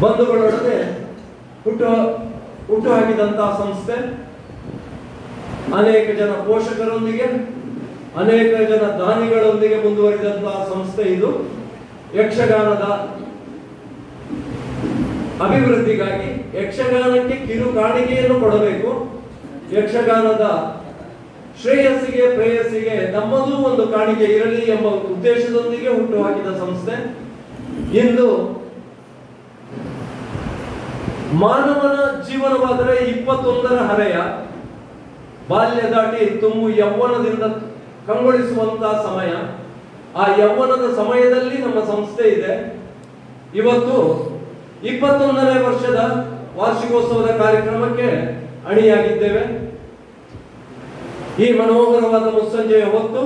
ಬಂಧುಗಳೊಡನೆ ಹುಟ್ಟು ಹಾಕಿದಂತಹ ಸಂಸ್ಥೆ. ಅನೇಕ ಜನ ಪೋಷಕರೊಂದಿಗೆ, ಅನೇಕ ಜನ ದಾನಿಗಳೊಂದಿಗೆ ಮುಂದುವರಿದಂತಹ ಸಂಸ್ಥೆ ಇದು. ಯಕ್ಷಗಾನದ ಅಭಿವೃದ್ಧಿಗಾಗಿ ಯಕ್ಷಗಾನಕ್ಕೆ ಕಿರು ಕಾಣಿಕೆಯನ್ನು ಕೊಡಬೇಕು. ಯಕ್ಷಗಾನದ ಶ್ರೇಯಸ್ಸಿಗೆ ಪ್ರೇಯಸ್ಸಿಗೆ ನಮ್ಮದೂ ಒಂದು ಕಾಣಿಕೆ ಇರಲಿ ಎಂಬ ಉದ್ದೇಶದೊಂದಿಗೆ ಹುಟ್ಟು ಹಾಕಿದ ಸಂಸ್ಥೆ. ಇಂದು ಮಾನವನ ಜೀವನವಾದರೆ 21ರ ಹರೆಯ, ಬಾಲ್ಯ ದಾಟಿ ತುಂಬು ಯೌವನದಿಂದ ಕಂಗೊಳಿಸುವಂತಹ ಸಮಯ. ಆ ಯೌವನದ ಸಮಯದಲ್ಲಿ ನಮ್ಮ ಸಂಸ್ಥೆ ಇದೆ. ಇವತ್ತು 21ನೇ ವರ್ಷದ ವಾರ್ಷಿಕೋತ್ಸವದ ಕಾರ್ಯಕ್ರಮಕ್ಕೆ ಅಣಿಯಾಗಿದ್ದೇವೆ. ಈ ಮನೋಹರವಾದ ಮುಸ್ಸಂಜೆಯ ಹೊತ್ತು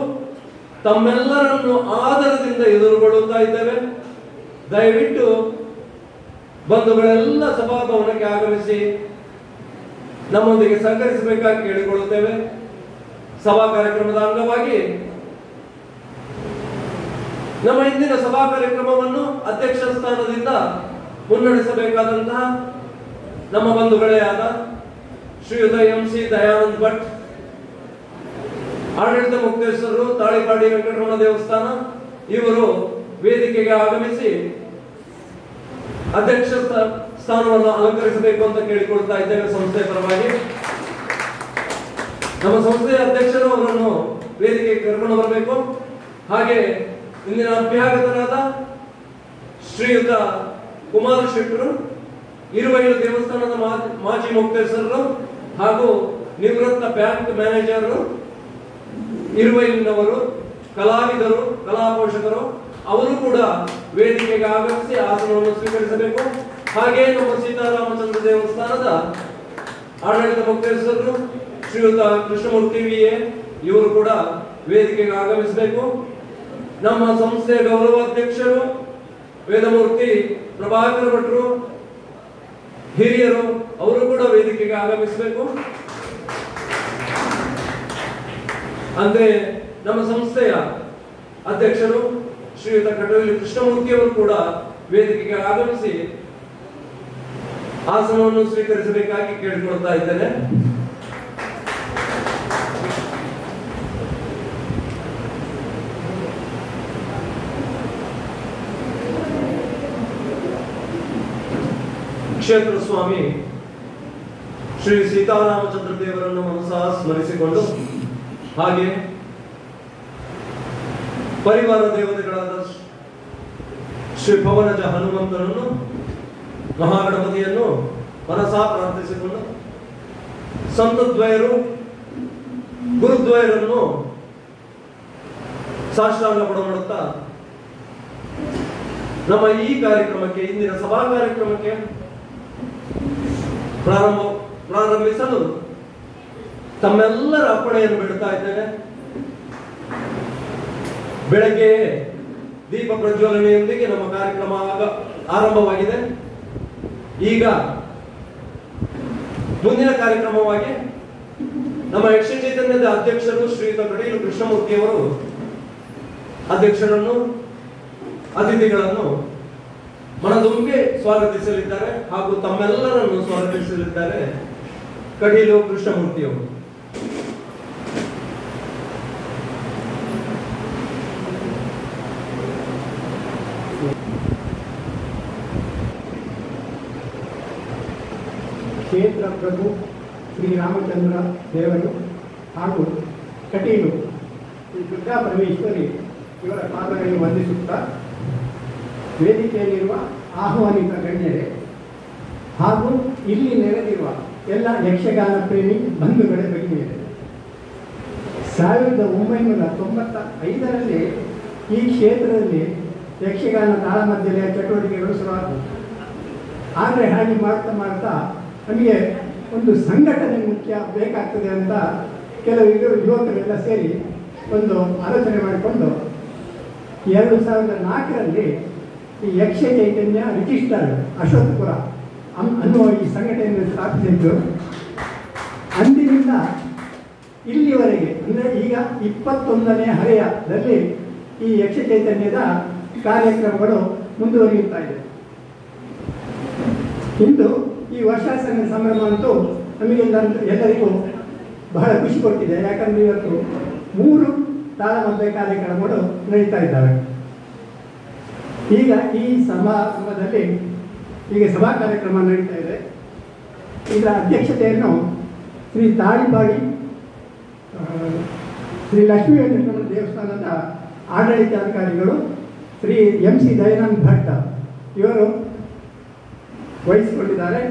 ತಮ್ಮೆಲ್ಲರನ್ನು ಆದರದಿಂದ ಎದುರುಗೊಳ್ಳುತ್ತಾ ಇದ್ದೇವೆ. ದಯವಿಟ್ಟು ಬಂಧುಗಳೆಲ್ಲ ಸಭಾಭವನಕ್ಕೆ ಆಗಮಿಸಿ ನಮ್ಮೊಂದಿಗೆ ಸಹಕರಿಸಬೇಕಾಗಿ ಕೇಳಿಕೊಳ್ಳುತ್ತೇವೆ. ಸಭಾ ಕಾರ್ಯಕ್ರಮದ ಅಂಗವಾಗಿ ನಮ್ಮ ಇಂದಿನ ಸಭಾ ಕಾರ್ಯಕ್ರಮವನ್ನು ಅಧ್ಯಕ್ಷ ಸ್ಥಾನದಿಂದ ಮುನ್ನಡೆಸಬೇಕಾದಂತಹ ನಮ್ಮ ಬಂಧುಗಳೇ ಆದ ಶ್ರೀಯುತ MC ದಯಾನಂದ್ ಭಟ್, ಆಡಳಿತ ಮುಕ್ತೇಶ್ವರರು, ತಾಳಿಪಾಡಿ ವೆಂಕಟರಮಣ ದೇವಸ್ಥಾನ, ಇವರು ವೇದಿಕೆಗೆ ಆಗಮಿಸಿ ಅಧ್ಯಕ್ಷ ಸ್ಥಾನವನ್ನು ಅಲಂಕರಿಸಬೇಕು ಅಂತ ಕೇಳಿಕೊಳ್ತಾ ಇದ್ದೇವೆ ಸಂಸ್ಥೆಯ ಪರವಾಗಿ. ನಮ್ಮ ಸಂಸ್ಥೆಯ ಅಧ್ಯಕ್ಷರು ಅವರನ್ನು ವೇದಿಕೆಗೆ ಕರ್ಕೊಂಡು ಬರಬೇಕು. ಹಾಗೆ ಇಂದಿನ ಅಭ್ಯಾಗತರಾದ ಶ್ರೀಯುತ ಕುಮಾರ್ ಶೆಟ್ಟರು, ಇರುವೈಲು ದೇವಸ್ಥಾನದ ಮಾಜಿ ಮುಕ್ತೇಶ್ವರರು ಹಾಗೂ ನಿವೃತ್ತ ಬ್ಯಾಂಕ್ ಮ್ಯಾನೇಜರ್, ಇರುವೈಲಿನವರು, ಕಲಾವಿದರು, ಕಲಾ ಪೋಷಕರು, ಅವರು ಕೂಡ ವೇದಿಕೆಗೆ ಆಗಮಿಸಿ ಆಸನವನ್ನು ಸ್ವೀಕರಿಸಬೇಕು. ಹಾಗೆ ನಮ್ಮ ಸೀತಾರಾಮಚಂದ್ರ ದೇವಸ್ಥಾನದ ಆಡಳಿತ ಮುಕ್ತೇಶ್ವರರು ಶ್ರೀಯುತ ಕೃಷ್ಣಮೂರ್ತಿ VA, ಇವರು ಕೂಡ ವೇದಿಕೆಗೆ ಆಗಮಿಸಬೇಕು. ನಮ್ಮ ಸಂಸ್ಥೆಯ ಗೌರವಾಧ್ಯಕ್ಷರು ವೇದಮೂರ್ತಿ ಪ್ರಭಾಕರ ಭಟ್ರು, ಹಿರಿಯರು, ಅವರು ಕೂಡ ವೇದಿಕೆಗೆ ಆಗಮಿಸಬೇಕು. ಅಂತೆ ನಮ್ಮ ಸಂಸ್ಥೆಯ ಅಧ್ಯಕ್ಷರು ಶ್ರೀಯುತ ಕಟೋಲಿ ಕೃಷ್ಣಮೂರ್ತಿ ಅವರು ಕೂಡ ವೇದಿಕೆಗೆ ಆಗಮಿಸಿ ಆಸನವನ್ನು ಸ್ವೀಕರಿಸಬೇಕಾಗಿ ಕೇಳಿಕೊಳ್ತಾ ಇದ್ದೇನೆ. ಕ್ಷೇತ್ರ ಸ್ವಾಮಿ ಶ್ರೀ ಸೀತಾರಾಮಚಂದ್ರ ದೇವರನ್ನು ಮನಸಾ ಸ್ಮರಿಸಿಕೊಂಡು, ಹಾಗೆ ಪರಿವಾರ ದೇವತೆಗಳಾದ ಶ್ರೀ ಪವನಜ ಹನುಮಂತನನ್ನು, ಮಹಾಗಣಪತಿಯನ್ನು ಮನಸಾ ಪ್ರಾರ್ಥಿಸಿಕೊಂಡು, ಸಂತದ್ವಯರು, ಗುರುದ್ವಯರನ್ನು ಸಾಷ್ಟಾಂಗ ಪಡಮಾಡುತ್ತಾ ನಮ್ಮ ಈ ಕಾರ್ಯಕ್ರಮಕ್ಕೆ, ಇಂದಿನ ಸಭಾ ಕಾರ್ಯಕ್ರಮಕ್ಕೆ ಪ್ರಾರಂಭಿಸಲು ತಮ್ಮೆಲ್ಲರ ಅಪ್ಪಣೆಯನ್ನು ಬಿಡುತ್ತಾ ಇದ್ದೇನೆ. ಬೆಳಗ್ಗೆ ದೀಪ ಪ್ರಜ್ವಲನೆಯೊಂದಿಗೆ ನಮ್ಮ ಕಾರ್ಯಕ್ರಮ ಆರಂಭವಾಗಿದೆ. ಈಗ ಮುಂದಿನ ಕಾರ್ಯಕ್ರಮವಾಗಿ ನಮ್ಮ ಯಕ್ಷ ಚೈತನ್ಯದ ಅಧ್ಯಕ್ಷರು ಶ್ರೀಯುತ ಕಟೀಲು ಕೃಷ್ಣಮೂರ್ತಿಯವರು ಅಧ್ಯಕ್ಷರನ್ನು, ಅತಿಥಿಗಳನ್ನು ಮನದುಂಬಿ ಸ್ವಾಗತಿಸಲಿದ್ದಾರೆ ಹಾಗೂ ತಮ್ಮೆಲ್ಲರನ್ನು ಸ್ವಾಗತಿಸಲಿದ್ದಾರೆ ಕಟೀಲು ಕೃಷ್ಣಮೂರ್ತಿಯವರು. ಕ್ಷೇತ್ರ ಪ್ರಭು ಶ್ರೀರಾಮಚಂದ್ರ ದೇವರು ಹಾಗೂ ಕಟೀಲು ಶ್ರೀ ದುರ್ಗಾ ಪರಮೇಶ್ವರಿ ಇವರ ಪಾದಗಳನ್ನು ವಂದಿಸುತ್ತಾ, ವೇದಿಕೆಯಲ್ಲಿರುವ ಆಹ್ವಾನಿತ ಗಣ್ಯರೇ ಹಾಗೂ ಇಲ್ಲಿ ನೆರೆದಿರುವ ಎಲ್ಲ ಯಕ್ಷಗಾನ ಪ್ರೇಮಿ ಬಂಧುಗಳೇ, ಭಗಿನಿಯರೇ, 1995ರಲ್ಲಿ ಈ ಕ್ಷೇತ್ರದಲ್ಲಿ ಯಕ್ಷಗಾನ ತಾಳಮದ್ದಲೆಯ ಚಟುವಟಿಕೆಗಳು ಶುರುವಾದವು. ಆದರೆ ಹಾಗೆ ಮಾಡ್ತಾ ಮಾಡ್ತಾ ನಮಗೆ ಒಂದು ಸಂಘಟನೆ ಮುಖ್ಯ ಬೇಕಾಗ್ತದೆ ಅಂತ ಕೆಲವು ಯುವಕರೆಲ್ಲ ಸೇರಿ ಒಂದು ಆಲೋಚನೆ ಮಾಡಿಕೊಂಡು 2004ರಲ್ಲಿ ಈ ಯಕ್ಷ ಚೈತನ್ಯ ರಿಜಿಸ್ಟರ್ ಅಶೋಕಪುರ ಅನ್ನುವ ಈ ಸಂಘಟನೆಯನ್ನು ಸ್ಥಾಪಿಸಿದ್ದು. ಅಂದಿನಿಂದ ಇಲ್ಲಿವರೆಗೆ ಅಂದರೆ ಈಗ 21ನೇ ಹರೆಯದಲ್ಲಿ ಈ ಯಕ್ಷ ಚೈತನ್ಯದ ಕಾರ್ಯಕ್ರಮಗಳು ಮುಂದುವರಿಯುತ್ತಾ ಇದೆ. ಇಂದು ಈ ವರ್ಷಾಚರಣೆ ಸಂಭ್ರಮ ಅಂತೂ ಎಲ್ಲರಿಗೂ ಬಹಳ ಖುಷಿ ಕೊಟ್ಟಿದೆ. ಯಾಕಂದರೆ ಇವತ್ತು 3 ತಾಳಮದ್ದೆ ಕಾರ್ಯಕ್ರಮಗಳು ನಡೀತಾ ಇದ್ದಾವೆ. ಈಗ ಈ ಸಮಾರಂಭದಲ್ಲಿ ಈಗ ಸಭಾ ಕಾರ್ಯಕ್ರಮ ನಡೀತಾ ಇದೆ. ಇದರ ಅಧ್ಯಕ್ಷತೆಯನ್ನು ಶ್ರೀ ತಾಳಿಪಾಡಿ ಶ್ರೀ ಲಕ್ಷ್ಮೀ ವೆಂಕಟರಮಣ ದೇವಸ್ಥಾನದ ಆಡಳಿತಾಧಿಕಾರಿಗಳು ಶ್ರೀ MC ದಯಾನಂದ ಭಟ್ ಇವರು ವಹಿಸಿಕೊಂಡಿದ್ದಾರೆ.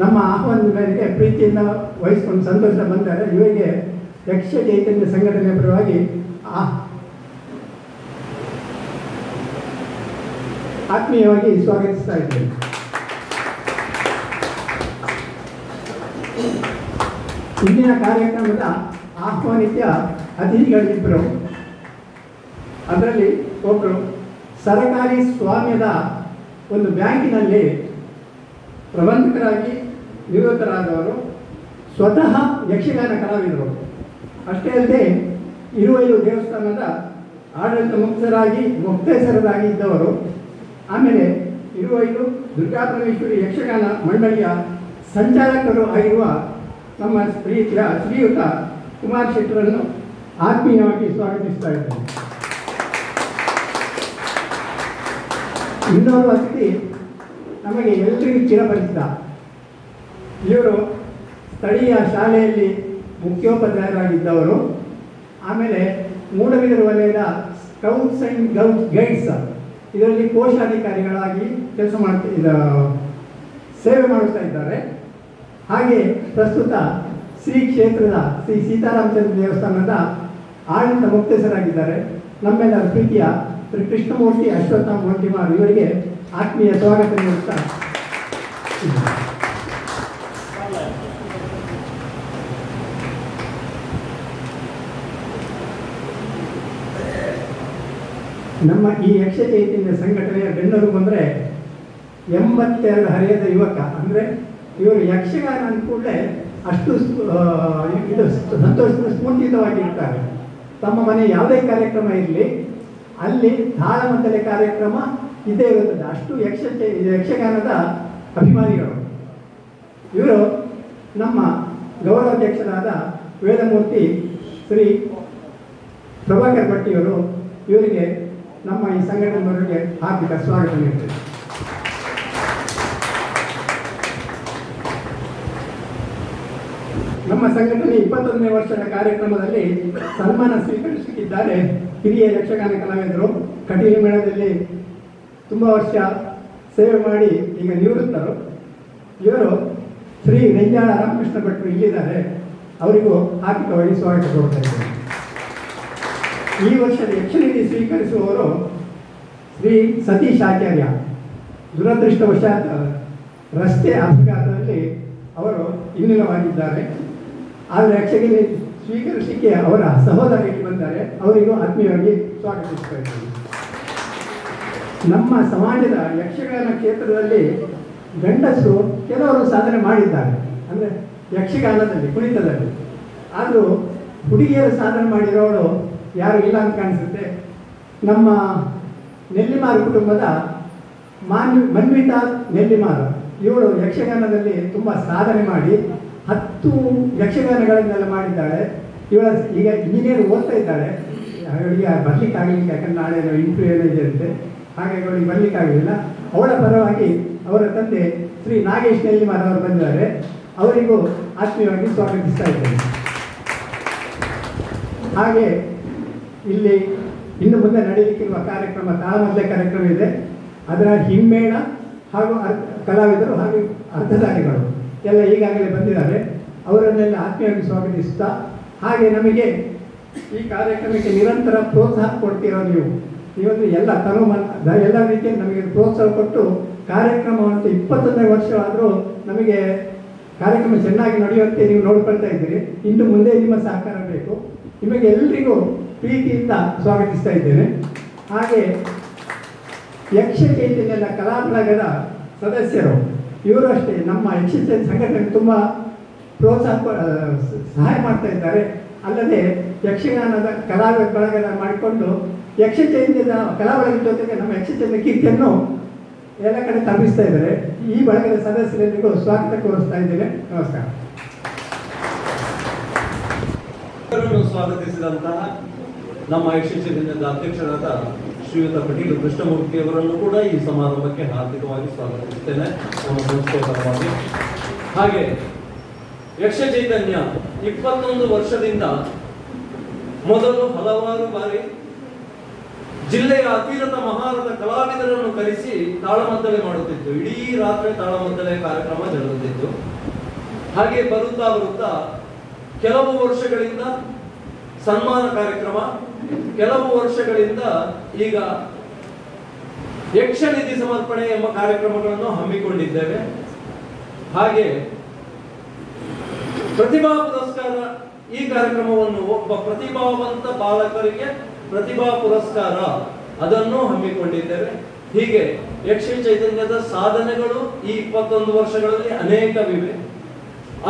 ನಮ್ಮ ಆಹ್ವಾನದ ಮೇರೆಗೆ ಪ್ರೀತಿಯಿಂದ ವಹಿಸಿಕೊಂಡು ಸಂತೋಷ ಬಂದರೆ ಇವರಿಗೆ ಯಕ್ಷ ಚೈತನ್ಯ ಸಂಘಟನೆ ಪರವಾಗಿ ಆತ್ಮೀಯವಾಗಿ ಸ್ವಾಗತಿಸ್ತಾ ಇದ್ದೇನೆ. ಇಂದಿನ ಕಾರ್ಯಕ್ರಮದ ಆಹ್ವಾನಿತ ಅತಿಥಿಗಳಿಬ್ಬರು. ಅದರಲ್ಲಿ ಒಬ್ಬರು ಸರಕಾರಿ ಸ್ವಾಮ್ಯದ ಒಂದು ಬ್ಯಾಂಕಿನಲ್ಲಿ ಪ್ರಬಂಧಕರಾಗಿ ನಿವೃತ್ತರಾದವರು, ಸ್ವತಃ ಯಕ್ಷಗಾನ ಕಲಾವಿದರು. ಅಷ್ಟೇ ಅಲ್ಲದೆ ಇರುವೈಲು ದೇವಸ್ಥಾನದ ಆಡಳಿತ ಮುಕ್ತೇಸರರಾಗಿ ಇದ್ದವರು. ಆಮೇಲೆ ಇರುವೈಲು ದುರ್ಗಾಪರಮೇಶ್ವರಿ ಯಕ್ಷಗಾನ ಮಂಡಳಿಯ ಸಂಚಾಲಕರು ಆಗಿರುವ ನಮ್ಮ ಶ್ರೀಯುತ ಕುಮಾರ್ ಶೆಟ್ಟರನ್ನು ಆತ್ಮೀಯವಾಗಿ ಸ್ವಾಗತಿಸ್ತಾ ಇದ್ದೇನೆ. ಇನ್ನೊಬ್ಬ ಅತಿಥಿ ನಮಗೆ ಎಲ್ಲರಿಗೂ ಚಿರಪರಿಚಿತ. ಇವರು ಸ್ಥಳೀಯ ಶಾಲೆಯಲ್ಲಿ ಮುಖ್ಯೋಪಾಧ್ಯಾಯರಾಗಿದ್ದವರು. ಆಮೇಲೆ ಮೂಡಬಿದಿರೆ ವಲಯದ ಸ್ಕೌಟ್ಸ್ ಆ್ಯಂಡ್ ಗೈಡ್ಸ್ ಇದರಲ್ಲಿ ಕೋಶಾಧಿಕಾರಿಗಳಾಗಿ ಸೇವೆ ಮಾಡುತ್ತಾ ಇದ್ದಾರೆ. ಹಾಗೆ ಪ್ರಸ್ತುತ ಶ್ರೀ ಕ್ಷೇತ್ರದ ಶ್ರೀ ಸೀತಾರಾಮಚಂದ್ರ ದೇವಸ್ಥಾನದ ಆಡಳಿತ ಮುಕ್ತೇಸರಾಗಿದ್ದಾರೆ. ನಮ್ಮೆಲ್ಲರ ಪ್ರೀತಿಯ ಶ್ರೀ ಕೃಷ್ಣಮೂರ್ತಿ ಅಶ್ವತ್ಥಾಮ ಮೊಂಟಿಮಾರ್ ಇವರಿಗೆ ಆತ್ಮೀಯ ಸ್ವಾಗತ ನೀಡುತ್ತಾ ನಮ್ಮ ಈ ಯಕ್ಷ ಚೈತನ್ಯ ಸಂಘಟನೆಯ ಬೆನ್ನೆಲುಬು ಬಂದರೆ 82 ಹರೆಯದ ಯುವಕ. ಅಂದರೆ ಇವರು ಯಕ್ಷಗಾನ ಅಂದ್ಕೂಡಲೇ ಅಷ್ಟು ಇದು ಸಂತೋಷದ ಸ್ಫೂರ್ತಿತವಾಗಿರ್ತಾರೆ. ತಮ್ಮ ಮನೆ ಯಾವುದೇ ಕಾರ್ಯಕ್ರಮ ಇರಲಿ ಅಲ್ಲಿ ತಾಳಮದ್ದಲೆ ಕಾರ್ಯಕ್ರಮ ಇದೇ ಇರುತ್ತದೆ. ಅಷ್ಟು ಯಕ್ಷಗಾನದ ಅಭಿಮಾನಿಗಳು ಇವರು. ನಮ್ಮ ಗೌರವಾಧ್ಯಕ್ಷರಾದ ವೇದಮೂರ್ತಿ ಶ್ರೀ ಪ್ರಭಾಕರ್ ಭಟ್ಟಿಯವರು ಇವರಿಗೆ ನಮ್ಮ ಈ ಸಂಘಟನೆಯವರಿಗೆ ಹಾರ್ದಿಕ ಸ್ವಾಗತ ನೀಡುತ್ತೇವೆ. ನಮ್ಮ ಸಂಘಟನೆ 21ನೇ ವರ್ಷದ ಕಾರ್ಯಕ್ರಮದಲ್ಲಿ ಸನ್ಮಾನ ಸ್ವೀಕರಿಸುತ್ತಿದ್ದಾರೆ ಹಿರಿಯ ಯಕ್ಷಗಾನ ಕಲಾವಿದರು. ಕಟೀಲು ಮೇಳದಲ್ಲಿ ತುಂಬ ವರ್ಷ ಸೇವೆ ಮಾಡಿ ಈಗ ನಿವೃತ್ತರು. ಇವರು ಶ್ರೀ ರೆಂಜಾಳ ರಾಮಕೃಷ್ಣ ಭಟ್ರು ಇಲ್ಲಿದ್ದಾರೆ. ಅವರಿಗೂ ಹಾರ್ದಿಕವಾಗಿ ಸ್ವಾಗತ ಕೊಡ್ತಾ ಇದ್ದಾರೆ. ಈ ವರ್ಷದ ಯಕ್ಷನಿಧಿ ಸ್ವೀಕರಿಸುವವರು ಶ್ರೀ ಸತೀಶ್ ಆಚಾರ್ಯ. ದುರದೃಷ್ಟವಶಾತ್ ರಸ್ತೆ ಅಪಘಾತದಲ್ಲಿ ಅವರು ಇನ್ನಿಲ್ಲವಾಗಿದ್ದಾರೆ. ಆದರೆ ಯಕ್ಷಗಿರಿ ಸ್ವೀಕರಿಸಲಿಕ್ಕೆ ಅವರ ಸಹೋದರರಿಗೆ ಬಂದರೆ ಅವರಿಗೂ ಆತ್ಮೀಯವಾಗಿ ಸ್ವಾಗತಿಸ್ತಾ ಇದ್ದಾರೆ. ನಮ್ಮ ಸಮಾಜದ ಯಕ್ಷಗಾನ ಕ್ಷೇತ್ರದಲ್ಲಿ ಗಂಡಸರು ಕೆಲವರು ಸಾಧನೆ ಮಾಡಿದ್ದಾರೆ, ಅಂದರೆ ಯಕ್ಷಗಾನದಲ್ಲಿ ಕುಣಿತದಲ್ಲಿ. ಆದರೂ ಹುಡುಗಿಯರು ಸಾಧನೆ ಮಾಡಿರೋರು ಯಾರು ಇಲ್ಲ ಅಂತ ಕಾಣಿಸುತ್ತೆ. ನಮ್ಮ ನೆಲ್ಲಿಮಾರು ಕುಟುಂಬದ ಮನ್ವಿತಾ ನೆಲ್ಲಿಮಾರು ಇವಳು ಯಕ್ಷಗಾನದಲ್ಲಿ ತುಂಬ ಸಾಧನೆ ಮಾಡಿ 10 ಯಕ್ಷಗಾನಗಳನ್ನೆಲ್ಲ ಮಾಡಿದ್ದಾಳೆ. ಇವಳ ಈಗ ಇಂಜಿನಿಯರ್ ಓದ್ತಾ ಇದ್ದಾಳೆ. ಅವಳಿಗೆ ಬರಲಿಕ್ಕಾಗಲಿಲ್ಲ, ಯಾಕಂದ್ರೆ ನಾಳೆ ಇಂಟರ್ವ್ಯೂ ಇದೆ ಅಂತೆ. ಹಾಗಾಗಿ ಅವಳಿಗೆ ಬರಲಿಕ್ಕಾಗಲಿಲ್ಲ. ಅವಳ ಪರವಾಗಿ ಅವರ ತಂದೆ ಶ್ರೀ ನಾಗೇಶ್ ನೆಲ್ಲಿಮಾರ್ ಅವರು ಬಂದಿದ್ದಾರೆ. ಅವರಿಗೂ ಆತ್ಮೀಯವಾಗಿ ಸ್ವಾಗತಿಸ್ತಾ ಇದ್ದೇನೆ. ಹಾಗೆ ಇಲ್ಲಿ ಇನ್ನು ಮುಂದೆ ನಡೆಯಲಿಕ್ಕಿರುವ ಕಾರ್ಯಕ್ರಮ ತಾಳಮದ್ದಲೆ ಕಾರ್ಯಕ್ರಮ ಇದೆ. ಅದರ ಹಿಮ್ಮೇಳ ಹಾಗೂ ಕಲಾವಿದರು ಹಾಗೂ ಅರ್ಧಧಾರಿಗಳು ಎಲ್ಲ ಈಗಾಗಲೇ ಬಂದಿದ್ದಾರೆ. ಅವರನ್ನೆಲ್ಲ ಆತ್ಮೀಯವಾಗಿ ಸ್ವಾಗತಿಸುತ್ತಾ, ಹಾಗೆ ನಮಗೆ ಈ ಕಾರ್ಯಕ್ರಮಕ್ಕೆ ನಿರಂತರ ಪ್ರೋತ್ಸಾಹ ಕೊಡ್ತಿರೋ ನೀವೊಂದು ಎಲ್ಲ ಎಲ್ಲ ರೀತಿಯಲ್ಲಿ ನಮಗೆ ಪ್ರೋತ್ಸಾಹ ಕೊಟ್ಟು ಕಾರ್ಯಕ್ರಮವಂತೂ 21ನೇ ವರ್ಷ ಆದರೂ ನಮಗೆ ಕಾರ್ಯಕ್ರಮ ಚೆನ್ನಾಗಿ ನಡೆಯುವಂತೆ ನೀವು ನೋಡ್ಕೊಳ್ತಾ ಇದ್ದೀರಿ. ಇನ್ನು ಮುಂದೆ ನಿಮ್ಮ ಸಹಕಾರ ಬೇಕು. ನಿಮಗೆ ಎಲ್ಲರಿಗೂ ಪ್ರೀತಿಯಿಂದ ಸ್ವಾಗತಿಸ್ತಾ ಇದ್ದೇನೆ. ಹಾಗೆ ಯಕ್ಷ ಚೈತನ್ಯದ ಕಲಾ ಬಳಗದ ಸದಸ್ಯರು ಇವರು ಅಷ್ಟೇ ನಮ್ಮ ಯಕ್ಷ ಸಂಘಟನೆ ತುಂಬ ಸಹಾಯ ಮಾಡ್ತಾ ಇದ್ದಾರೆ. ಅಲ್ಲದೆ ಯಕ್ಷಗಾನದ ಕಲಾ ಬಳಗದ ಮಾಡಿಕೊಂಡು ಯಕ್ಷ ಚೈತನ್ಯದ ಕಲಾ ಬಳಗದ ಜೊತೆಗೆ ನಮ್ಮ ಯಕ್ಷ ಚೈತನ್ಯ ಕೀರ್ತಿಯನ್ನು ಎಲ್ಲ ಕಡೆ ತಪ್ಪಿಸ್ತಾ ಇದ್ದಾರೆ. ಈ ಬಳಗದ ಸದಸ್ಯರೆಲ್ಲರಿಗೂ ಸ್ವಾಗತ ಕೋರಿಸ್ತಾ ಇದ್ದೇನೆ. ನಮಸ್ಕಾರ. ಸ್ವಾಗತಿಸಿದಂತಹ ನಮ್ಮ ಯಕ್ಷಚಿಂತನದ ಅಧ್ಯಕ್ಷರಾದ ಶ್ರೀಯುತ ಪಟೀಲ್ ಕೃಷ್ಣಮೂರ್ತಿ ಅವರನ್ನು ಕೂಡ ಈ ಸಮಾರಂಭಕ್ಕೆ ಹಾರ್ದಿಕವಾಗಿ ಸ್ವಾಗತಿಸುತ್ತೇನೆ ನಮ್ಮ ಸಂಸ್ಥೆಯ ಪರವಾಗಿ. ಹಾಗೆ ಯಕ್ಷ ಚೈತನ್ಯ 21 ವರ್ಷದಿಂದ ಮೊದಲು ಹಲವಾರು ಬಾರಿ ಜಿಲ್ಲೆಯ ಅತಿರಥ ಮಹಾರಥ ಕಲಾವಿದರನ್ನು ಕರೆಸಿ ತಾಳಮದ್ದಳೆ ಮಾಡುತ್ತಿದ್ದು, ಇಡೀ ರಾತ್ರಿ ತಾಳಮದ್ದಳೆ ಕಾರ್ಯಕ್ರಮ ಜರುಗುತ್ತಿತ್ತು. ಹಾಗೆ ಬರುತ್ತಾ ಬರುತ್ತಾ ಕೆಲವು ವರ್ಷಗಳಿಂದ ಸನ್ಮಾನ ಕಾರ್ಯಕ್ರಮ, ಕೆಲವು ವರ್ಷಗಳಿಂದ ಈಗ ಯಕ್ಷನಿಧಿ ಸಮರ್ಪಣೆ ಎಂಬ ಕಾರ್ಯಕ್ರಮಗಳನ್ನು ಹಮ್ಮಿಕೊಂಡಿದ್ದೇವೆ. ಹಾಗೆ ಪ್ರತಿಭಾ ಪುರಸ್ಕಾರ, ಈ ಕಾರ್ಯಕ್ರಮವನ್ನು ಒಬ್ಬ ಪ್ರತಿಭಾವಂತ ಬಾಲಕರಿಗೆ ಪ್ರತಿಭಾ ಪುರಸ್ಕಾರ ಅದನ್ನು ಹಮ್ಮಿಕೊಂಡಿದ್ದೇವೆ. ಹೀಗೆ ಯಕ್ಷ ಚೈತನ್ಯದ ಸಾಧನೆಗಳು ಈ 21 ವರ್ಷಗಳಲ್ಲಿ ಅನೇಕವಿವೆ.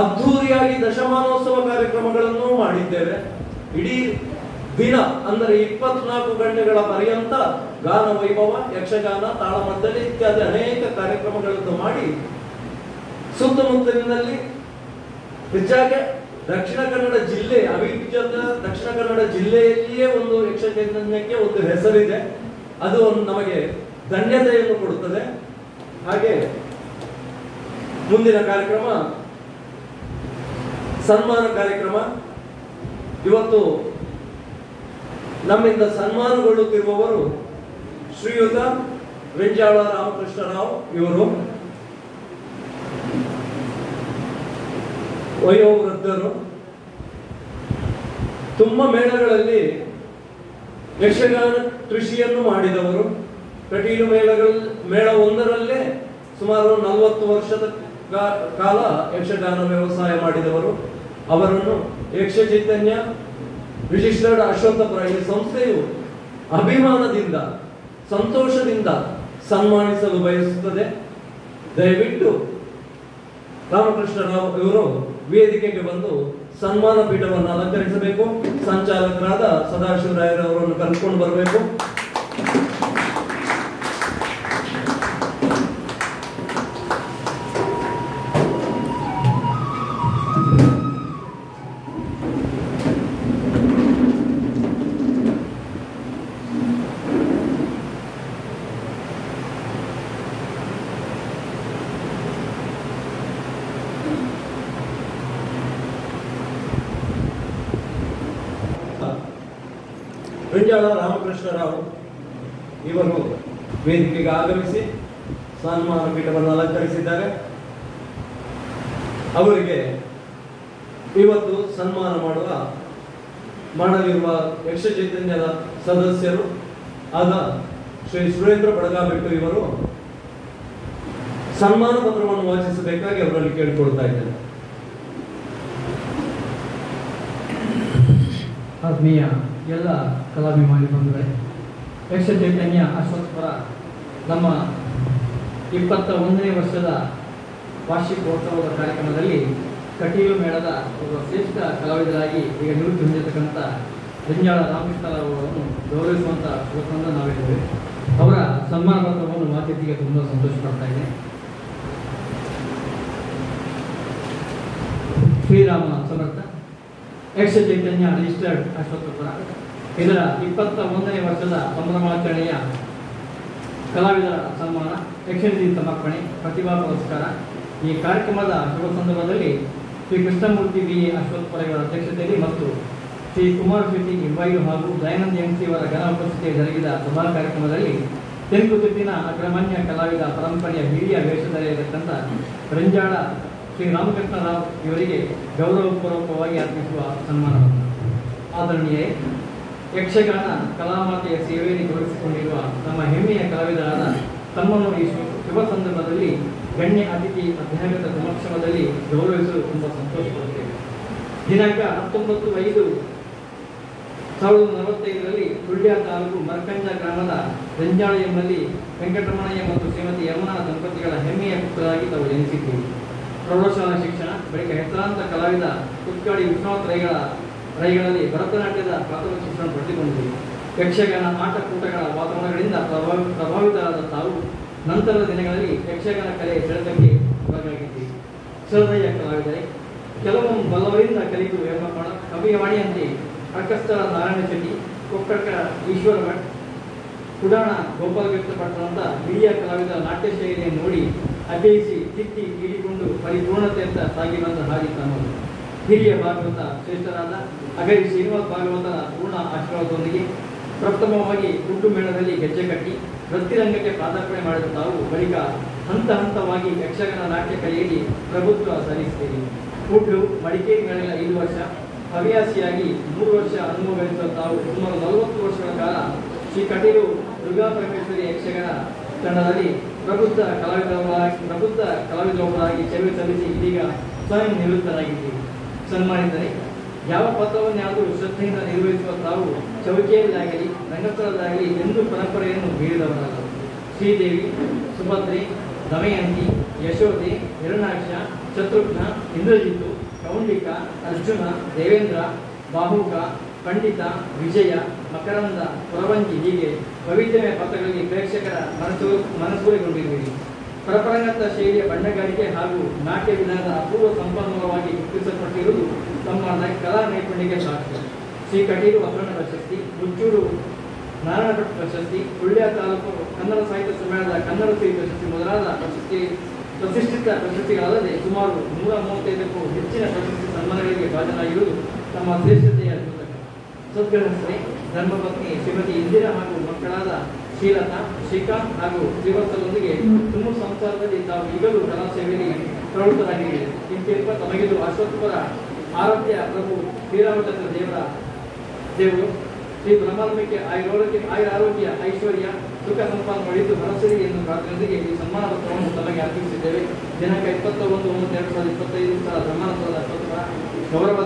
ಅದ್ಧೂರಿಯಾಗಿ ದಶಮಾನೋತ್ಸವ ಕಾರ್ಯಕ್ರಮಗಳನ್ನು ಮಾಡಿದ್ದೇವೆ. ಇಡೀ ದಿನ ಅಂದರೆ 24 ಗಂಟೆಗಳ ಪರ್ಯಂತ ಗಾನ ವೈಭವ, ಯಕ್ಷಗಾನ, ತಾಳಮದ್ದಳೆ ಇತ್ಯಾದಿ ಅನೇಕ ಕಾರ್ಯಕ್ರಮಗಳನ್ನು ಮಾಡಿ ಸುತ್ತಮುತ್ತಲಿನಲ್ಲಿ ಹೆಚ್ಚಾಗಿ ದಕ್ಷಿಣ ಕನ್ನಡ ಜಿಲ್ಲೆ, ಅವಿಭಜಿತ ದಕ್ಷಿಣ ಕನ್ನಡ ಜಿಲ್ಲೆಯಲ್ಲಿಯೇ ಒಂದು ಯಕ್ಷ ಚೈತನ್ಯಕ್ಕೆ ಒಂದು ಹೆಸರಿದೆ. ಅದು ನಮಗೆ ಧನ್ಯತೆಯನ್ನು ಕೊಡುತ್ತದೆ. ಹಾಗೆ ಮುಂದಿನ ಕಾರ್ಯಕ್ರಮ ಸನ್ಮಾನ ಕಾರ್ಯಕ್ರಮ. ಇವತ್ತು ನಮ್ಮಿಂದ ಸನ್ಮಾನಗೊಳ್ಳುತ್ತಿರುವವರು ಶ್ರೀಯುತ ರೆಂಜಾಳ ರಾಮಕೃಷ್ಣ ರಾವ್. ಇವರು ವಯೋವೃದ್ಧರು, ತುಂಬ ಮೇಳಗಳಲ್ಲಿ ಯಕ್ಷಗಾನ ಕೃಷಿಯನ್ನು ಮಾಡಿದವರು. ಕಟೀಲು ಮೇಳ ಒಂದರಲ್ಲೇ ಸುಮಾರು 40 ವರ್ಷದ ಕಾಲ ಯಕ್ಷಗಾನ ವ್ಯವಸಾಯ ಮಾಡಿದವರು. ಅವರನ್ನು ಯಕ್ಷ ಚೈತನ್ಯ ರಿಜಿಸ್ಟರ್ಡ್ ಅಶ್ವತ್ಥಪುರ ಈ ಸಂಸ್ಥೆಯು ಅಭಿಮಾನದಿಂದ, ಸಂತೋಷದಿಂದ ಸನ್ಮಾನಿಸಲು ಬಯಸುತ್ತದೆ. ದಯವಿಟ್ಟು ರಾಮಕೃಷ್ಣ ರಾವ್ ಇವರು ವೇದಿಕೆಗೆ ಬಂದು ಸನ್ಮಾನ ಪೀಠವನ್ನು ಅಲಂಕರಿಸಬೇಕು. ಸಂಚಾಲಕರಾದ ಸದಾಶಿವರಾಯರವರನ್ನು ಕರೆದುಕೊಂಡು ಬರಬೇಕು. ರೆಂಜಾಳ ರಾಮಕೃಷ್ಣ ರಾವ್ ಇವರು ವೇದಿಕೆಗೆ ಆಗಮಿಸಿ ಸನ್ಮಾನ ಪೀಠವನ್ನು ಅಲಂಕರಿಸಿದ್ದಾರೆ. ಅವರಿಗೆ ಇವತ್ತು ಸನ್ಮಾನ ಮಾಡಲಿರುವ ಯಕ್ಷ ಚೈತನ್ಯದ ಸದಸ್ಯರು ಆದ ಶ್ರೀ ಸುರೇಂದ್ರ ಬಡಗಾಬೆಟ್ಟು ಇವರು ಸನ್ಮಾನ ಪತ್ರವನ್ನು ವಾಚಿಸಬೇಕಾಗಿ ಅವರಲ್ಲಿ ಕೇಳಿಕೊಳ್ತಾ ಇದ್ದೇನೆ. ಆತ್ಮೀಯ ಎಲ್ಲ ಕಲಾಭಿಮಾನಿ ಬಂದರೆ, ಯಕ್ಷ ಚೈತನ್ಯ ಅಶ್ವತ್ಥಪುರ ನಮ್ಮ 21ನೇ ವರ್ಷದ ವಾರ್ಷಿಕೋತ್ಸವದ ಕಾರ್ಯಕ್ರಮದಲ್ಲಿ ಕಟೀಲು ಮೇಳದ ಒಬ್ಬ ಶ್ರೇಷ್ಠ ಕಲಾವಿದರಾಗಿ ಈಗ ನಿವೃತ್ತಿ ಹೊಂದಿರತಕ್ಕಂಥ ರೆಂಜಾಳ ರಾಮಕೃಷ್ಣರಾವ್ ಅವರನ್ನು ಗೌರವಿಸುವಂಥ ಶುಭ ನಾವಿದ್ದೇವೆ. ಅವರ ಸನ್ಮಾನ ಪತ್ರವನ್ನು ವಾಚಿಸಿಗೆ ತುಂಬ ಸಂತೋಷ ಪಡ್ತಾ ಇದೆ. ಶ್ರೀರಾಮ ಸಮರ್ಥ ಯಕ್ಷ ಚೈತನ್ಯ ರಿಜಿಸ್ಟರ್ಡ್ ಅಶ್ವತ್ಥಪುರ ಇದರ 21ನೇ ವರ್ಷದ ಸಂಭ್ರಮಾಚರಣೆಯ ಕಲಾವಿದರ ಸನ್ಮಾನ, ಯಕ್ಷನಿಧಿ ಸಮರ್ಪಣೆ, ಪ್ರತಿಭಾ ಪುರಸ್ಕಾರ. ಈ ಕಾರ್ಯಕ್ರಮದ ಶುಭ ಸಂದರ್ಭದಲ್ಲಿ ಶ್ರೀ ಕೃಷ್ಣಮೂರ್ತಿ ಬಿ ಅಶ್ವತ್ಥಪುರ ಇವರ ಅಧ್ಯಕ್ಷತೆಯಲ್ಲಿ ಮತ್ತು ಶ್ರೀ ಕುಮಾರ್ ಶೆಟ್ಟಿ ಇಬ್ಬೈಲು ಹಾಗೂ ದಯಾನಂದ ಎಂಸಿ ಅವರ ಘನ ಉಪಸ್ಥಿತಿಯಲ್ಲಿ ಜರುಗಿದ ಸಭಾ ಕಾರ್ಯಕ್ರಮದಲ್ಲಿ ತೆಂಕುತಿಟ್ಟಿನ ಅಗ್ರಮಾನ್ಯ ಕಲಾವಿದ ಪರಂಪರೆಯ ಹಿರಿಯ ವೇಷಧಾರಿಯಾಗಿರ್ತಕ್ಕಂಥ ರೆಂಜಾಳ ಶ್ರೀ ರಾಮಕೃಷ್ಣ ರಾವ್ ಇವರಿಗೆ ಗೌರವಪೂರ್ವಕವಾಗಿ ಅರ್ಪಿಸುವ ಸನ್ಮಾನವನ್ನು. ಆದರಣೀಯ ಯಕ್ಷಗಾನ ಕಲಾಮಾತೆಯ ಸೇವೆಯಲ್ಲಿ ತೊಡಗಿಸಿಕೊಂಡಿರುವ ನಮ್ಮ ಹೆಮ್ಮೆಯ ಕಲಾವಿದರಾದ ತಮ್ಮನ್ನು ಈ ಶುಭ ಸಂದರ್ಭದಲ್ಲಿ ಗಣ್ಯ ಅತಿಥಿ ಅಧ್ಯಾಗತ ಸಮಕ್ಷಮದಲ್ಲಿ ಗೌರವಿಸಲು ತುಂಬ ಸಂತೋಷಪಡುತ್ತೇವೆ. ದಿನಾಂಕ 19/5/1945ರಲ್ಲಿ ಸುಳ್ಯ ತಾಲೂಕು ಮರ್ಕಂಜ ಗ್ರಾಮದ ರೆಂಜಾಳ ಎಂಬಲ್ಲಿ ವೆಂಕಟರಮಣಯ್ಯ ಮತ್ತು ಶ್ರೀಮತಿ ಯಮುನಾ ದಂಪತಿಗಳ ಹೆಮ್ಮೆಯ ಪುತ್ರರಾಗಿ ತಾವು ಜನಿಸಿದ್ದೀರಿ. ಪ್ರೌಢಶಾಲಾ ಶಿಕ್ಷಣ, ಬಳಿಕ ಹೆಸರಾಂತ ಕಲಾವಿದ ಕುತ್ಕಾಡಿ ವಿಶ್ವನಾಥ್ ರೈಗಳಲ್ಲಿ ಭರತನಾಟ್ಯದ ಪ್ರಾಥಮಿಕ ಶಿಕ್ಷಣ ಪಡೆದುಕೊಂಡಿದ್ದೀರಿ. ಯಕ್ಷಗಾನ ಆಟಕೂಟಗಳ ವಾತಾವರಣಗಳಿಂದ ಪ್ರಭಾವಿತರಾದ ತಾವು ನಂತರದ ದಿನಗಳಲ್ಲಿ ಯಕ್ಷಗಾನ ಕಲೆ ಸೆಳೆತಕ್ಕೆ ಒಳಗಾಗಿದ್ದೀವಿ. ಸರದಯ್ಯ ಕಲಾವಿದರೆ ಕೆಲವು ಬಲವರಿಂದ ಕಲಿತು ಎಂಬ ಕವಿಯವಾಣಿಯಂತೆ ಅರ್ಕಸ್ಥಳ ನಾರಾಯಣ ಶೆಟ್ಟಿ, ಕೊಕ್ಕಡ್ಕ ಈಶ್ವರ ಭಟ್, ಕುಡಾಣ ಗೋಪಾಲ ವ್ಯಕ್ತಪಟ್ಟಂತ ಹಿರಿಯ ಕಲಾವಿದರ ನಾಟ್ಯ ಶೈಲಿಯನ್ನು ನೋಡಿ ಅಭ್ಯಯಿಸಿ ತಿತ್ತಿ ಹೀಡಿಕೊಂಡು ಪರಿಪೂರ್ಣತೆಯಂತ ಸಾಗಿ ಬಂದ ಹಾದಿ ತನ್ನದು. ಹಿರಿಯ ಭಾಗವತ ಶ್ರೇಷ್ಠರಾದ ಅಗರಿ ಶ್ರೀನಿವಾಸ ಭಾಗವತರ ಪೂರ್ಣ ಆಶೀರ್ವಾದದೊಂದಿಗೆ ಪ್ರಥಮವಾಗಿ ಹುಟ್ಟು ಮೇಳದಲ್ಲಿ ಗೆಜ್ಜೆ ಕಟ್ಟಿ ವೃತ್ತಿರಂಗಕ್ಕೆ ಪಾದಾರ್ಪಣೆ ಮಾಡಿದ ತಾವು ಬಳಿಕ ಹಂತ ಹಂತವಾಗಿ ಯಕ್ಷಗಾನ ನಾಟ್ಯ ಕಲೆಯಲ್ಲಿ ಪ್ರಭುತ್ವ ಸಾಧಿಸಿದ್ದೀರಿ. ಹುಟ್ಟು ಮಡಿಕೇರಿ ಮೇಳಗಳ 5 ವರ್ಷ, ಹವ್ಯಾಸಿಯಾಗಿ 3 ವರ್ಷ ಅನುಭವ ಗಳಿಸಿದ ತಾವು ಸುಮಾರು 40 ವರ್ಷಗಳ ಕಾಲ ಶ್ರೀ ಕಟೀಲು ದುರ್ಗಾ ಪರಮೇಶ್ವರಿ ಯಕ್ಷಗಾನ ತಂಡದಲ್ಲಿ ಪ್ರಬುದ್ಧ ಕಲಾವಿದರೊಬ್ಬರಾಗಿ ಸೇವೆ ಸಲ್ಲಿಸಿ ಇದೀಗ ಸ್ವಯಂ ನಿವೃತ್ತರಾಗಿದ್ದೀರಿ. ಸನ್ಮಾನಿತರೆ, ಯಾವ ಪತ್ರವನ್ನಾದರೂ ಶ್ರದ್ಧೆಯಿಂದ ನಿರ್ವಹಿಸುವ ತಾವು ಚೌಕಿಯಲ್ಲಾಗಲಿ ರಂಗಸ್ಥಳದಾಗಲಿ ಎಂದು ಪರಂಪರೆಯನ್ನು ಬೀರಿದವರಲ್ಲ. ಶ್ರೀದೇವಿ, ಸುಭದ್ರೆ, ದಮಯಂತಿ, ಯಶೋಧೆ, ಹಿರಣ್ಯಾಕ್ಷ, ಶತ್ರುಘ್ನ, ಇಂದ್ರಜಿತ್ತು, ಕೌಂಡಿಕ, ಅರ್ಜುನ, ದೇವೇಂದ್ರ, ಬಾಹುಕ, ಪಂಡಿತ, ವಿಜಯ, ಮಕರಂದ, ಪುರವಂಜಿ ಹೀಗೆ ವೈವಿಧ್ಯಮಯ ಪಾತ್ರಗಳಲ್ಲಿ ಪ್ರೇಕ್ಷಕರ ಮನಸೂರೆಗೊಂಡಿರುವಿರಿ. ಪರಪರಂಗತ ಶೈಲಿಯ ಬಣ್ಣಗಾರಿಕೆ ಹಾಗೂ ನಾಟ್ಯ ವಿಧಾನದ ಅಪೂರ್ವ ಸಂಪನ್ಮೂಲವಾಗಿ ಗುರುತಿಸಲ್ಪಟ್ಟಿರುವುದು ತಮ್ಮ ಕಲಾ ನೈಪುಣ್ಯಕ್ಕೆ ಸಾಕ್ಷಿ. ಶ್ರೀ ಕಟೀಲು ಅಪರ್ಣ ಪ್ರಶಸ್ತಿ, ಮುಚ್ಚೂರು ನಾರಾಯಣ ಭಟ್ ಪ್ರಶಸ್ತಿ, ಸುಳ್ಯ ತಾಲೂಕು ಕನ್ನಡ ಸಾಹಿತ್ಯ ಸಮ್ಮೇಳನದ ಕನ್ನಡ ಶ್ರೀ ಪ್ರಶಸ್ತಿ ಮೊದಲಾದ ಪ್ರತಿಷ್ಠಿತ ಪ್ರಶಸ್ತಿಗಳಲ್ಲದೆ ಸುಮಾರು 135ಕ್ಕೂ ಹೆಚ್ಚಿನ ಪ್ರಶಸ್ತಿ ಸನ್ಮಾನಗಳಿಗೆ ಭಾಜನಾಗಿರುವುದು ತಮ್ಮ ಶ್ರೇಷ್ಠತೆಯ ಸೂಚಕ. ಸದ್ಗೃಹಸ್ಥೆ, ಧರ್ಮಪತ್ನಿ ಶ್ರೀಮತಿ ಇಂದಿರಾ ಹಾಗೂ ಮಕ್ಕಳಾದ ಶ್ರೀಲತಾ, ಶ್ರೀಕಾಂತ್ ಹಾಗೂ ಶ್ರೀವತ್ಸಲೊಂದಿಗೆ ತುಂಬ ಸಂಸಾರದಲ್ಲಿ ತಾವು ಈಗಲೂ ಕಲಾ ಸೇವೆಯಲ್ಲಿ ಪ್ರವೃತ್ತರಾಗಿದ್ದಾರೆ. ಇಂತಿರುವ ತಮಗಿದು ಅಶ್ವತ್ಥಪುರ ಆರೋಗ್ಯ ಪ್ರಭು ಶ್ರೀರಾಮಚಂದ್ರ ದೇವರು ಶ್ರೀ ಬ್ರಹ್ಮಾತ್ಮಕ್ಕೆ ಆಯುರಾರೋಗ್ಯ ಐಶ್ವರ್ಯ ಸುಖ ಸಂಪಾದನೆ ಮಾಡಿದ್ದು ಹೊರಸರಿ ಎಂದು ಪ್ರಾರ್ಥನೆಯೊಂದಿಗೆ ಈ ಸನ್ಮಾನ ಪತ್ರವನ್ನು ತಮಗೆ ಅರ್ಪಿಸಿದ್ದೇವೆ. ದಿನಾಂಕ 21/1/2025 ಬ್ರಹ್ಮಾನಂದದ ಅಶ್ವತ್ಥಪುರ ಗೌರವ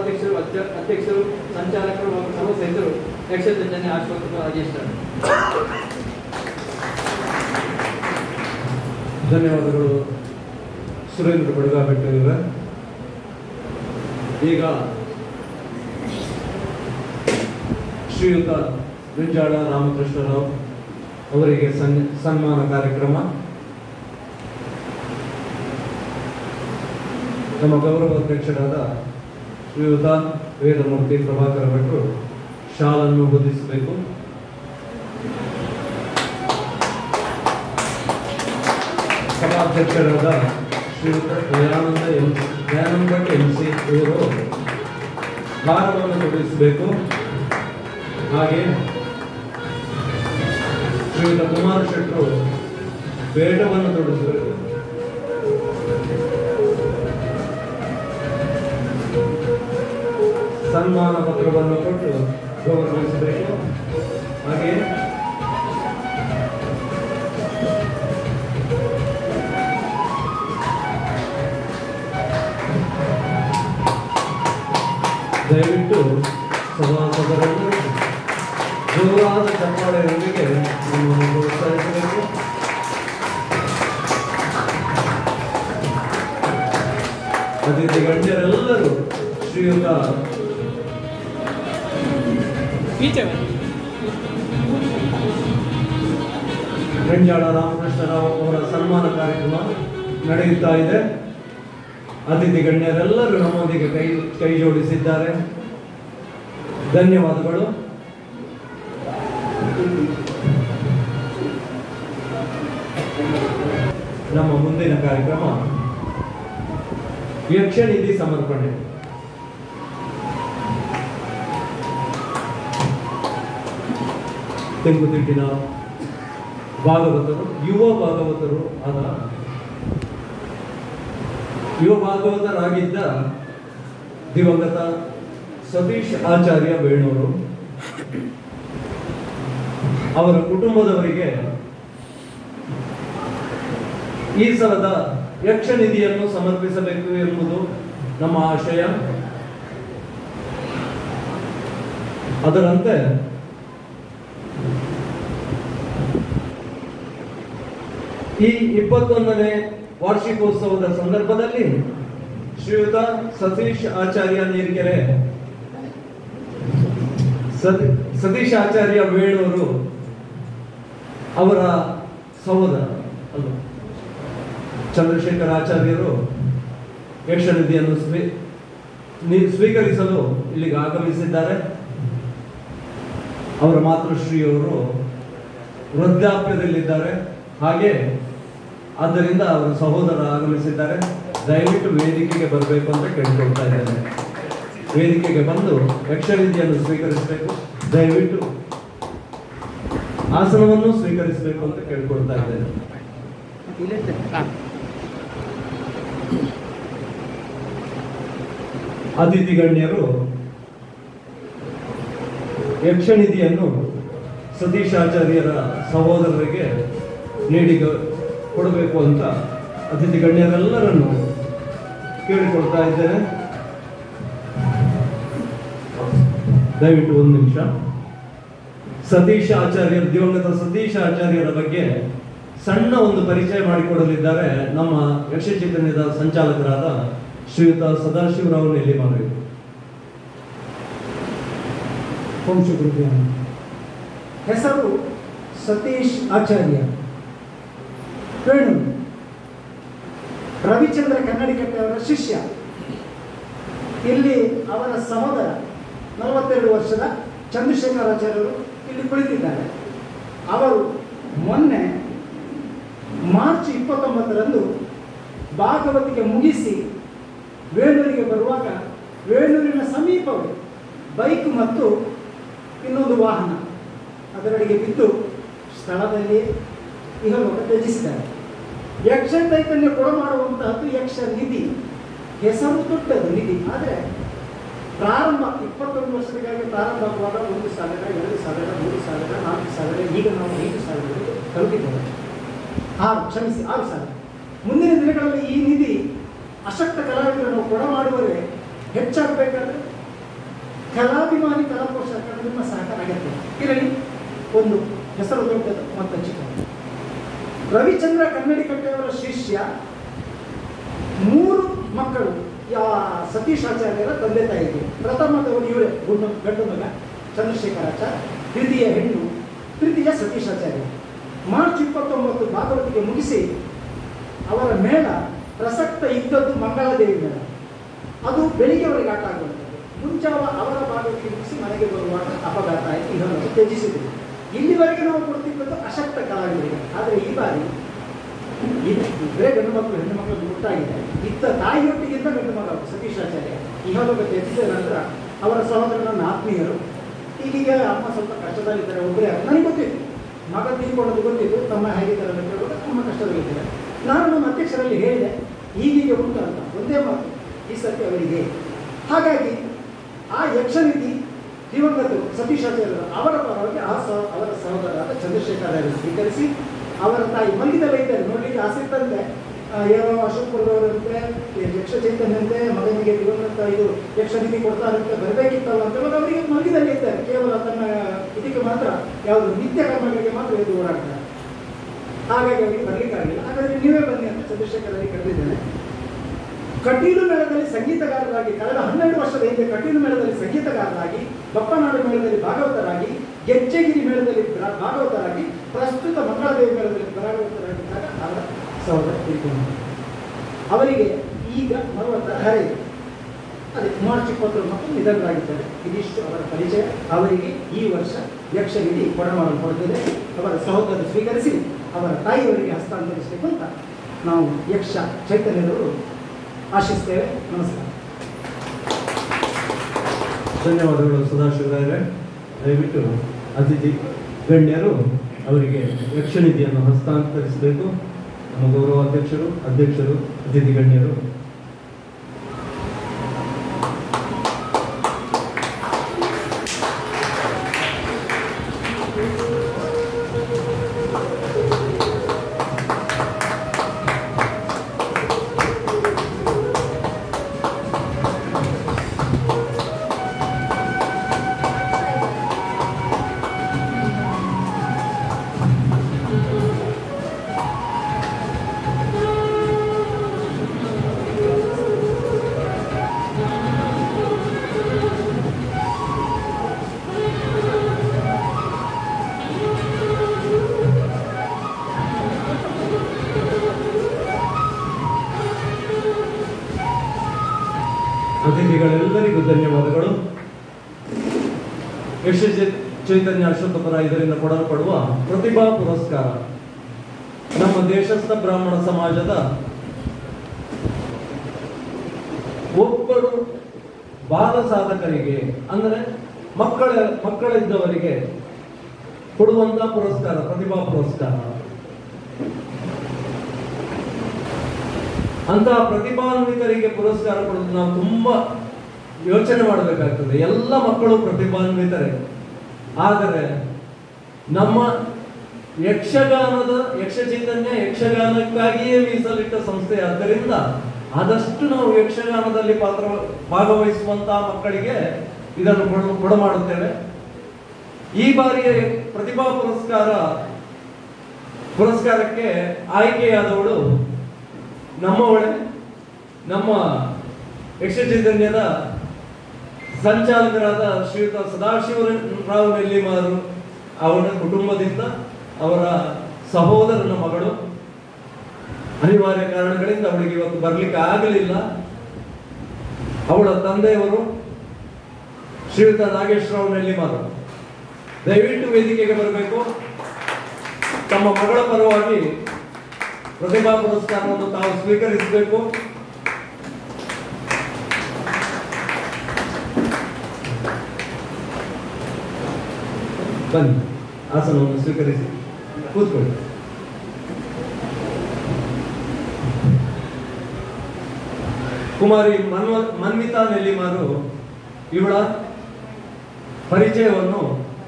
ಅಧ್ಯಕ್ಷರು ಸಂಚಾಲಕರು ಹಾಗೂ ಸರ್ವ ಸಹಿತರು ಯಕ್ಷಜನ್ಯ ಅಶ್ವತ್ಥಪುರ ರಾಜೇಶ್. ಧನ್ಯವಾದಗಳು ಸುರೇಂದ್ರ ಬಡಗಾಬೆಟ್ಟವರ. ಈಗ ಶ್ರೀಯುತ ಗುಂಜಾಳ ರಾಮಕೃಷ್ಣರಾವ್ ಅವರಿಗೆ ಸನ್ಮಾನ ಕಾರ್ಯಕ್ರಮ. ನಮ್ಮ ಗೌರವ ಅಧ್ಯಕ್ಷರಾದ ಶ್ರೀಯುತ ವೇದಮೂರ್ತಿ ಪ್ರಭಾಕರ ಭಟ್ರು ಶಾಲನ್ನು ಬೋಧಿಸಬೇಕು. ಸಭಾಧ್ಯಕ್ಷರಾದ ಶ್ರೀಯುತ ದಯಾನಂದ MC ಇವರು ಭಾರವನ್ನು ತೊಡಗಿಸಬೇಕು. ಹಾಗೆ ಶ್ರೀಯುತ ಕುಮಾರ ಶೆಟ್ಟರು ಬೇಡವನ್ನು ತೊಡಗಿಸಬೇಕು. ಸನ್ಮಾನ ಪತ್ರವನ್ನು ಕೊಟ್ಟು ಗೌರವಿಸಬೇಕು. ಹಾಗೆ ದಯವಿಟ್ಟು ಸಭಾಸದರನ್ನು ಜೋರಾದ ಚಪ್ಪಾಳೆಯೊಂದಿಗೆ ನಮ್ಮನ್ನು ಪ್ರೋತ್ಸಾಹಿಸಬೇಕು. ಅತಿಥಿ ಗಣ್ಯರೆಲ್ಲರೂ ಶ್ರೀಯುತ ಗಂಜಾಳ ರಾಮಕೃಷ್ಣರಾವ್ ಅವರ ಸನ್ಮಾನ ಕಾರ್ಯಕ್ರಮ ನಡೆಯುತ್ತಾ ಇದೆ. ಅತಿಥಿ ಗಣ್ಯರೆಲ್ಲರೂ ನಮ್ಮೊಂದಿಗೆ ಕೈ ಜೋಡಿಸಿದ್ದಾರೆ. ಧನ್ಯವಾದಗಳು. ನಮ್ಮ ಮುಂದಿನ ಕಾರ್ಯಕ್ರಮ ಯಕ್ಷನಿಧಿ ಸಮರ್ಪಣೆ. ತೆಂಕುತಿಟ್ಟಿನ ಭಾಗವತರು, ಯುವ ಭಾಗವತರಾಗಿದ್ದ ದಿವಂಗತ ಸತೀಶ್ ಆಚಾರ್ಯ ಬೇಣೂರು ಅವರ ಕುಟುಂಬದವರಿಗೆ ಈ ಸಲದ ಯಕ್ಷನಿಧಿಯನ್ನು ಸಮರ್ಪಿಸಬೇಕು ಎಂಬುದು ನಮ್ಮ ಆಶಯ. ಅದರಂತೆ ಈ 21ನೇ ವಾರ್ಷಿಕೋತ್ಸವದ ಸಂದರ್ಭದಲ್ಲಿ ಶ್ರೀಯುತ ಸತೀಶ್ ಆಚಾರ್ಯ ನೀರ್ಕೆರೆ, ಸತೀಶ್ ಆಚಾರ್ಯ ಬೇಳೂರು ಅವರ ಸಹೋದರ ಚಂದ್ರಶೇಖರ್ ಆಚಾರ್ಯರು ಯಕ್ಷನಿಧಿಯನ್ನು ಸ್ವೀಕರಿಸಲು ಇಲ್ಲಿಗೆ ಆಗಮಿಸಿದ್ದಾರೆ. ಅವರ ಮಾತೃಶ್ರೀಯವರು ವೃದ್ಧಾಪ್ಯದಲ್ಲಿದ್ದಾರೆ. ಹಾಗೆ ಆದ್ದರಿಂದ ಅವರ ಸಹೋದರ ಆಗಮಿಸಿದ್ದಾರೆ. ದಯವಿಟ್ಟು ವೇದಿಕೆಗೆ ಬರಬೇಕು ಅಂತ ಕೇಳ್ಕೊಳ್ತಾ ಇದ್ದೇನೆ. ವೇದಿಕೆಗೆ ಬಂದು ಯಕ್ಷನಿಧಿಯನ್ನು ಸ್ವೀಕರಿಸಬೇಕು. ದಯವಿಟ್ಟು ಆಸನವನ್ನು ಸ್ವೀಕರಿಸಬೇಕು ಅಂತ ಕೇಳ್ಕೊಳ್ತಾ ಇದ್ದೇನೆ. ಅತಿಥಿ ಗಣ್ಯರು ಯಕ್ಷನಿಧಿಯನ್ನು ಸತೀಶ್ ಆಚಾರ್ಯರ ಸಹೋದರರಿಗೆ ನೀಡಿ ಕೊಡಬೇಕು ಅಂತ ಅತಿಥಿ ಗಣ್ಯರೆಲ್ಲರನ್ನು ಕೇಳಿಕೊಳ್ತಾ ಇದ್ದೇನೆ. ದಯವಿಟ್ಟು ಒಂದು ನಿಮಿಷ. ದಿವಂಗತ ಸತೀಶ್ ಆಚಾರ್ಯರ ಬಗ್ಗೆ ಸಣ್ಣ ಒಂದು ಪರಿಚಯ ಮಾಡಿಕೊಡಲಿದ್ದಾರೆ ನಮ್ಮ ಯಕ್ಷ ಚೈತನ್ಯದ ಸಂಚಾಲಕರಾದ ಶ್ರೀಯುತ ಸದಾಶಿವರಾವ್ ನೆಲ್ಲಿಮರವರು. ಹೆಸರು ಸತೀಶ್ ಆಚಾರ್ಯ. ವೇಣು ರವಿಚಂದ್ರ ಕನ್ನಡಿಕಟ್ಟೆ ಅವರ ಶಿಷ್ಯ. ಇಲ್ಲಿ ಅವರ ಸಹೋದರ 42 ವರ್ಷದ ಚಂದ್ರಶೇಖರ್ ಆಚಾರ್ಯರು ಇಲ್ಲಿ ಕುಳಿತಿದ್ದಾರೆ. ಅವರು ಮೊನ್ನೆ ಮಾರ್ಚ್ 29ರಂದು ಭಾಗವತಿಗೆ ಮುಗಿಸಿ ವೇಣೂರಿಗೆ ಬರುವಾಗ ವೇಣೂರಿನ ಸಮೀಪವೇ ಬೈಕ್ ಮತ್ತು ಇನ್ನೊಂದು ವಾಹನ ಅದರೊಳಗೆ ಬಿದ್ದು ಸ್ಥಳದಲ್ಲಿ ಇಹಲೋಕ ತ್ಯಜಿಸಿದ್ದಾರೆ. ಯಕ್ಷ ಚೈತನ್ಯ ಕೊಡಮಾಡುವಂತಹದ್ದು ಯಕ್ಷ ನಿಧಿ. ಹೆಸರು ದೊಡ್ಡದು ನಿಧಿ. ಆದರೆ ಪ್ರಾರಂಭ 21 ವರ್ಷಗಳಿಗಾಗಿ ಪ್ರಾರಂಭ ಆಗುವಾಗ 1,000, 2,000, 3,000, 4,000, ಈಗ ನಾವು 5,000 ತಲುಪಿದ್ದೇವೆ. 6,000. ಮುಂದಿನ ದಿನಗಳಲ್ಲಿ ಈ ನಿಧಿ ಅಶಕ್ತ ಕಲಾವಿದರನ್ನು ಕೊಡಮಾಡುವರೆ ಹೆಚ್ಚಾಗಬೇಕಾದ್ರೆ ಕಲಾಭಿಮಾನಿ ಕಲಾಪೋಷಕ ನಿಮ್ಮ ಸಹಕಾರ ಅಗತ್ಯ ಇರಲಿ. ಒಂದು ಹೆಸರು ದೊಡ್ಡದು ಮತ್ತು ಚಿಕ್ಕದು. ರವಿಚಂದ್ರ ಕನ್ನಡಿಕಟ್ಟೆಯವರ ಶಿಷ್ಯ. 3 ಮಕ್ಕಳು ಸತೀಶ್ ಆಚಾರ್ಯರ ತಂದೆ ತಾಯಿಗೆ. ಪ್ರಥಮದವರು ಇವರೇ, ಗಂಡು ಮಗ ಚಂದ್ರಶೇಖರ್ ಆಚಾರ್ಯ, ದ್ವಿತೀಯ ಹೆಣ್ಣು, ತೃತೀಯ ಸತೀಶ್ ಆಚಾರ್ಯ. ಮಾರ್ಚ್ 29 ಭಾಗವತಿಗೆ ಮುಗಿಸಿ ಅವರ ಮೇಳ ಪ್ರಸಕ್ತ ಇದ್ದದ್ದು ಮಂಗಳಾದೇವಿ ಮೇಳ. ಅದು ಬೆಳಿಗ್ಗೆವರೆಗೆ ಆಟ ಆಗುವಂಥದ್ದು. ಮುಂಚಾವ ಅವರ ಭಾಗವತಿಗೆ ಮುಗಿಸಿ ಮನೆಗೆ ಬರುವಾಗ ಅಪಘಾತ ಆಯಿತು. ಇದನ್ನು ತ್ಯಜಿಸಿದರು. ಇಲ್ಲಿವರೆಗೆ ನಾವು ಕೊಡ್ತಿದ್ದದ್ದು ಅಶಕ್ತ ಕಲಾವಿದರಿಗೆ. ಆದರೆ ಈ ಬಾರಿ ಬೇರೆ ಗಂಡು ಮಕ್ಕಳು ಹೆಣ್ಣು ಮಕ್ಕಳು ಗೊತ್ತಾಗಿದೆ. ಇತ್ತ ತಾಯಿಯೊಟ್ಟಿಗಿಂತ ಗಂಡು ಮಗ ಸತೀಶ್ ಆಚಾರ್ಯ ಇಹಲೋಕ ತ್ಯಜಿಸಿದ ನಂತರ ಅವರ ಸಹೋದರ ನನ್ನ ಆತ್ಮೀಯರು. ಈಗೀಗ ಅಮ್ಮ ಸ್ವಲ್ಪ ಕಷ್ಟದಲ್ಲಿದ್ದಾರೆ. ಒಬ್ಬರೇ ನನಗೆ ಗೊತ್ತಿತ್ತು, ಮಗ ತೀರ್ಕೊಳ್ಳೋದು ಗೊತ್ತಿತ್ತು. ತಮ್ಮ ಹೇಗಿದ್ದಾರೆ ಅಂತ ಹೇಳುವಾಗ ತುಂಬ ಕಷ್ಟದಲ್ಲಿದ್ದಾರೆ. ನಾನು ನಮ್ಮ ಅಧ್ಯಕ್ಷರಲ್ಲಿ ಹೇಳಿದೆ, ಈಗೀಗ ಉಂಟು ಅಂತ. ಒಂದೇ ಮಾತು, ಈ ಸತ್ಯ ಅವರಿಗೆ. ಹಾಗಾಗಿ ಆ ಯಕ್ಷನಿಧಿ ದಿವಂಗತರು ಸತೀಶ್ ಆಚಾರ್ಯರು ಅವರ ಪರವಾಗಿ ಅವರ ಸಹೋದರರಾದ ಚಂದ್ರಶೇಖರ್ ಸ್ವೀಕರಿಸಿ ಅವರ ತಾಯಿ ಮಲಗಿದಲ್ಲೇ ಇದ್ದಾರೆ. ನೋಡಲಿಕ್ಕೆ ಆಸೆ ಇತ್ತಂತೆ. ಏನೋ ಅಶೋಕ್ಪುರದವರಂತೆ ಯಕ್ಷ ಚೈತನ್ಯಂತೆ ಮಗನಿಗೆ ದಿವಂಗತ ಇದು ಯಕ್ಷನಿಧಿ ಕೊಡ್ತಾರಂತೆ ಬರಬೇಕಿತ್ತಲ್ಲ ಅಂತ ಹೇಳೋದು ಅವರಿಗೆ ಮಲಗಿದಲ್ಲೇ ಇದ್ದಾರೆ. ಕೇವಲ ತನ್ನ ಇದಕ್ಕೆ ಮಾತ್ರ ಯಾವುದು ನಿತ್ಯ ಕರ್ಮಗಳಿಗೆ ಮಾತ್ರ ಎದ್ದು ಓಡಾಡ್ತಾರೆ. ಹಾಗಾಗಿ ಅವರಿಗೆ ಬರಲಿಕ್ಕಾಗಲಿಲ್ಲ. ಹಾಗಾದರೆ ನೀವೇ ಬನ್ನಿ ಅಂತ ಚಂದ್ರಶೇಖರಲ್ಲಿ ಕರೆದಿದ್ದೇನೆ. ಕಟೀಲು ಮೇಳದಲ್ಲಿ ಸಂಗೀತಗಾರರಾಗಿ ಕಳೆದ 12 ವರ್ಷದ ಹಿಂದೆ ಕಟೀಲು ಮೇಳದಲ್ಲಿ ಸಂಗೀತಗಾರರಾಗಿ, ಬಪ್ಪನಾಡು ಮೇಳದಲ್ಲಿ ಭಾಗವತರಾಗಿ, ಗೆಜ್ಜೆಗಿರಿ ಮೇಳದಲ್ಲಿ ಭಾಗವತರಾಗಿ, ಪ್ರಸ್ತುತ ಮಂಗಳಾದೇವಿ ಮೇಳದಲ್ಲಿ ಭಾಗವತರಾಗಿದ್ದಾಗ ಅವರ ಸಹೋದರ ತೀರ್ಕೊಂಡರು. ಅವರಿಗೆ ಈಗ 40 ಹರೆಯ. ಅದೇ ಮಾರ್ಚ್ 29 ನಿಧನರಾಗಿದ್ದಾರೆ. ಇದಿಷ್ಟು ಅವರ ಪರಿಚಯ. ಅವರಿಗೆ ಈ ವರ್ಷ ಯಕ್ಷನಿಧಿ ಕೊಡಮಾಡಲ್ಪಡುತ್ತದೆ. ಅವರ ಸಹೋದರ ಸ್ವೀಕರಿಸಿ ಅವರ ತಾಯಿಯವರಿಗೆ ಹಸ್ತಾಂತರಿಸಬೇಕು ಅಂತ ನಾವು ಯಕ್ಷ ಚೈತನ್ಯದವರು ಆಶಿಸ್ತೇವೆ. ನಮಸ್ಕಾರ. ಧನ್ಯವಾದಗಳು ಸದಾಶಿವರಾಯರೇ. ದಯವಿಟ್ಟು ಅತಿಥಿ ಗಣ್ಯರು ಅವರಿಗೆ ಯಕ್ಷನಿಧಿಯನ್ನು ಹಸ್ತಾಂತರಿಸಬೇಕು. ನಮ್ಮ ಗೌರವ ಅಧ್ಯಕ್ಷರು, ಅತಿಥಿ ಗಣ್ಯರು. ಅತಿಥಿಗಳೆಲ್ಲರಿಗೂ ಧನ್ಯವಾದಗಳು. ಯಕ್ಷ ಚೈತನ್ಯ ಅಶ್ವತ್ಥಪುರ ಇದರಿಂದ ಕೊಡಲ್ಪಡುವ ಪ್ರತಿಭಾ ಪುರಸ್ಕಾರ ನಮ್ಮ ದೇಶಸ್ಥ ಬ್ರಾಹ್ಮಣ ಸಮಾಜದ ಒಬ್ಬರು ಬಾಲ ಸಾಧಕರಿಗೆ ಅಂದರೆ ಮಕ್ಕಳಿದ್ದವರಿಗೆ ಕೊಡುವಂತಹ ಪುರಸ್ಕಾರ, ಪ್ರತಿಭಾ ಪುರಸ್ಕಾರ. ಅಂತಹ ಪ್ರತಿಭಾನ್ವಿತರಿಗೆ ಪುರಸ್ಕಾರ ಕೊಡೋದು ನಾವು ತುಂಬಾ ಯೋಚನೆ ಮಾಡಬೇಕಾಗ್ತದೆ. ಎಲ್ಲ ಮಕ್ಕಳು ಪ್ರತಿಭಾನ್ವಿತರೇ, ಆದರೆ ನಮ್ಮ ಯಕ್ಷ ಚೈತನ್ಯ ಯಕ್ಷಗಾನಕ್ಕಾಗಿಯೇ ಮೀಸಲಿಟ್ಟ ಸಂಸ್ಥೆ ಆದ್ದರಿಂದ ಆದಷ್ಟು ನಾವು ಯಕ್ಷಗಾನದಲ್ಲಿ ಭಾಗವಹಿಸುವಂತಹ ಮಕ್ಕಳಿಗೆ ಇದನ್ನು ಕೊಡಮಾಡುತ್ತೇವೆ. ಈ ಬಾರಿಯ ಪ್ರತಿಭಾ ಪುರಸ್ಕಾರಕ್ಕೆ ಆಯ್ಕೆಯಾದವಳು ನಮ್ಮವಳೆ, ನಮ್ಮ ಯಕ್ಷ ಚೈತನ್ಯದ ಸಂಚಾಲಕರಾದ ಶ್ರೀಯುತ ಸದಾಶಿವರಾವ್ ನೆಲ್ಲಿಮಾರು ಅವರ ಕುಟುಂಬದಿಂದ, ಅವರ ಸಹೋದರನ ಮಗಳು. ಅನಿವಾರ್ಯ ಕಾರಣಗಳಿಂದ ಅವಳಿಗೆ ಇವತ್ತು ಬರ್ಲಿಕ್ಕೆ ಆಗಲಿಲ್ಲ. ಅವಳ ತಂದೆಯವರು ಶ್ರೀಯುತ ನಾಗೇಶ್ವರರಾವ್ ನೆಲ್ಲಿಮಾರು ದಯವಿಟ್ಟು ವೇದಿಕೆಗೆ ಬರಬೇಕು. ತಮ್ಮ ಮಗಳ ಪರವಾಗಿ ಪ್ರತಿಭಾ ಪುರಸ್ಕಾರವನ್ನು ತಾವು ಸ್ವೀಕರಿಸಬೇಕು. ಬನ್ನಿ, ಆಸನವನ್ನು ಸ್ವೀಕರಿಸಿ ಕೂತ್ಕೊಳ್ಳಿ. ಕುಮಾರಿ ಮನ್ವಿತಾ ನೆಲ್ಲಿಮಾರು ಇವಳ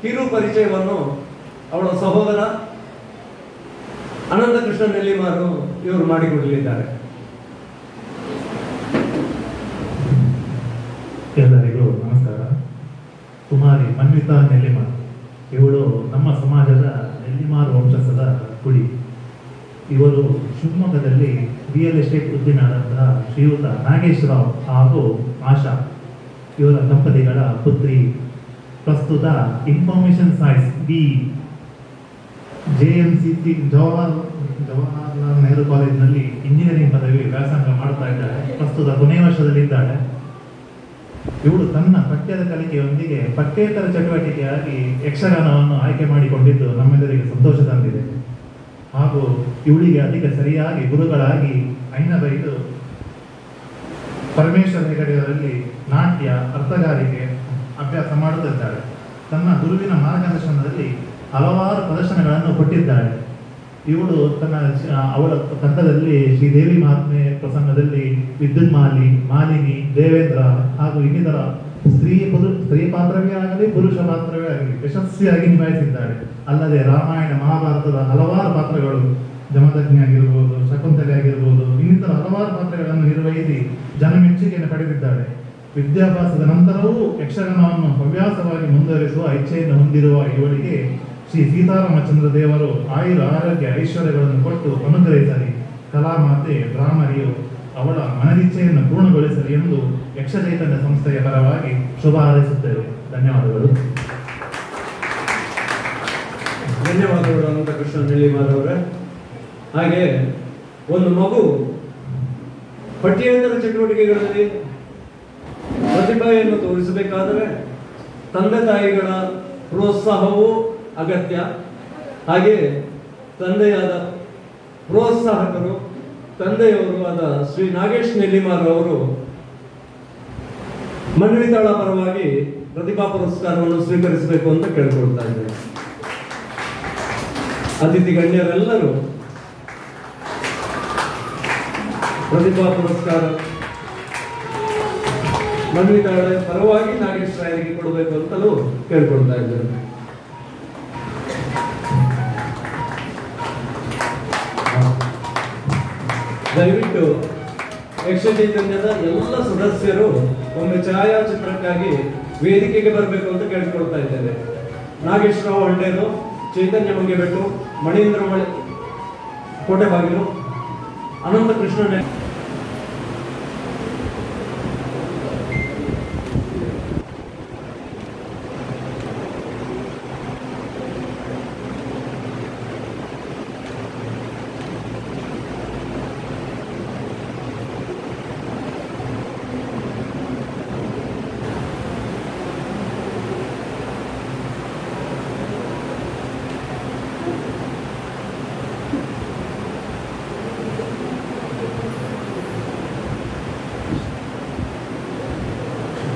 ಕಿರು ಪರಿಚಯವನ್ನು ಅವಳ ಸಹೋದರ ಅನಂತಕೃಷ್ಣ ನೆಲ್ಲಿಮಾರು ಇವರು ಮಾಡಿಕೊಡಲಿದ್ದಾರೆ. ಎಲ್ಲರಿಗೂ ನಮಸ್ಕಾರ. ಕುಮಾರಿ ಮನ್ವಿತಾ ನೆಲ್ಲಿಮಾರು ಇವಳು ನಮ್ಮ ಸಮಾಜದ ನೆಲ್ಲಿಮಾರು ವಂಶಸ್ಥದ ಕುಡಿ. ಇವರು ಶಿವಮೊಗ್ಗದಲ್ಲಿ ರಿಯಲ್ ಎಸ್ಟೇಟ್ ಉದ್ಯಮಿಯಾದಂತಹ ಶ್ರೀಯುತ ನಾಗೇಶ್ವರರಾವ್ ಹಾಗೂ ಆಶಾ ಇವರ ದಂಪತಿಗಳ ಪುತ್ರಿ. ಪ್ರಸ್ತುತ information science JMCC Jawaharlal Nehru ಕಾಲೇಜಿನಲ್ಲಿ ಇಂಜಿನಿಯರಿಂಗ್ ಪದವಿ ವ್ಯಾಸಂಗ ಮಾಡ್ತಾ ಇದ್ದಾಳೆ. ಪ್ರಸ್ತುತ ಕೊನೆಯ ವರ್ಷದಲ್ಲಿದ್ದಾಳೆ. ಇವಳು ತನ್ನ ಪಠ್ಯದ ಕಲಿಕೆಯೊಂದಿಗೆ ಪಠ್ಯೇತರ ಚಟುವಟಿಕೆಯಾಗಿ ಯಕ್ಷಗಾನವನ್ನು ಆಯ್ಕೆ ಮಾಡಿಕೊಂಡಿದ್ದು ನಮ್ಮೆಲ್ಲರಿಗೆ ಸಂತೋಷ ತಂದಿದೆ. ಹಾಗೂ ಇವಳಿಗೆ ಅದಕ್ಕೆ ಸರಿಯಾಗಿ ಗುರುಗಳಾಗಿ ಐನಬೈದು ಪರಮೇಶ್ವರ ಹೆಗಡೆಯವರಲ್ಲಿ ನಾಟ್ಯ, ಅರ್ಥಗಾರಿಕೆ ಅಭ್ಯಾಸ ಮಾಡುತ್ತಿದ್ದಾಳೆ. ತನ್ನ ಗುರುವಿನ ಮಾರ್ಗದರ್ಶನದಲ್ಲಿ ಹಲವಾರು ಪ್ರದರ್ಶನಗಳನ್ನು ಕೊಟ್ಟಿದ್ದಾಳೆ. ಇವಳು ಅವಳ ತಂಡದಲ್ಲಿ ಶ್ರೀದೇವಿ ಮಹಾತ್ಮೆ ಪ್ರಸಂಗದಲ್ಲಿ ವಿದ್ಯುತ್ ಮಾಲಿನಿ, ದೇವೇಂದ್ರ ಹಾಗೂ ಇನ್ನಿತರ ಸ್ತ್ರೀ ಪಾತ್ರವೇ ಆಗಲಿ ಪುರುಷ ಪಾತ್ರವೇ ಆಗಲಿ ಯಶಸ್ವಿಯಾಗಿ ನಿಭಾಯಿಸಿದ್ದಾಳೆ. ಅಲ್ಲದೆ ರಾಮಾಯಣ ಮಹಾಭಾರತದ ಹಲವಾರು ಪಾತ್ರಗಳು, ಜಮದಗ್ನಿ ಆಗಿರ್ಬೋದು, ಶಕುಂತಲೆ ಆಗಿರ್ಬೋದು, ಇನ್ನಿತರ ಹಲವಾರು ಪಾತ್ರಗಳನ್ನು ನಿರ್ವಹಿಸಿ ಜನಮೆಚ್ಚುಗೆಯನ್ನು ಪಡೆದಿದ್ದಾಳೆ. ವಿದ್ಯಾಭ್ಯಾಸದ ನಂತರವೂ ಯಕ್ಷಗಾನವನ್ನು ಹವ್ಯಾಸವಾಗಿ ಮುಂದುವರಿಸುವ ಇಚ್ಛೆಯನ್ನು ಹೊಂದಿರುವ ಇವಳಿಗೆ ಶ್ರೀ ಸೀತಾರಾಮಚಂದ್ರ ದೇವರು ಆರೋಗ್ಯ ಐಶ್ವರ್ಯಗಳನ್ನು ಕೊಟ್ಟು ಅನುಗ್ರಹಿಸಲಿ. ಕಲಾಮಾತೆ ಬ್ರಾಹ್ಮರಿಯು ಅವಳ ಮನದಿಚ್ಛೆಯನ್ನು ಪೂರ್ಣಗೊಳಿಸಲಿ ಎಂದು ಯಕ್ಷ ಚೈತನ್ಯ ಸಂಸ್ಥೆಯ ಪರವಾಗಿ ಶುಭ ಹಾರೈಸುತ್ತೇವೆ. ಧನ್ಯವಾದಗಳು. ಧನ್ಯವಾದಗಳು ಅನಂತಕೃಷ್ಣ ನೆಲ್ಲಿಮಾರ್ ಅವರೇ. ಹಾಗೆ ಒಂದು ಮಗು ಪಠ್ಯೇತರ ಚಟುವಟಿಕೆಗಳಲ್ಲಿ ಪ್ರತಿಭೆಯನ್ನು ತೋರಿಸಬೇಕಾದರೆ ತಂದೆ ತಾಯಿಗಳ ಪ್ರೋತ್ಸಾಹವೂ ಅಗತ್ಯ. ಹಾಗೆ ತಂದೆಯಾದ ಪ್ರೋತ್ಸಾಹಕರು, ತಂದೆಯವರು ಆದ ಶ್ರೀ ನಾಗೇಶ್ ನೆಲ್ಲಿಮಾರ್ ಅವರು ಮನ್ವಿತಾಳ ಪರವಾಗಿ ಪ್ರತಿಭಾ ಪುರಸ್ಕಾರವನ್ನು ಸ್ವೀಕರಿಸಬೇಕು ಅಂತ ಕೇಳ್ಕೊಳ್ತಾ ಇದ್ದಾರೆ. ಅತಿಥಿ ಗಣ್ಯರೆಲ್ಲರೂ ಪ್ರತಿಭಾ ಪುರಸ್ಕಾರ ಮನ್ವಿತಾಳ ಪರವಾಗಿ ನಾಗೇಶ್ ರಾಯರಿಗೆ ಕೊಡಬೇಕು ಅಂತಲೂ ಕೇಳ್ಕೊಳ್ತಾ ಇದ್ದಾರೆ. ದಯವಿಟ್ಟು ಯಕ್ಷ ಚೈತನ್ಯದ ಎಲ್ಲ ಸದಸ್ಯರು ಒಮ್ಮೆ ಛಾಯಾಚಿತ್ರಕ್ಕಾಗಿ ವೇದಿಕೆಗೆ ಬರಬೇಕು ಅಂತ ಕೇಳ್ಕೊಳ್ತಾ ಇದ್ದೇವೆ. ನಾಗೇಶ್ವರರಾವ್ ಹಂಡೇರು, ಚೈತನ್ಯ ಮಂಗೆಬೆಟ್ಟು, ಮಣೀಂದ್ರ ಕೋಟೆಬಾಗಿಲು, ಅನಂತಕೃಷ್ಣ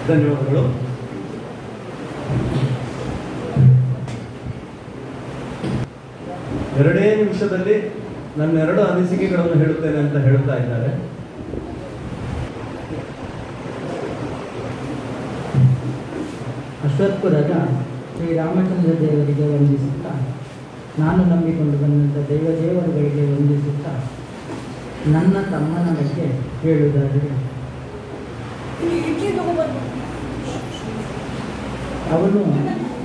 ಧನ್ಯವಾದಗಳು. ಎರಡೇ ನಿಮಿಷದಲ್ಲಿ ನನ್ನ 2 ಅನಿಸಿಕೆಗಳನ್ನು ಹೇಳುತ್ತೇನೆ ಅಂತ ಹೇಳ್ತಾ ಇದ್ದಾರೆ. ಅಶ್ವತ್ಪುರದ ಶ್ರೀರಾಮಚಂದ್ರ ದೇವರಿಗೆ ವಂದಿಸುತ್ತಾ, ನಾನು ನಂಬಿಕೊಂಡು ಬಂದಂಥ ದೇವರುಗಳಿಗೆ ವಂದಿಸುತ್ತಾ, ನನ್ನ ತಮ್ಮನ ಬಗ್ಗೆ ಹೇಳುವುದಾದರೆ, ಅವನು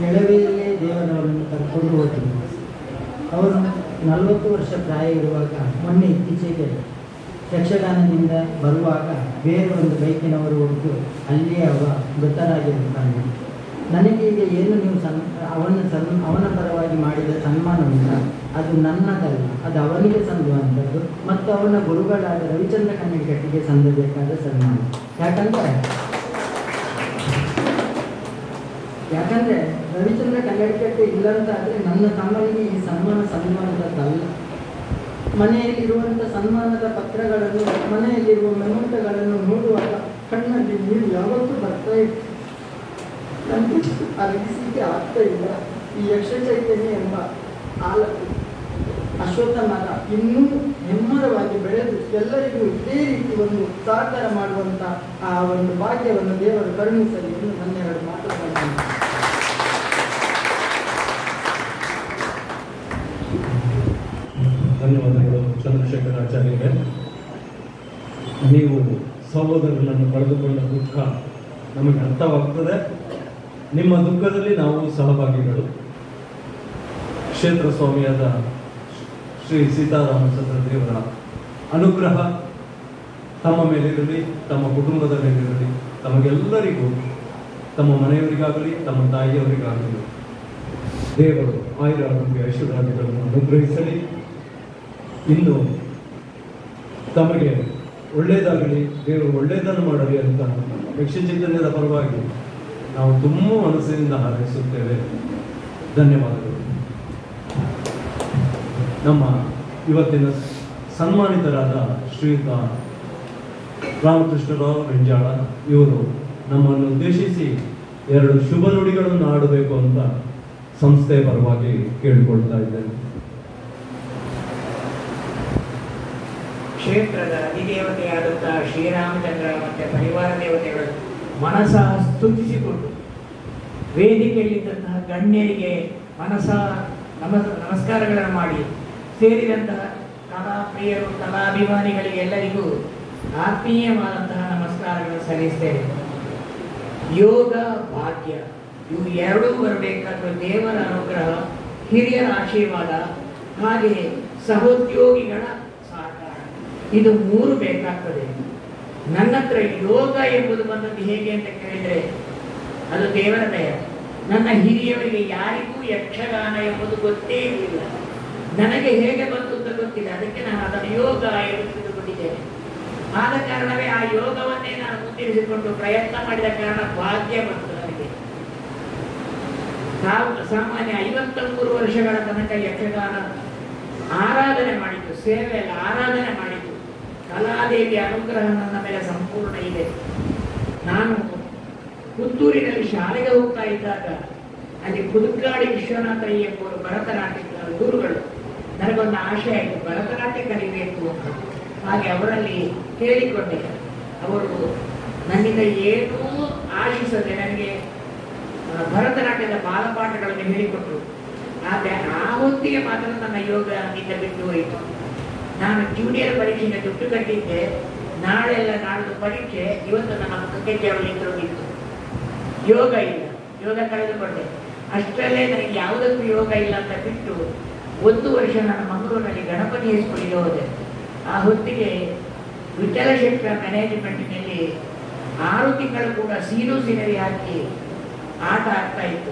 ಎಳವೆಯಲ್ಲೇ ದೇವರವರನ್ನು ಕರ್ಕೊಂಡು ಹೋದನು. ಅವನು 40 ವರ್ಷ ಪ್ರಾಯ ಇರುವಾಗ ಮೊನ್ನೆ ಇತ್ತೀಚೆಗೆ ಯಕ್ಷಗಾನದಿಂದ ಬರುವಾಗ ಬೇರೆ ಒಂದು ಬೈಕಿನವರು ಹೊರಟು ಅಲ್ಲಿಯೇ ಮೃತರಾಗಿರುತ್ತಾನೆ. ನನಗೆ ಈಗ ಏನು ನೀವು ಅವನ ಪರವಾಗಿ ಮಾಡಿದ ಸನ್ಮಾನವಿಲ್ಲ, ಅದು ನನ್ನದಲ್ಲ, ಅದು ಅವನಿಗೆ ಸಂದುವಂಥದ್ದು ಮತ್ತು ಅವನ ಗುರುಗಳಾದ ರವಿಚಂದ್ರ ಕನ್ನಡಿಗಟ್ಟಿಗೆ ಸಂದಬೇಕಾದ ಸನ್ಮಾನ. ಯಾಕಂದರೆ ರವಿಚಂದ್ರ ಕನ್ನಡಿಗಟ್ಟೆ ಇಲ್ಲ ಅಂತ ಆದರೆ ನನ್ನ ತಮ್ಮನಿಗೆ ಈ ಸನ್ಮಾನದದ್ದಲ್ಲ. ಮನೆಯಲ್ಲಿರುವಂಥ ಸನ್ಮಾನದ ಪತ್ರಗಳನ್ನು, ಮನೆಯಲ್ಲಿರುವ ಮೆಮೊಂಟಗಳನ್ನು ನೋಡುವಾಗ ಕಣ್ಣಲ್ಲಿ ನೀರು ಯಾವತ್ತೂ ಬರ್ತಾ ಇತ್ತು. ನನಗೆ ಅರಗಿಸಲಿಕ್ಕೆ ಆಗ್ತಾ ಇಲ್ಲ. ಈ ಯಕ್ಷ ಚೈತನ್ಯ ಎಂಬ ಅಶ್ವತ್ಥ ಮರ ಇನ್ನೂ ಹೆಮ್ಮರವಾಗಿ ಬೆಳೆದು ಎಲ್ಲರಿಗೂ ಇದೇ ರೀತಿ ಒಂದು ಸಾಕಾರ ಮಾಡುವಂಥ ಆ ಒಂದು ಭಾಗ್ಯವನ್ನು ದೇವರು ಕರುಣಿಸಲಿ ಎಂದು ನನ್ನೆರಡು ಮಾತುಗಳನ್ನು. ಧನ್ಯವಾದಗಳು ಚಂದ್ರಶೇಖರ ಆಚಾರ್ಯರೇ. ನೀವು ಸಹೋದರನನ್ನು ಕಳೆದುಕೊಂಡ ದುಃಖ ನಮಗೆ ಅರ್ಥವಾಗ್ತದೆ. ನಿಮ್ಮ ದುಃಖದಲ್ಲಿ ನಾವು ಸಹಭಾಗಿಗಳು. ಕ್ಷೇತ್ರ ಸ್ವಾಮಿಯಾದ ಶ್ರೀ ಸೀತಾರಾಮಚಂದ್ರ ದೇವರ ಅನುಗ್ರಹ ತಮ್ಮ ಮೇಲಿರಲಿ, ತಮ್ಮ ಕುಟುಂಬದ ಮೇಲಿರಲಿ, ತಮಗೆಲ್ಲರಿಗೂ, ತಮ್ಮ ಮನೆಯವರಿಗಾಗಲಿ, ತಮ್ಮ ತಾಯಿಯವರಿಗಾಗಲಿ ದೇವರು ಆಯುರಾರೋಗ್ಯ ಐಶ್ವರ್ಯಾದಿಗಳನ್ನು ಅನುಗ್ರಹಿಸಲಿ. ಇನ್ನು ತಮಗೆ ಒಳ್ಳೆಯದಾಗಲಿ, ದೇವರು ಒಳ್ಳೆಯದನ್ನು ಮಾಡಲಿ ಅಂತ ಯಕ್ಷ ಚೈತನ್ಯದ ಪರವಾಗಿ ನಾವು ತುಂಬ ಮನಸ್ಸಿನಿಂದ ಹಾರೈಸುತ್ತೇವೆ. ಧನ್ಯವಾದಗಳು. ನಮ್ಮ ಇವತ್ತಿನ ಸನ್ಮಾನಿತರಾದ ಶ್ರೀಯುತ ರಾಮಕೃಷ್ಣರಾವ್ ರೆಂಜಾಳ ಇವರು ನಮ್ಮನ್ನು ಉದ್ದೇಶಿಸಿ 2 ಶುಭ ನುಡಿಗಳನ್ನು ಆಡಬೇಕು ಅಂತ ಸಂಸ್ಥೆಯ ಪರವಾಗಿ ಕೇಳಿಕೊಳ್ತಾ ಇದ್ದೇನೆ. ಕ್ಷೇತ್ರದ ಅಧಿದೇವತೆಯಾದಂತಹ ಶ್ರೀರಾಮಚಂದ್ರ ಮತ್ತು ಪರಿವಾರ ದೇವತೆಗಳು ಮನಸ ಸ್ತುತಿಸಿಕೊಂಡು ವೇದಿಕೆಯಲ್ಲಿದ್ದಂತಹ ಗಣ್ಯರಿಗೆ ನಮಸ್ಕಾರಗಳನ್ನು ಮಾಡಿ ಸೇರಿದಂತಹ ಕಲಾಪ್ರಿಯರು, ಕಲಾಭಿಮಾನಿಗಳಿಗೆ ಎಲ್ಲರಿಗೂ ಆತ್ಮೀಯವಾದಂತಹ ನಮಸ್ಕಾರಗಳನ್ನು ಸಲ್ಲಿಸ್ತೇವೆ. ಯೋಗ ಭಾಗ್ಯ ಇವು ಎರಡೂ ಬರಬೇಕಾದ್ರೆ ದೇವರ ಅನುಗ್ರಹ, ಹಿರಿಯರ ಆಶೀರ್ವಾದ, ಹಾಗೆ ಸಹೋದ್ಯೋಗಿಗಳ ಸಹಕಾರ, ಇದು 3 ಬೇಕಾಗ್ತದೆ. ನನ್ನ ಹತ್ರ ಯೋಗ ಎಂಬುದು ಬಂದದ್ದು ಹೇಗೆ ಅಂತ ಕೇಳಿದರೆ ಅದು ದೇವರ ದಯ. ನನ್ನ ಹಿರಿಯವರಿಗೆ ಯಾರಿಗೂ ಯಕ್ಷಗಾನ ಎಂಬುದು ಗೊತ್ತೇ ಇರಲಿಲ್ಲ. ನನಗೆ ಹೇಗೆ ಬಂತು ಅಂತ ಗೊತ್ತಿಲ್ಲ. ಅದಕ್ಕೆ ನಾನು ಅದನ್ನು ಯೋಗ ಎಂದು ತಿಳಿದುಕೊಂಡಿದ್ದೇನೆ. ಆದ ಕಾರಣವೇ ಆ ಯೋಗವನ್ನೇ ನಾನು ಮುಂದಿರಿಸಿಕೊಂಡು ಪ್ರಯತ್ನ ಮಾಡಿದ ಕಾರಣ ಭಾಗ್ಯ ಬಂತು ನನಗೆ. ಸಾಮಾನ್ಯ 53 ವರ್ಷಗಳ ತನಕ ಯಕ್ಷಗಾನ ಆರಾಧನೆ ಮಾಡಿತು, ಸೇವೆ ಅಲ್ಲ ಆರಾಧನೆ ಮಾಡಿತು. ಕಲಾದೇವಿಯ ಅನುಗ್ರಹ ನನ್ನ ಮೇಲೆ ಸಂಪೂರ್ಣ ಇದೆ. ನಾನು ಪುತ್ತೂರಿನಲ್ಲಿ ಶಾಲೆಗೆ ಹೋಗ್ತಾ ಇದ್ದಾಗ ಅಲ್ಲಿ ಪುದುಕಾಡಿ ವಿಶ್ವನಾಥಯ್ಯ ಎಂಬುವರು ಭರತನಾಟ್ಯದ ಗುರುಗಳು. ನನಗೊಂದು ಆಶೆ ಆಯಿತು, ಭರತನಾಟ್ಯ ಕಲಿಬೇಕು ಅಂತ. ಹಾಗೆ ಅವರಲ್ಲಿ ಕೇಳಿಕೊಂಡೆ. ಅವರು ನನ್ನಿಂದ ಏನೂ ಆಶಿಸದೆ ನನಗೆ ಭರತನಾಟ್ಯದ ಬಾಲಪಾಠಗಳನ್ನು ಹೇಳಿಕೊಟ್ರು. ಆದರೆ ಆ ಹೊತ್ತಿಗೆ ಮಾತ್ರ ನನ್ನ ಯೋಗ ನನ್ನಿಂದ ಬಿಟ್ಟು ಹೋಯಿತು. ನಾನು ಜೂನಿಯರ್ ಪರೀಕ್ಷೆಗೆ ದುಡ್ಡು ಕಟ್ಟಿದ್ದೆ. ನಾಳೆಲ್ಲ ನಾಡ್ದು ಪರೀಕ್ಷೆ, ಇವತ್ತು ನನ್ನ ಮುಖಕ್ಕೆ ಕೇವಲ ನಿಂತಿತ್ತು. ಯೋಗ ಇಲ್ಲ, ಯೋಗ ಕಳೆದುಕೊಂಡೆ. ಅಷ್ಟರಲ್ಲೇ ನನಗೆ ಯಾವುದಕ್ಕೂ ಯೋಗ ಇಲ್ಲ ಅಂತ ಬಿಟ್ಟು 1 ವರ್ಷ ನಾನು ಮಂಗಳೂರಿನಲ್ಲಿ ಗಣಪತಿ ಹೈಸ್ಕೂಲಿಗೆ ಹೋದೆ. ಆ ಹೊತ್ತಿಗೆ ವಿಠಲ ಶೆಟ್ಟರ ಮ್ಯಾನೇಜ್ಮೆಂಟಿನಲ್ಲಿ 6 ತಿಂಗಳು ಕೂಡ ಸೀನರಿ ಹಾಕಿ ಆಟ ಆಗ್ತಾ ಇತ್ತು.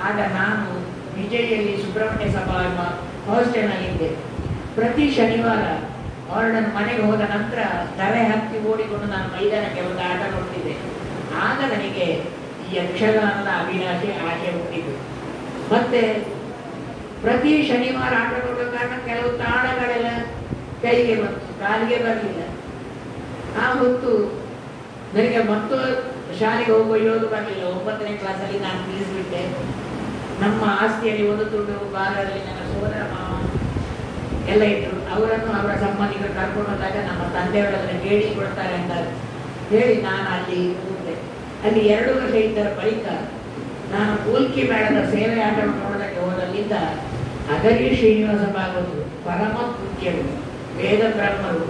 ಆಗ ನಾನು ವಿಜಯಲ್ಲಿ ಸುಬ್ರಹ್ಮಣ್ಯ ಸಭಾ ಹಾಸ್ಟೆಲ್ನಲ್ಲಿದ್ದೆ. ಪ್ರತಿ ಶನಿವಾರ ಅವರನ್ನು ಮನೆಗೆ ಹೋದ ನಂತರ ಧರೆ ಹತ್ತಿ ಓಡಿಕೊಂಡು ನಾನು ಮೈದಾನಕ್ಕೆ ಒಂದು ಆಟ ನೋಡ್ತಿದ್ದೆ. ಆಗ ನನಗೆ ಈ ಯಕ್ಷಗಾನದ ಅಭಿಲಾಷೆ ಆಸೆ ಹುಟ್ಟಿತು. ಮತ್ತೆ ಪ್ರತಿ ಶನಿವಾರ ಆಟ ನೋಡೋ ಕಾರಣ ಕೆಲವು ತಾಳಗಳೆಲ್ಲ ಕೈಗೆ ಬಂತು, ಕಾಲಿಗೆ ಬರಲಿಲ್ಲ. ಆ ಹೊತ್ತು ನನಗೆ ಮತ್ತು ಶಾಲೆಗೆ ಹೋಗೋದು ಬರಲಿಲ್ಲ. 9ನೇ ಕ್ಲಾಸಲ್ಲಿ ನಾನು ತಿಳಿಸ್ಬಿಟ್ಟೆ. ನಮ್ಮ ಆಸ್ತಿಯಲ್ಲಿ ಒಂದು ತುಂಡು ಭಾಗದಲ್ಲಿ ನನ್ನ ಸೋದರ ಮಾವ ಎಲ್ಲ ಇದ್ರು. ಅವರನ್ನು ಅವರ ಸಂಬಂಧಿಕರು ಕರ್ಕೊಂಡು ಹೋದಾಗ ನಮ್ಮ ತಂದೆಯವರನ್ನು ಗೇಡಿ ಕೊಡ್ತಾರೆ ಅಂತ ಹೇಳಿ ನಾನು ಅಲ್ಲಿ ಕೂತೆ. ಅಲ್ಲಿ 2 ವರ್ಷ ಇದ್ದರ ಬಳಿಕ ನಾನು ಪೂಲ್ಕಿ ಮೇಳದ ಸೇವೆ ಆಟವನ್ನು ನೋಡೋದಕ್ಕೆ ಹೋದಲ್ಲಿದ್ದ ಅಗರಿ ಶ್ರೀನಿವಾಸ ಭಾಗವತರು, ಪರಮ ಪೂಜ್ಯರು, ವೇದ ಬ್ರಹ್ಮರು,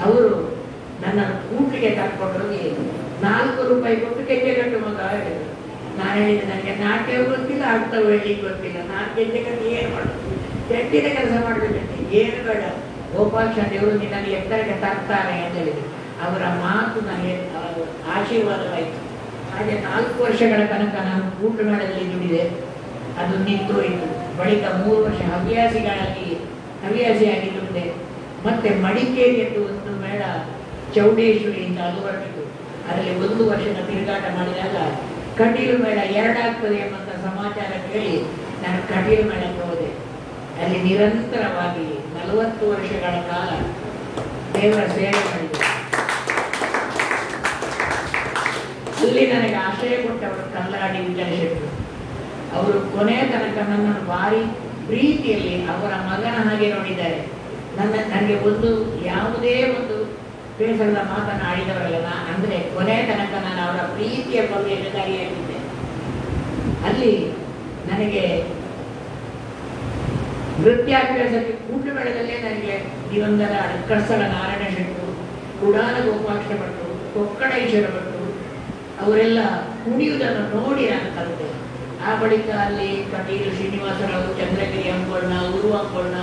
ಅವರು ನನ್ನ ಕೂಟ್ಲಿಗೆ ಕರ್ಕೊಂಡೋಗಿ 4 ರೂಪಾಯಿ ಕೊಟ್ಟು ಕೆಂಜೆ ಕಟ್ಟು ಮಗ ಹೇಳಿದರು. ನಾನು ಹೇಳಿದೆ, ನನಗೆ ನಾಟ್ಯವೂ ಗೊತ್ತಿಲ್ಲ, ಆಡ್ತವೂ ಹೇಳಿಕ್ಕೆ ಗೊತ್ತಿಲ್ಲ, ನಾನು ಕೆಂಜೆ ಕಟ್ಟು ಏನು ಮಾಡೋದು, ಕೆಟ್ಟಿನ ಕೆಲಸ ಮಾಡಬೇಕಂತೆ, ಏನು ಬೇಡ, ಗೋಪಾಲಕೃಷ್ಣ ದೇವರು ನಿನ್ನನ್ನು ಎತ್ತರಕ್ಕೆ ತರ್ತಾರೆ ಅಂತ ಹೇಳಿದರು. ಅವರ ಮಾತು ನನಗೆ ಆಶೀರ್ವಾದವಾಯಿತು. ಹಾಗೆ 4 ವರ್ಷಗಳ ತನಕ ನಾನು ಕೂಟು ಮೇಳದಲ್ಲಿ ದುಡಿದೆ. ಅದು ನಿಂತೋಯಿತು. ಬಳಿಕ 3 ವರ್ಷ ಹವ್ಯಾಸಿಯಾಗಿ ದುಡಿದೆ. ಮತ್ತೆ ಮಡಿಕೇರಿ ಎಂದು ಒಂದು ಮೇಳ ಚೌಡೇಶ್ವರಿಯಿಂದ ಅದು ಹೊರಟಿತು. ಅದರಲ್ಲಿ 1 ವರ್ಷದ ತಿರುಗಾಟ ಮಾಡಿದಾಗ ಕಟೀಲು ಮೇಳ 2 ಆಗ್ತದೆ ಎಂಬಂತ ಸಮಾಚಾರ ಕೇಳಿ ನಾನು ಕಟೀಲು ಮೇಳಕ್ಕೆ ಹೋದೆ. ಅಲ್ಲಿ ನಿರಂತರವಾಗಿ 40 ವರ್ಷಗಳ ಕಾಲ ದೇವರ ಸೇವೆ ಮಾಡಿದೆ. ಅಲ್ಲಿ ನನಗೆ ಆಶ್ರಯ ಕೊಟ್ಟವರು ಕಲ್ಲಾಡಿ ವಿಜಯ ಶೆಟ್ಟರು. ಅವರು ಕೊನೆಯ ತನಕ ನನ್ನನ್ನು ಭಾರಿ ಪ್ರೀತಿಯಲ್ಲಿ ಅವರ ಮಗನ ಹಾಗೆ ನೋಡಿದ್ದಾರೆ. ನನಗೆ ಯಾವುದೇ ಒಂದು ಬೇಸರದ ಮಾತನ್ನು ಆಡಿದವರಲ್ಲ. ಅಂದರೆ ಕೊನೆಯ ತನಕ ನಾನು ಅವರ ಪ್ರೀತಿಯ ಪದವಿಯಾಗಿದ್ದೆ. ಅಲ್ಲಿ ನನಗೆ ನೃತ್ಯಾಭ್ಯಾಸಕ್ಕೆ ಕೂಟು ಮೇಳದಲ್ಲೇ ನನಗೆ ದಿವಂಗತ ಕರ್ಸಳ ನಾರಾಯಣ ಶೆಟ್ಟರು, ಕುಡಾಲ ಗೋಪಾಲಕೃಷ್ಣ ಭಟ್ರು, ಕೊಕ್ಕಡ ಈಶ್ವರ ಭಟ್ರು ಅವರೆಲ್ಲ ಕುಣಿಯುವುದನ್ನು ನೋಡಿ ನಾನು ಕಲಿತೆ. ಆ ಬಳಿಕ ಅಲ್ಲಿ ಕಟೀಲು ಶ್ರೀನಿವಾಸರಾವ್, ಚಂದ್ರಗಿರಿ ಅಂಬೋಳ್ನ, ಉರು ಅಂಬೋಳ್ನ,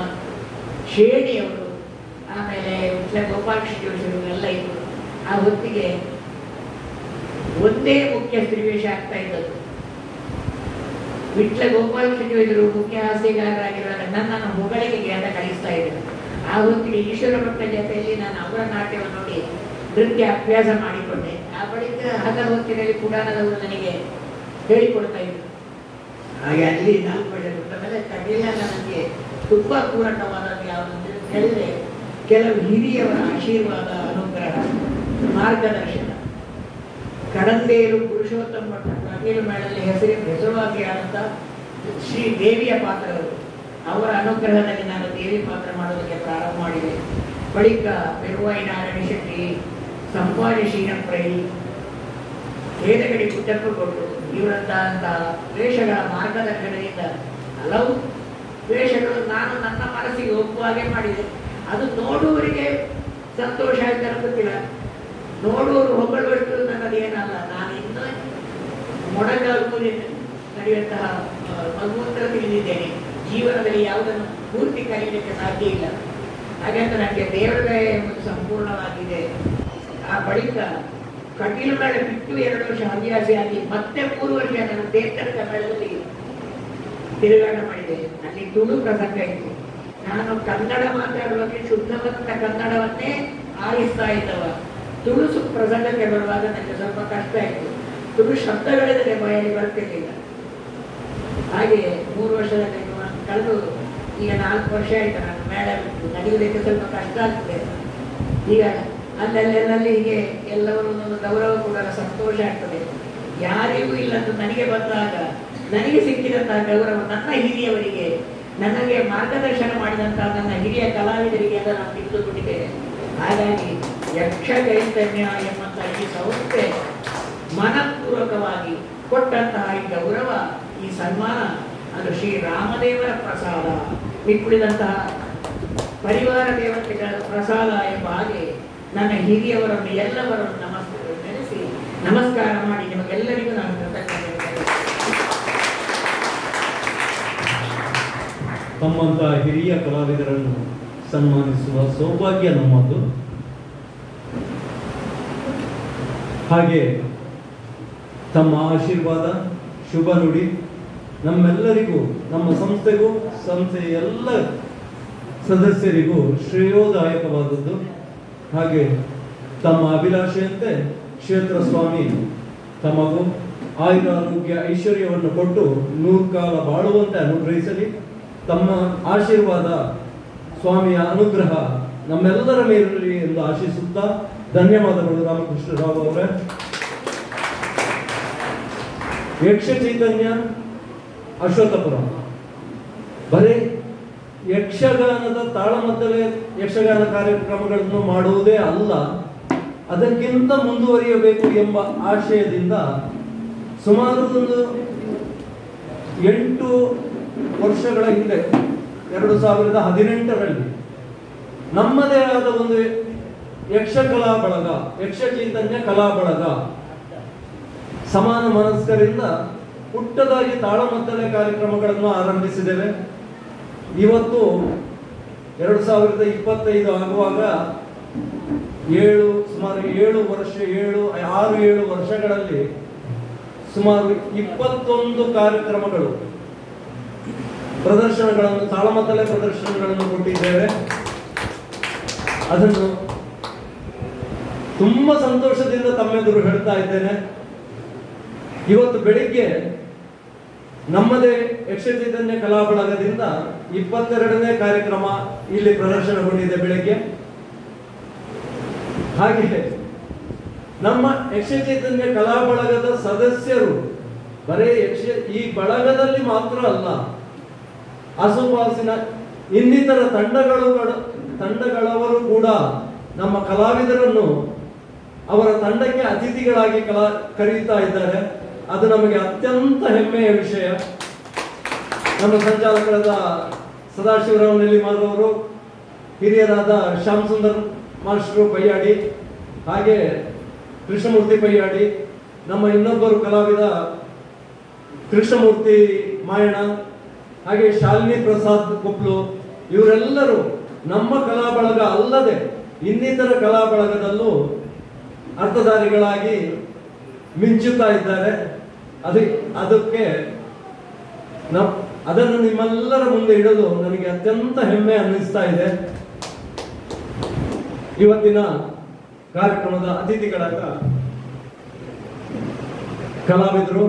ಶೇಣಿಯವರು, ಆಮೇಲೆ ಗೋಪಾಲಕೃಷ್ಣ ಜೋಶಿಯವರು ಎಲ್ಲ ಇದ್ದರು. ಆ ಹೊತ್ತಿಗೆ ಒಂದೇ ಮುಖ್ಯ ಸ್ತ್ರೀವೇಷ ಆಗ್ತಾ ಇದ್ದದ್ದು. ವಿಟ್ಲ ಗೋಪಾಲಕೃಷ್ಣ ಜೋಶಿಯವರು ಮುಖ್ಯ ಹಾಸ್ಯಗಾರರಾಗಿರುವಾಗ ನನ್ನನ್ನು ಹೊಗಳಿಕೆಗೆ ಅಂತ ಕಲಿಸ್ತಾ ಇದ್ದರು. ಆ ಹೊತ್ತಿಗೆ ಈಶ್ವರ ಭಟ್ಟ ಜೊತೆಯಲ್ಲಿ ನಾನು ಅವರ ನಾಟ್ಯವನ್ನು ನೋಡಿ ನೃತ್ಯ ಅಭ್ಯಾಸ ಮಾಡಿಕೊಂಡೆ. ಆ ಬಳಿಕ ಹಗಲ ಹೊತ್ತಿನಲ್ಲಿ ಪುರಾಣದವರು ನನಗೆ ಹೇಳಿಕೊಡ್ತಾ ಇದ್ದರು. ಹಾಗೆ ಅಲ್ಲಿ 4 ವರ್ಷ ಬಿಟ್ಟ ಮೇಲೆ ಕಟೀಲನ್ನ ನನಗೆ ತುಂಬ ಪೂರಕವಾದದ್ದು ಯಾವುದಂದ್ರೆ ಹೇಳಿದ್ರೆ ಕೆಲವು ಹಿರಿಯವರ ಆಶೀರ್ವಾದ, ಅನುಗ್ರಹ, ಮಾರ್ಗದರ್ಶನ. ಕಡಂದೇರು ಪುರುಷೋತ್ತಮ ಭಟ್ರು ಕಟೀಲು ಮೇಳದಲ್ಲಿ ಹೆಸರುವಾಸಿಯಾದಂಥ ಶ್ರೀ ದೇವಿಯ ಪಾತ್ರರು, ಅವರ ಅನುಗ್ರಹದಲ್ಲಿ ನಾನು ದೇವಿ ಪಾತ್ರ ಮಾಡೋದಕ್ಕೆ ಪ್ರಾರಂಭ ಮಾಡಿದೆ. ಬಳಿಕ ಬೆರುವಾಯಿ ನಾರಾಯಣ ಶೆಟ್ಟಿ, ಸಂಪಾಜಿ ಶ್ರೀನಪ್ರೈ, ವೇದಗಡಿ ಪುಟ್ಟಪ್ಪ ಕೊಟ್ಟು ಇವರಂತಹ ವೇಷಗಳ ಮಾರ್ಗದರ್ಶನದಿಂದ ಹಲವು ವೇಷಗಳು ನಾನು ನನ್ನ ಮನಸ್ಸಿಗೆ ಒಪ್ಪುವ ಹಾಗೆ ಮಾಡಿದೆ. ಅದು ನೋಡುವವರಿಗೆ ಸಂತೋಷ ಆಯ್ತು ಗೊತ್ತಿಲ್ಲ, ನೋಡುವವರು ಹೊಗಳುವಷ್ಟು ನನ್ನದೇನಲ್ಲ. ನಾನು ಇನ್ನೂ ಮೊಡಗಾಲು ನಡೆಯುವಂತಹ ಭಗವಂತ ತಿಳಿದಿದ್ದೇನೆ. ಜೀವನದಲ್ಲಿ ಯಾವುದನ್ನು ಪೂರ್ತಿ ಕಲಿಯಲಿಕ್ಕೆ ಸಾಧ್ಯ ಇಲ್ಲ. ಹಾಗಂತ ನನಗೆ ದೇವರ ಎಂಬುದು ಸಂಪೂರ್ಣವಾಗಿದೆ. ಆ ಬಳಿಕ ಕಟೀಲು ಮೇಳ ಬಿಟ್ಟು 2 ವರ್ಷ ಹವ್ಯಾಸಿಯಾಗಿ ಮತ್ತೆ 3 ವರ್ಷ ನಾನು ದೇವರ ಮೇಳದಲ್ಲಿ ತಿರುಗಾಟ ಮಾಡಿದೆ. ಅಲ್ಲಿ ತುಳು ಪ್ರಸಂಗ ಇತ್ತು. ನಾನು ಕನ್ನಡ ಮಾತಾಡುವಾಗ ಶುದ್ಧವಾದ ಕನ್ನಡವನ್ನೇ ಆಲಿಸ್ತಾ ಇದ್ದವ. ತುಳು ಪ್ರಸಂಗಕ್ಕೆ ಬರುವಾಗ ನನಗೆ ಸ್ವಲ್ಪ ಕಷ್ಟ ಆಯಿತು. ತುಳು ಶಬ್ದಗಳಿದ್ರೆ ಬಾಯಲ್ಲಿ ಬರ್ತಿರ್ಲಿಲ್ಲ. ಹಾಗೆ 3 ವರ್ಷದ ಕಳೆದು ಈಗ 4 ವರ್ಷ ಆಯಿತು ನಾನು ಮೇಳ ಬಿಟ್ಟು. ನಡೆಯುವುದಕ್ಕೆ ಸ್ವಲ್ಪ ಕಷ್ಟ ಆಗ್ತದೆ. ಈಗ ಅಲ್ಲೆಲ್ಲೆಲ್ಲಿ ಹೀಗೆ ಎಲ್ಲವರು ಒಂದೊಂದು ಗೌರವ ಕೂಡ ಸಂತೋಷ ಆಗ್ತದೆ. ಯಾರಿಗೂ ಇಲ್ಲದ್ದು ನನಗೆ ಬಂದಾಗ ನನಗೆ ಸಿಕ್ಕಿದಂತಹ ಗೌರವ ನನ್ನ ಹಿರಿಯವರಿಗೆ, ನನಗೆ ಮಾರ್ಗದರ್ಶನ ಮಾಡಿದಂತಹ ನನ್ನ ಹಿರಿಯ ಕಲಾವಿದರಿಗೆ ಎಲ್ಲ ನಾನು ತಿಳಿದುಕೊಂಡಿದ್ದೇನೆ. ಹಾಗಾಗಿ ಯಕ್ಷ ಚೈತನ್ಯ ಎಂಬಂತಹ ಈ ಸಂಸ್ಥೆ ಮನಪೂರ್ವಕವಾಗಿ ಕೊಟ್ಟಂತಹ ಈ ಗೌರವ, ಈ ಸನ್ಮಾನ ಅದು ಶ್ರೀರಾಮದೇವರ ಪ್ರಸಾದ, ಮಿಕ್ಕುಳಿದಂತಹ ಪರಿವಾರ ದೇವತೆಗಳ ಪ್ರಸಾದ ಎಂಬ ಹಾಗೆ ನನ್ನ ಹಿರಿಯವರನ್ನು ಎಲ್ಲವರನ್ನು ನೆನೆಸಿ ನಮಸ್ಕಾರ ಮಾಡಿ ನಿಮಗೆಲ್ಲರಿಗೂ ನಾನು ಕೃತಜ್ಞತೆ. ತಮ್ಮಂತಹ ಹಿರಿಯ ಕಲಾವಿದರನ್ನು ಸನ್ಮಾನಿಸುವ ಸೌಭಾಗ್ಯ ನಮ್ಮದು. ಹಾಗೆ ತಮ್ಮ ಆಶೀರ್ವಾದ, ಶುಭ ನುಡಿ ನಮ್ಮೆಲ್ಲರಿಗೂ, ನಮ್ಮ ಸಂಸ್ಥೆಗೂ, ಸಂಸ್ಥೆಯ ಎಲ್ಲ ಸದಸ್ಯರಿಗೂ ಶ್ರೇಯೋದಾಯಕವಾದದ್ದು. ಹಾಗೆ ತಮ್ಮ ಅಭಿಲಾಷೆಯಂತೆ ಕ್ಷೇತ್ರ ಸ್ವಾಮಿ ತಮಗೂ ಆಯುರಾರೋಗ್ಯ ಐಶ್ವರ್ಯವನ್ನು ಕೊಟ್ಟು 100 ಕಾಲ ಬಾಳುವಂತೆ ಅನುಗ್ರಹಿಸಲಿ. ತಮ್ಮ ಆಶೀರ್ವಾದ, ಸ್ವಾಮಿಯ ಅನುಗ್ರಹ ನಮ್ಮೆಲ್ಲರ ಮೇಲಿರಲಿ ಎಂದು ಆಶಿಸುತ್ತಾ ಧನ್ಯವಾದಗಳು. ರಾಮಕೃಷ್ಣ ರಾವ್ ಅವರೇ. ಯಕ್ಷ ಚೈತನ್ಯ ಅಶ್ವತ್ಥಪುರ ಬರೀ ಯಕ್ಷಗಾನದ ತಾಳಮದ್ದಲೆ ಯಕ್ಷಗಾನ ಕಾರ್ಯಕ್ರಮಗಳನ್ನು ಮಾಡುವುದೇ ಅಲ್ಲ, ಅದಕ್ಕಿಂತ ಮುಂದುವರಿಯಬೇಕು ಎಂಬ ಆಶಯದಿಂದ ಸುಮಾರು ಒಂದು 8 ವರ್ಷಗಳ ಹಿಂದೆ 2018ರಲ್ಲಿ ನಮ್ಮದೇ ಆದ ಒಂದು ಯಕ್ಷ ಕಲಾ ಬಳಗ, ಯಕ್ಷ ಚೈತನ್ಯ ಕಲಾ ಬಳಗ ಸಮಾನ ಮನಸ್ಕರಿಂದ ಪುಟ್ಟದಾಗಿ ತಾಳಮದ್ದಲೆ ಕಾರ್ಯಕ್ರಮಗಳನ್ನು ಆರಂಭಿಸಿದ್ದೇವೆ. ಇವತ್ತು 2025 ಆಗುವಾಗ ಸುಮಾರು 6-7 ವರ್ಷಗಳಲ್ಲಿ ಸುಮಾರು 21 ಕಾರ್ಯಕ್ರಮಗಳು ಪ್ರದರ್ಶನಗಳನ್ನು, ತಾಳಮದ್ದಲೆ ಪ್ರದರ್ಶನಗಳನ್ನು ಕೊಟ್ಟಿದ್ದೇವೆ. ಅದನ್ನು ತುಂಬಾ ಸಂತೋಷದಿಂದ ತಮ್ಮೆದುರು ಹೇಳ್ತಾ ಇದ್ದೇನೆ. ಇವತ್ತು ಬೆಳಿಗ್ಗೆ ನಮ್ಮದೇ ಯಕ್ಷ ಚೈತನ್ಯ ಕಲಾ ಬಳಗದಿಂದ 22ನೇ ಕಾರ್ಯಕ್ರಮ ಇಲ್ಲಿ ಪ್ರದರ್ಶನಗೊಂಡಿದೆ ಬೆಳಿಗ್ಗೆ. ಹಾಗೆ ನಮ್ಮ ಯಕ್ಷ ಚೈತನ್ಯ ಕಲಾ ಬಳಗದ ಸದಸ್ಯರು ಬರೇ ಈ ಬಳಗದಲ್ಲಿ ಮಾತ್ರ ಅಲ್ಲ, ಆಸುಪಾಸಿನ ಇನ್ನಿತರ ತಂಡಗಳವರು ಕೂಡ ನಮ್ಮ ಕಲಾವಿದರನ್ನು ಅವರ ತಂಡಕ್ಕೆ ಅತಿಥಿಗಳಾಗಿ ಕರೆಯುತ್ತಾ ಇದ್ದಾರೆ. ಅದು ನಮಗೆ ಅತ್ಯಂತ ಹೆಮ್ಮೆಯ ವಿಷಯ. ನಮ್ಮ ಸಂಚಾಲಕರಾದ ಸದಾಶಿವರಾವ್ ನೆಲ್ಲಿಮಾರವರು, ಹಿರಿಯರಾದ ಶ್ಯಾಮ್ ಸುಂದರ್ ಮಾಸ್ಟರು ಪಯ್ಯಾಡಿ, ಹಾಗೆ ಕೃಷ್ಣಮೂರ್ತಿ ಪಯ್ಯಾಡಿ, ನಮ್ಮ ಇನ್ನೊಬ್ಬರು ಕಲಾವಿದ ಕೃಷ್ಣಮೂರ್ತಿ ಮಾಯಣ, ಹಾಗೆ ಶಾಲಿನಿ ಪ್ರಸಾದ್ ಕೊಪ್ಲು, ಇವರೆಲ್ಲರೂ ನಮ್ಮ ಕಲಾ ಬಳಗ ಅಲ್ಲದೆ ಇನ್ನಿತರ ಕಲಾ ಬಳಗದಲ್ಲೂ ಅರ್ಥಧಾರಿಗಳಾಗಿ ಮಿಂಚುತ್ತಾ ಇದ್ದಾರೆ. ಅದಕ್ಕೆ ಅದನ್ನು ನಿಮ್ಮೆಲ್ಲರ ಮುಂದೆ ಇಡಲು ನನಗೆ ಅತ್ಯಂತ ಹೆಮ್ಮೆ ಅನ್ನಿಸ್ತಾ ಇದೆ. ಇವತ್ತಿನ ಕಾರ್ಯಕ್ರಮದ ಅತಿಥಿಗಳಾದ ಕಲಾವಿದರು,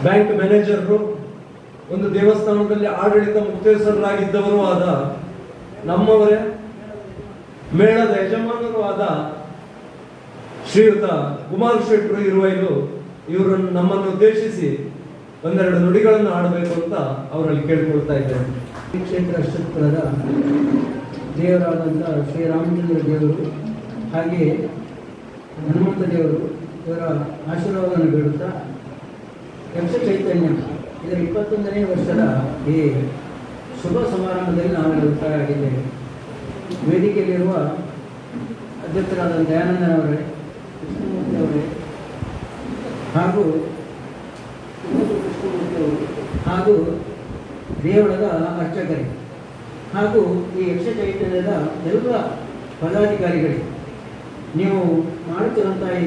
ಬ್ಯಾಂಕ್ ಮ್ಯಾನೇಜರ್ರು, ಒಂದು ದೇವಸ್ಥಾನದಲ್ಲಿ ಆಡಳಿತ ಮುಕ್ತೇಶ್ವರರಾಗಿದ್ದವರು ಆದ ನಮ್ಮವರೇ, ಮೇಳದ ಯಜಮಾನರು ಆದ ಶ್ರೀಯುತ ಕುಮಾರ್ ಶೆಟ್ಟರು ಇವರು ನಮ್ಮನ್ನು ಉದ್ದೇಶಿಸಿ ಒಂದೆರಡು ನುಡಿಗಳನ್ನು ಆಡಬೇಕು ಅಂತ ಅವರಲ್ಲಿ ಕೇಳಿಕೊಳ್ತಾ ಇದ್ದೇನೆ. ಈ ಕ್ಷೇತ್ರ ಅಶ್ವತ್ಥಪುರದ ದೇವರಾದಂಥ ಶ್ರೀರಾಮಚಂದ್ರ ದೇವರು ಹಾಗೆ ಹನುಮಂತ ದೇವರು ಇವರ ಆಶೀರ್ವಾದವನ್ನು ಬೇಡುತ್ತಾ ಯಕ್ಷ ಚೈತನ್ಯ ಇದರ 21ನೇ ವರ್ಷದ ಈ ಶುಭ ಸಮಾರಂಭದಲ್ಲಿ ನಾವು ಅಭಿಪ್ರಾಯವಾಗಿದ್ದೇವೆ. ವೇದಿಕೆಯಲ್ಲಿರುವ ಅಧ್ಯಕ್ಷರಾದ ದಯಾನಂದನವರೇ, ಕೃಷ್ಣಮೂರ್ತಿ ಅವರೇ ಹಾಗೂ ಹಾಗೂ ದೇವಳದ ಅರ್ಚಕರೇ ಹಾಗೂ ಈ ಯಕ್ಷ ಚೈತನ್ಯದ ಎಲ್ಲ ಪದಾಧಿಕಾರಿಗಳೇ, ನೀವು ಮಾಡುತ್ತಿರುವಂಥ ಈ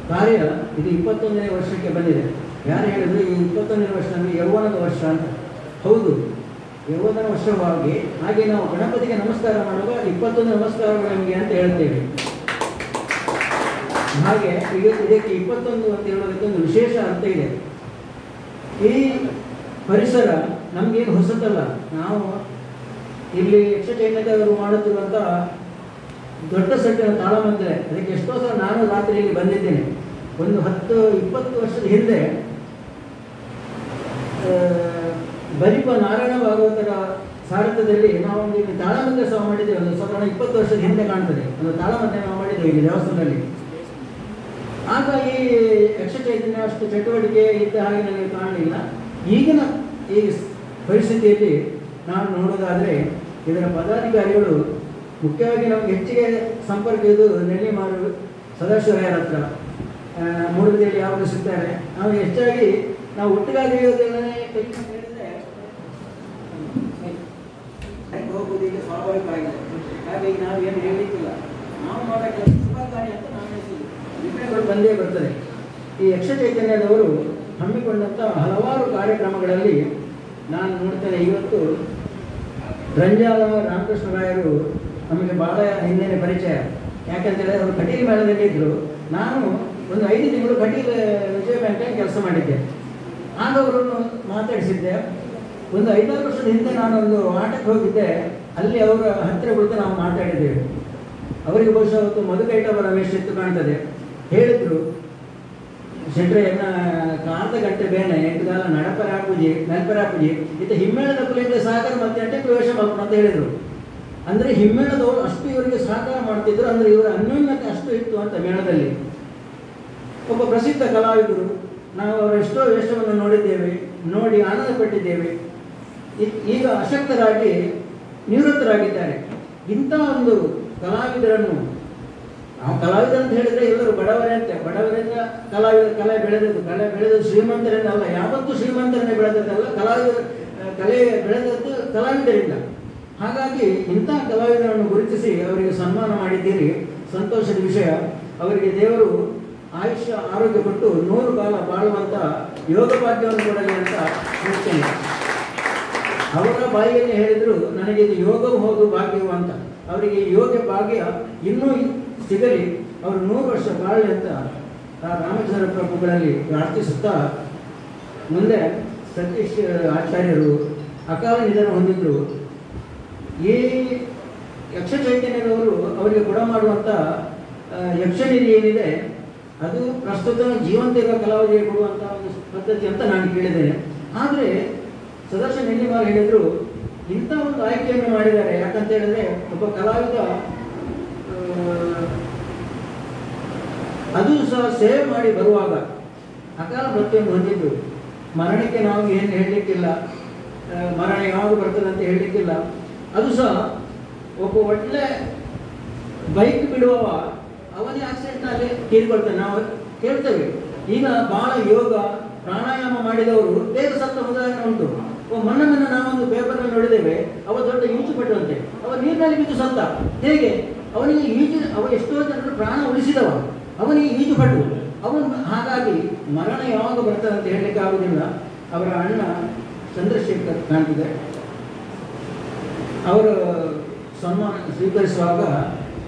ಕಾರ್ಯ ಇದು 21ನೇ ವರ್ಷಕ್ಕೆ ಬಂದಿದೆ. ಯಾರು ಹೇಳಿದ್ರು ಈ 21ನೇ ವರ್ಷ ಅಂದರೆ ಯೌವನದ ವರ್ಷ ಅಂತ? ಹೌದು, ಯೌವನದ ವರ್ಷವಾಗಿ ಹಾಗೆ ನಾವು ಗಣಪತಿಗೆ ನಮಸ್ಕಾರ ಮಾಡುವಾಗ 21 ನಮಸ್ಕಾರಗಳು ನಮಗೆ ಅಂತ ಹೇಳ್ತೇವೆ. ಹಾಗೆ ಇದಕ್ಕೆ 21 ಅಂತ ಹೇಳೋದಕ್ಕೆ ಒಂದು ವಿಶೇಷ ಅರ್ಥ ಇದೆ. ಈ ಪರಿಸರ ನಮಗೇನು ಹೊಸತಲ್ಲ. ನಾವು ಇಲ್ಲಿ ಯಕ್ಷ ಚೈತನ್ಯದವರು ಮಾಡುತ್ತಿರುವಂಥ ದೊಡ್ಡ ಸೆಟ್ಟಿನ ತಾಳಮದ್ದಲೆ, ಅದಕ್ಕೆ ಎಷ್ಟೋ ಸಲ ನಾನು ರಾತ್ರಿಯಲ್ಲಿ ಬಂದಿದ್ದೇನೆ. ಒಂದು 10-20 ವರ್ಷದ ಹಿಂದೆ ಬರಿಪ ನಾರಾಯಣ ಭಾಗವತರ ಸಾರಥ್ಯದಲ್ಲಿ ನಾವೊಂದು ಇಲ್ಲಿ ತಾಳಮದ್ದಲೆ ಸಹ ಮಾಡಿದ್ದೇವೆ. ಒಂದು ಸಾಧಾರಣ 20 ವರ್ಷದ ಹಿಂದೆ ಕಾಣ್ತದೆ. ಒಂದು ತಾಳಮದ್ದಲೆ ನಾವು ಮಾಡಿದ್ದೇವೆ ಇಲ್ಲಿ ದೇವಸ್ಥಾನದಲ್ಲಿ. ಆಗ ಈ ಯಕ್ಷ ಚೈತನ್ಯ ಅಷ್ಟು ಚಟುವಟಿಕೆ ಇದ್ದ ಹಾಗೆ ನನಗೆ ಕಾಣಲಿಲ್ಲ. ಈಗಿನ ಈ ಪರಿಸ್ಥಿತಿಯಲ್ಲಿ ನಾನು ನೋಡೋದಾದರೆ ಇದರ ಪದಾಧಿಕಾರಿಗಳು ಮುಖ್ಯವಾಗಿ ನಮಗೆ ಹೆಚ್ಚಿಗೆ ಸಂಪರ್ಕ ಇದು ನೆಲ್ಲಿಮಾರು ಸದಾಶಿವರಾಯರ ಹತ್ರ, ಮೂಡುಬಿದಿಯಲ್ಲಿ ಯಾವಾಗ ಸಿಗ್ತಾರೆ. ನಾವು ಹೆಚ್ಚಾಗಿ ನಾವು ಒಟ್ಟಿಗಾಗಿ ಹೇಳಿದ್ರೆ ಹೋಗುವುದು ಈಗ ಸ್ವಾಭಾವಿಕ ಆಗಿದೆ. ಹಾಗಾಗಿ ನಾವು ಏನು ಹೇಳಲಿಕ್ಕಿಲ್ಲ. ನಾವು ಮಾಡೋ ಕೆಲಸ ಶುಭ ಕಾರ್ಯ ಅಂತ ನಾವು ಹೇಳ್ತೀವಿ. ವಿಘ್ನಗಳು ಬಂದೇ ಬರ್ತದೆ. ಈ ಯಕ್ಷ ಚೈತನ್ಯದವರು ಹಮ್ಮಿಕೊಂಡಂಥ ಹಲವಾರು ಕಾರ್ಯಕ್ರಮಗಳಲ್ಲಿ ನಾನು ನೋಡ್ತೇನೆ. ಇವತ್ತು ರಂಜಾಲ ರಾಮಕೃಷ್ಣರಾಯರು ನಮಗೆ ಬಹಳ ಹಿಂದೆನೇ ಪರಿಚಯ. ಯಾಕಂತೇಳಿದ್ರೆ ಅವರು ಕಟೀಲು ಮೇಳದಲ್ಲಿ ಇದ್ದರು. ನಾನು ಒಂದು 5 ತಿಂಗಳು ಕಟೀಲು ವಿಜಯ ಬ್ಯಾಂಕಲ್ಲಿ ಕೆಲಸ ಮಾಡಿದ್ದೆ. ಆಗ ಅವರನ್ನು ಮಾತಾಡಿಸಿದ್ದೆ. ಒಂದು 5-6 ವರ್ಷದ ಹಿಂದೆ ನಾನೊಂದು ಆಟಕ್ಕೆ ಹೋಗಿದ್ದೆ. ಅಲ್ಲಿ ಅವರ ಹತ್ತಿರ ಕುಳಿತು ನಾವು ಮಾತಾಡಿದ್ದೇವೆ. ಅವರಿಗೆ ಬಹುಶಃ ಅವತ್ತು ಮಧುಕೈಟವ ರಮೇಶ್ ಇತ್ತು ಕಾಣ್ತದೆ. ಹೇಳಿದ್ರು, ಶೆಟ್ರೆಯನ್ನ ಕಾಂತ ಗಂಟೆ ಬೇನೆ ಎಂಟುಗಾಲ ನಡಪರಾಪುಜಿ ನೆನಪರಾಪುಜಿ ಇತ್ತ ಹಿಮ್ಮೇಳದ ಕುಲಿಗೆ ಸಹಕಾರ ಮತ್ತೆ ಅಂಟೆ ಪ್ರವೇಶ ಮಾಡ್ಕೊಂಡು ಅಂತ ಹೇಳಿದರು. ಅಂದರೆ ಹಿಮ್ಮೇಳದವರು ಅಷ್ಟು ಇವರಿಗೆ ಸಹಕಾರ ಮಾಡ್ತಿದ್ರು, ಅಂದರೆ ಇವರ ಅನ್ಯೋನ್ಯತೆ ಅಷ್ಟು ಇತ್ತು ಅಂತ ಮೇಳದಲ್ಲಿ. ಒಬ್ಬ ಪ್ರಸಿದ್ಧ ಕಲಾವಿದರು, ನಾವು ಅವರ ಎಷ್ಟೋ ವೇಷವನ್ನು ನೋಡಿದ್ದೇವೆ, ನೋಡಿ ಆನಂದ ಪಟ್ಟಿದ್ದೇವೆ. ಈಗ ಅಶಕ್ತರಾಗಿ ನಿವೃತ್ತರಾಗಿದ್ದಾರೆ. ಇಂಥ ಒಂದು ಕಲಾವಿದರನ್ನು, ಕಲಾವಿದ ಅಂತ ಹೇಳಿದ್ರೆ ಎಲ್ಲರೂ ಬಡವರೇ ಅಂತೆ, ಬಡವರಿಂದ ಕಲೆ ಬೆಳೆದದ್ದು ಶ್ರೀಮಂತರಿಂದ ಅಲ್ಲ, ಯಾವತ್ತೂ ಶ್ರೀಮಂತರನ್ನೇ ಬೆಳೆದದ್ದಲ್ಲ, ಕಲೆ ಬೆಳೆದದ್ದು ಕಲಾವಿದರಿಂದ. ಹಾಗಾಗಿ ಇಂಥ ಕಲಾವಿದರನ್ನು ಗುರುತಿಸಿ ಅವರಿಗೆ ಸನ್ಮಾನ ಮಾಡಿದ್ದೀರಿ, ಸಂತೋಷದ ವಿಷಯ. ಅವರಿಗೆ ದೇವರು ಆಯುಷ್ಯ ಆರೋಗ್ಯ ಕೊಟ್ಟು 100 ಕಾಲ ಬಾಳುವಂಥ ಯೋಗ ಭಾಗ್ಯವನ್ನು ಕೊಡಲಿ ಅಂತ ಹೇಳ್ತೇನೆ. ಅವರ ಬಾಯಿಯಲ್ಲಿ ಹೇಳಿದ್ರು, ನನಗೆ ಇದು ಯೋಗವು ಹೌದು ಭಾಗ್ಯವು ಅಂತ. ಅವರಿಗೆ ಯೋಗ ಭಾಗ್ಯ ಇನ್ನೂ ಸಿಗಲಿ, ಅವರು 100 ವರ್ಷ ಬಾಳಲಿ ಅಂತ ರಾಮಚಂದ್ರ ಪ್ರಭುಗಳಲ್ಲಿ ಪ್ರಾರ್ಥಿಸುತ್ತಾ, ಮುಂದೆ ಸತೀಶ್ ಆಚಾರ್ಯರು ಅಕಾಲ ನಿಧನ ಹೊಂದಿದ್ರು. ಈ ಯಕ್ಷ ಚೈತನ್ಯದವರು ಅವರಿಗೆ ಕೊಡ ಮಾಡುವಂಥ ಯಕ್ಷನಿಧಿ ಏನಿದೆ ಅದು ಪ್ರಸ್ತುತ ಜೀವಂತ ಕಲಾವಿದರಿಗೆ ಕೊಡುವಂಥ ಒಂದು ಪದ್ಧತಿ ಅಂತ ನಾನು ಕೇಳಿದ್ದೇನೆ. ಆದರೆ ಸದಸ್ಯ ನೆಲ್ಲಿಮಾರ್ ಹೇಳಿದರು, ಇಂಥ ಒಂದು ಆಯ್ಕೆಯನ್ನು ಮಾಡಿದ್ದಾರೆ. ಯಾಕಂತ ಹೇಳಿದ್ರೆ ಒಬ್ಬ ಕಲಾವಿದ ಅದು ಸಹ ಸೇವೆ ಮಾಡಿ ಬರುವಾಗ ಅಕಾಲ ಮೃತ್ಯುವನ್ನು ಹೊಂದಿದ್ದು, ಮರಣಕ್ಕೆ ನಾವು ಏನು ಹೇಳಲಿಕ್ಕಿಲ್ಲ, ಮರಣ ಯಾವಾಗ ಬರ್ತದೆ ಅಂತ ಹೇಳಲಿಕ್ಕಿಲ್ಲ. ಅದು ಸಹ ಒಬ್ಬ ಒಳ್ಳೆ ಬೈಕ್ ಬಿಡುವವ ಅವನೇ ಆಕ್ಸಿಡೆಂಟ್ನಲ್ಲಿ ತೀರ್ಕೊಳ್ತಾನೆ. ನಾವು ಕೇಳ್ತೇವೆ, ಈಗ ಬಹಳ ಯೋಗ ಪ್ರಾಣಾಯಾಮ ಮಾಡಿದವರು ಬೇಗ ಸತ್ತ ಉದಾಹರಣೆ ಉಂಟು. ಮೊನ್ನೆ ನಾವೊಂದು ಪೇಪರ್ನಲ್ಲಿ ನೋಡಿದ್ದೇವೆ, ಅವ ದೊಡ್ಡ ಈಜು ಪಟ್ಟುವಂತೆ, ಅವ ನೀರಿನಲ್ಲಿ ಬಿದ್ದು ಸತ್ತ. ಹೇಗೆ? ಅವನಿಗೆ ಅವ ಎಷ್ಟೋ ಜನರು ಪ್ರಾಣ ಉಳಿಸಿದವ, ಅವನಿಗೆ ಈಜು ಪಟ್ಟು ಅವನು. ಹಾಗಾಗಿ ಮರಣ ಯಾವಾಗ ಬರ್ತದೆ ಅಂತ ಹೇಳಲಿಕ್ಕೆ ಆಗುವುದಿಲ್ಲ. ಅವರ ಅಣ್ಣ ಚಂದ್ರಶೇಖರ್ ಕಾಣ್ತಿದೆ, ಅವರು ಸನ್ಮಾನ ಸ್ವೀಕರಿಸುವಾಗ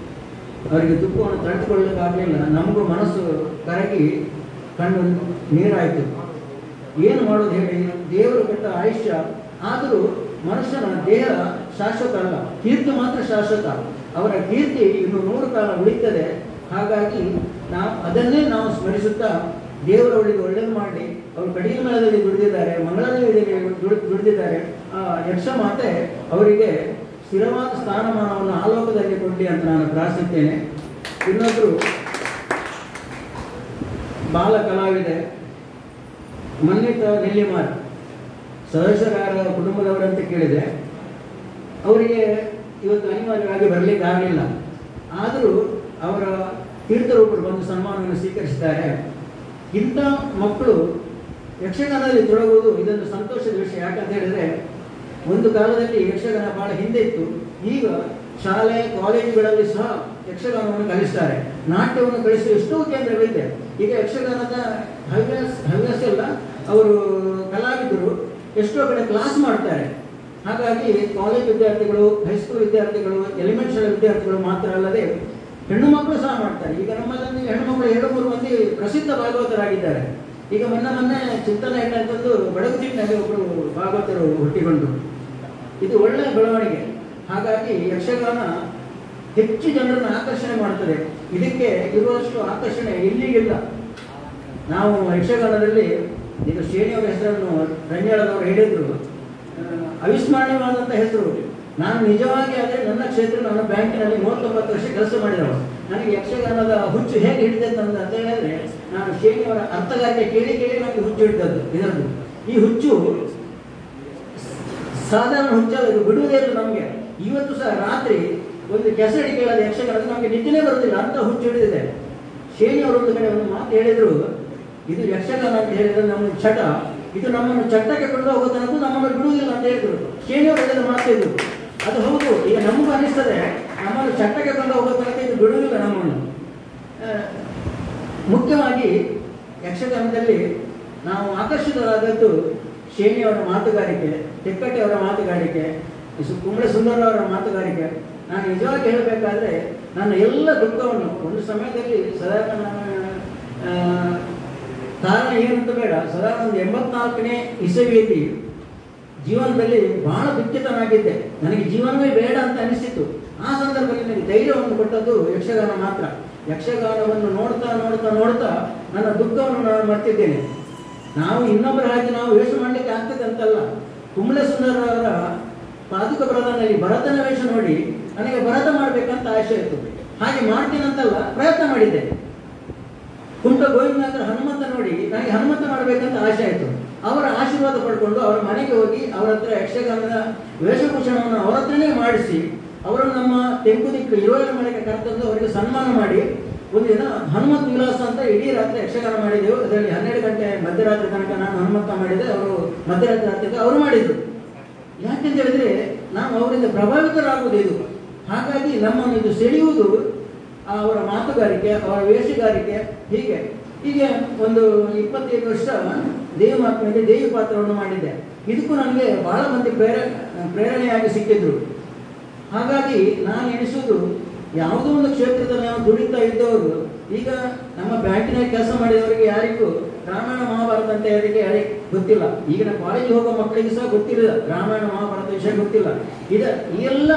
ಅವರಿಗೆ ದುಃಖವನ್ನು ತಡೆದುಕೊಳ್ಳಲಿಕ್ಕಾಗಲಿಲ್ಲ. ನಮಗೂ ಮನಸ್ಸು ಕರಗಿ ಕಣ್ಣು ನೀರಾಯಿತು. ಏನು ಮಾಡೋದು ಹೇಳಿ? ದೇವರು ಕೊಟ್ಟ ಆಯುಷ್ಯ. ಆದರೂ ಮನುಷ್ಯನ ದೇಹ ಶಾಶ್ವತ ಅಲ್ಲ, ಕೀರ್ತಿ ಮಾತ್ರ ಶಾಶ್ವತ. ಅವರ ಕೀರ್ತಿ ಇನ್ನು 100 ಕಾಲ ಉಳಿತದೆ. ಹಾಗಾಗಿ ಅದನ್ನೇ ನಾವು ಸ್ಮರಿಸುತ್ತಾ ದೇವರವಳಿಗೆ ಒಳ್ಳೇದು ಮಾಡಿ, ಅವರು ಕಡಿಗೆ ಮೇಳದಲ್ಲಿ ದುಡಿದಿದ್ದಾರೆ, ಮಂಗಳದೇವಿಯಲ್ಲಿ ದುಡಿದಿದ್ದಾರೆ. ಆ ಯಕ್ಷ ಮಾತೆ ಅವರಿಗೆ ಸ್ಥಿರವಾದ ಸ್ಥಾನಮಾನವನ್ನು ಆಲೋಕದಲ್ಲಿ ಕೊಡಲಿ ಅಂತ ನಾನು ಪ್ರಾರ್ಥಿಸುತ್ತೇನೆ. ಇನ್ನೊಬ್ಬರು ಬಾಲ ಕಲಾವಿದೆ ಮನ್ನಿತ ನೆಲ್ಲಿಮಾರ್, ಸದಸ್ಯರಾದ ಕುಟುಂಬದವರಂತ ಕೇಳಿದೆ. ಅವರಿಗೆ ಇವತ್ತು ಅನಿವಾರ್ಯವಾಗಿ ಬರಲಿಕ್ಕೆ ಆಗಲಿಲ್ಲ. ಆದರೂ ಅವರ ತೀರ್ಥರೂಪರು ಬಂದು ಸನ್ಮಾನವನ್ನು ಸ್ವೀಕರಿಸಿದ್ದಾರೆ. ಇಂಥ ಮಕ್ಕಳು ಯಕ್ಷಗಾನದಲ್ಲಿ ತೊಡಗುವುದು ಇದೊಂದು ಸಂತೋಷದ ವಿಷಯ. ಯಾಕಂತ ಹೇಳಿದರೆ ಒಂದು ಕಾಲದಲ್ಲಿ ಯಕ್ಷಗಾನ ಬಹಳ ಹಿಂದೆ ಇತ್ತು. ಈಗ ಶಾಲೆ ಕಾಲೇಜುಗಳಲ್ಲಿ ಸಹ ಯಕ್ಷಗಾನವನ್ನು ಕಲಿಸ್ತಾರೆ, ನಾಟ್ಯವನ್ನು ಕಲಿಸುವ ಎಷ್ಟೋ ಕೇಂದ್ರಗಳಿದೆ. ಈಗ ಯಕ್ಷಗಾನದ ಹವ್ಯಾಸ ಎಲ್ಲ ಅವರು ಕಲಾವಿದರು ಎಷ್ಟೋ ಕಡೆ ಕ್ಲಾಸ್ ಮಾಡ್ತಾರೆ. ಹಾಗಾಗಿ ಕಾಲೇಜ್ ವಿದ್ಯಾರ್ಥಿಗಳು, ಹೈಸ್ಕೂಲ್ ವಿದ್ಯಾರ್ಥಿಗಳು, ಎಲಿಮೆಂಟರಿ ವಿದ್ಯಾರ್ಥಿಗಳು ಮಾತ್ರ ಅಲ್ಲದೆ ಹೆಣ್ಣು ಮಕ್ಕಳು ಸಹ ಮಾಡ್ತಾರೆ. ಈಗ ನಮ್ಮಲ್ಲಿ ಹೆಣ್ಣು ಮಕ್ಕಳು 2-3 ಮಂದಿ ಪ್ರಸಿದ್ಧ ಭಾಗವತರಾಗಿದ್ದಾರೆ. ಈಗ ಮೊನ್ನೆ ಚಿಂತನ ಹೆಣ್ಣಂತಂದು ಬಡಗುತಿಟ್ಟಿನಲ್ಲಿ ಒಬ್ಬರು ಭಾಗವತರು ಹುಟ್ಟಿಕೊಂಡ್ರು. ಇದು ಒಳ್ಳೆಯ ಬೆಳವಣಿಗೆ. ಹಾಗಾಗಿ ಯಕ್ಷಗಾನ ಹೆಚ್ಚು ಜನರನ್ನು ಆಕರ್ಷಣೆ ಮಾಡ್ತದೆ. ಇದಕ್ಕೆ ಇರುವಷ್ಟು ಆಕರ್ಷಣೆ ಎಲ್ಲಿಗಿಲ್ಲ. ನಾವು ಯಕ್ಷಗಾನದಲ್ಲಿ ಈಗ ಶ್ರೇಣಿಯವರ ಹೆಸರನ್ನು ರಂಜಾಳದವರು ಹೇಳಿದ್ರು, ಅವಿಸ್ಮರಣೀಯವಾದಂಥ ಹೆಸರು. ನಾನು ನಿಜವಾಗಿ ಆದರೆ ನನ್ನ ಕ್ಷೇತ್ರ, ನನ್ನ ಬ್ಯಾಂಕಿನಲ್ಲಿ 39 ವರ್ಷ ಕೆಲಸ ಮಾಡಿದವರು. ನನಗೆ ಯಕ್ಷಗಾನದ ಹುಚ್ಚು ಹೇಗೆ ಹಿಡಿದದ್ದು ಅಂತ ಹೇಳಿದ್ರೆ, ನಾನು ಶ್ರೇಣಿಯವರ ಅರ್ಥಗಾರಿಕೆ ಕೇಳಿ ನನಗೆ ಹುಚ್ಚು ಹಿಡಿದದ್ದು ಇದರದ್ದು. ಈ ಹುಚ್ಚು ಸಾಧಾರಣ ಹುಚ್ಚಲ್ಲ, ಇದು ಬಿಡುವುದೇ ಇಲ್ಲ ನಮಗೆ. ಇವತ್ತು ಸಹ ರಾತ್ರಿ ಒಂದು ಕೆಸಡಿ ಕೇಳದ ಯಕ್ಷಗಾನದ ನಮಗೆ ನಿದ್ದೆನೇ ಬರುತ್ತಿಲ್ಲ ಅಂತ ಹುಚ್ಚು ಹಿಡಿದಿದೆ. ಶ್ರೇಣಿಯವರು ಒಂದು ಕಡೆ ಒಂದು ಮಾತು ಹೇಳಿದ್ರು, ಇದು ಯಕ್ಷಗಾನ ಅಂತ ಹೇಳಿದ್ರೆ ನಮ್ಮ ಚಟ, ಇದು ನಮ್ಮನ್ನು ಚಟ್ಟಕ್ಕೆ ಕೊಂಡು ಹೋಗೋ ತನಕ ನಮ್ಮನ್ನು ಬಿಡುವುದಿಲ್ಲ ಅಂತ ಹೇಳಿದ್ರು. ಶ್ರೇಣಿಯವರು ಹೇಳಿದ ಮಾತು ಇದು. ಅದು ಹೌದು. ಈಗ ನಮಗೂ ಅನಿಸ್ತದೆ, ನಮ್ಮನ್ನು ಚಟ್ಟಕ್ಕೆ ಕೊಂಡು ಹೋಗೋ ತನಕ ಇದು ಬಿಡುವುದಿಲ್ಲ ನಮ್ಮನ್ನು. ಮುಖ್ಯವಾಗಿ ಯಕ್ಷಗಾನದಲ್ಲಿ ನಾವು ಆಕರ್ಷಿತರಾದದ್ದು ಶ್ರೇಣಿಯವರ ಮಾತುಗಾರಿಕೆ, ತೆಕ್ಕಟ್ಟಿಯವರ ಮಾತುಗಾರಿಕೆ, ಕುಂಬಳೆ ಸುಂದರವರ ಮಾತುಗಾರಿಕೆ. ನಾನು ನಿಜವಾಗಿ ಹೇಳಬೇಕಾದ್ರೆ ನನ್ನ ಎಲ್ಲ ದುಃಖವನ್ನು ಒಂದು ಸಮಯದಲ್ಲಿ ಸಾಧಾರಣ ಕಾರಣ ಏನಂತ ಬೇಡ, ಸಾಧಾರಣ ಒಂದು 84ನೇ ಇಸವಿಯಲ್ಲಿ ಜೀವನದಲ್ಲಿ ಬಹಳ ದುಃಖಿತನಾಗಿದ್ದೆ. ನನಗೆ ಜೀವನವೇ ಬೇಡ ಅಂತ ಅನಿಸಿತ್ತು. ಆ ಸಂದರ್ಭದಲ್ಲಿ ನನಗೆ ಧೈರ್ಯವನ್ನು ಕೊಟ್ಟದ್ದು ಯಕ್ಷಗಾನ ಮಾತ್ರ. ಯಕ್ಷಗಾನವನ್ನು ನೋಡ್ತಾ ನೋಡ್ತಾ ನೋಡ್ತಾ ನನ್ನ ದುಃಖವನ್ನು ನಾನು ಮರ್ತಿದ್ದೇನೆ. ನಾವು ಇನ್ನೊಬ್ಬರ ಹಾಗೆ ನಾವು ವೇಷ ಮಾಡಲಿಕ್ಕೆ ಆಗ್ತದೆ ಅಂತಲ್ಲ. ಕುಂಬಳೆ ಸುಂದರವರ ಪಾದುಕ ಪ್ರಧಾನಲ್ಲಿ ಭರತನ ವೇಷ ನೋಡಿ ನನಗೆ ಭರತ ಮಾಡಬೇಕಂತ ಆಸೆ ಇತ್ತು. ಹಾಗೆ ಮಾಡ್ತೀನಂತಲ್ಲ, ಪ್ರಯತ್ನ ಮಾಡಿದ್ದೆ. ಕುಂಟ ಗೋವಿಂದರ ಹನುಮಂತ ನೋಡಿ ನನಗೆ ಹನುಮಂತ ಮಾಡಬೇಕಂತ ಆಸೆ ಆಯಿತು. ಅವರ ಆಶೀರ್ವಾದ ಪಡ್ಕೊಂಡು ಅವರ ಮನೆಗೆ ಹೋಗಿ ಅವರ ಹತ್ರ ಯಕ್ಷಗಾನದ ವೇಷಭೂಷಣವನ್ನು ಅವರ ಹತ್ರನೇ ಮಾಡಿಸಿ ಅವರನ್ನು ನಮ್ಮ ತೆಂಕುದಿಕ್ಕು ಇರುವರ ಮನೆಗೆ ಕರೆತಂದು ಅವರಿಗೆ ಸನ್ಮಾನ ಮಾಡಿ ಒಂದು ದಿನ ಹನುಮಂತ ವಿಲಾಸ ಅಂತ ಇಡೀ ರಾತ್ರಿ ಯಕ್ಷಗಾನ ಮಾಡಿದೆವು. ಅದರಲ್ಲಿ 12 ಗಂಟೆ ಮಧ್ಯರಾತ್ರಿ ತನಕ ನಾನು ಹನುಮಂತ ಮಾಡಿದೆ, ಅವರು ಮಧ್ಯರಾತ್ರಿ ಅವರು ಮಾಡಿದ್ರು. ಯಾಕೆಂತ ಹೇಳಿದ್ರೆ ನಾವು ಅವರಿಂದ ಪ್ರಭಾವಿತರಾಗುವುದು ಇದು. ಹಾಗಾಗಿ ನಮ್ಮನ್ನು ಇದು ಸೆಳೆಯುವುದು ಅವರ ಮಾತುಗಾರಿಕೆ, ಅವರ ವೇಷಗಾರಿಕೆ. ಹೀಗೆ ಒಂದು 25 ವರ್ಷ ದೇವಮಾತ್ಮೆಗೆ ದೇವಿ ಪಾತ್ರವನ್ನು ಮಾಡಿದ್ದೆ. ಇದಕ್ಕೂ ನನಗೆ ಬಹಳ ಮಂದಿ ಪ್ರೇರಣೆಯಾಗಿ ಸಿಕ್ಕಿದ್ರು. ಹಾಗಾಗಿ ನಾನು ಎಣಿಸುವುದು, ಯಾವುದೋ ಒಂದು ಕ್ಷೇತ್ರದಲ್ಲಿ ನಾವು ದುಡಿತಾ ಇದ್ದವರು, ಈಗ ನಮ್ಮ ಬ್ಯಾಂಕಿನಲ್ಲಿ ಕೆಲಸ ಮಾಡಿದವರಿಗೆ ಯಾರಿಗೂ ರಾಮಾಯಣ ಮಹಾಭಾರತ ಅಂತ ಯಾರಿಗೆ ಗೊತ್ತಿಲ್ಲ. ಈಗಿನ ಕಾಲೇಜಿಗೆ ಹೋಗೋ ಮಕ್ಕಳಿಗೆ ಸಹ ಗೊತ್ತಿಲ್ಲ, ರಾಮಾಯಣ ಮಹಾಭಾರತ ವಿಷಯ ಗೊತ್ತಿಲ್ಲ. ಈ ಎಲ್ಲ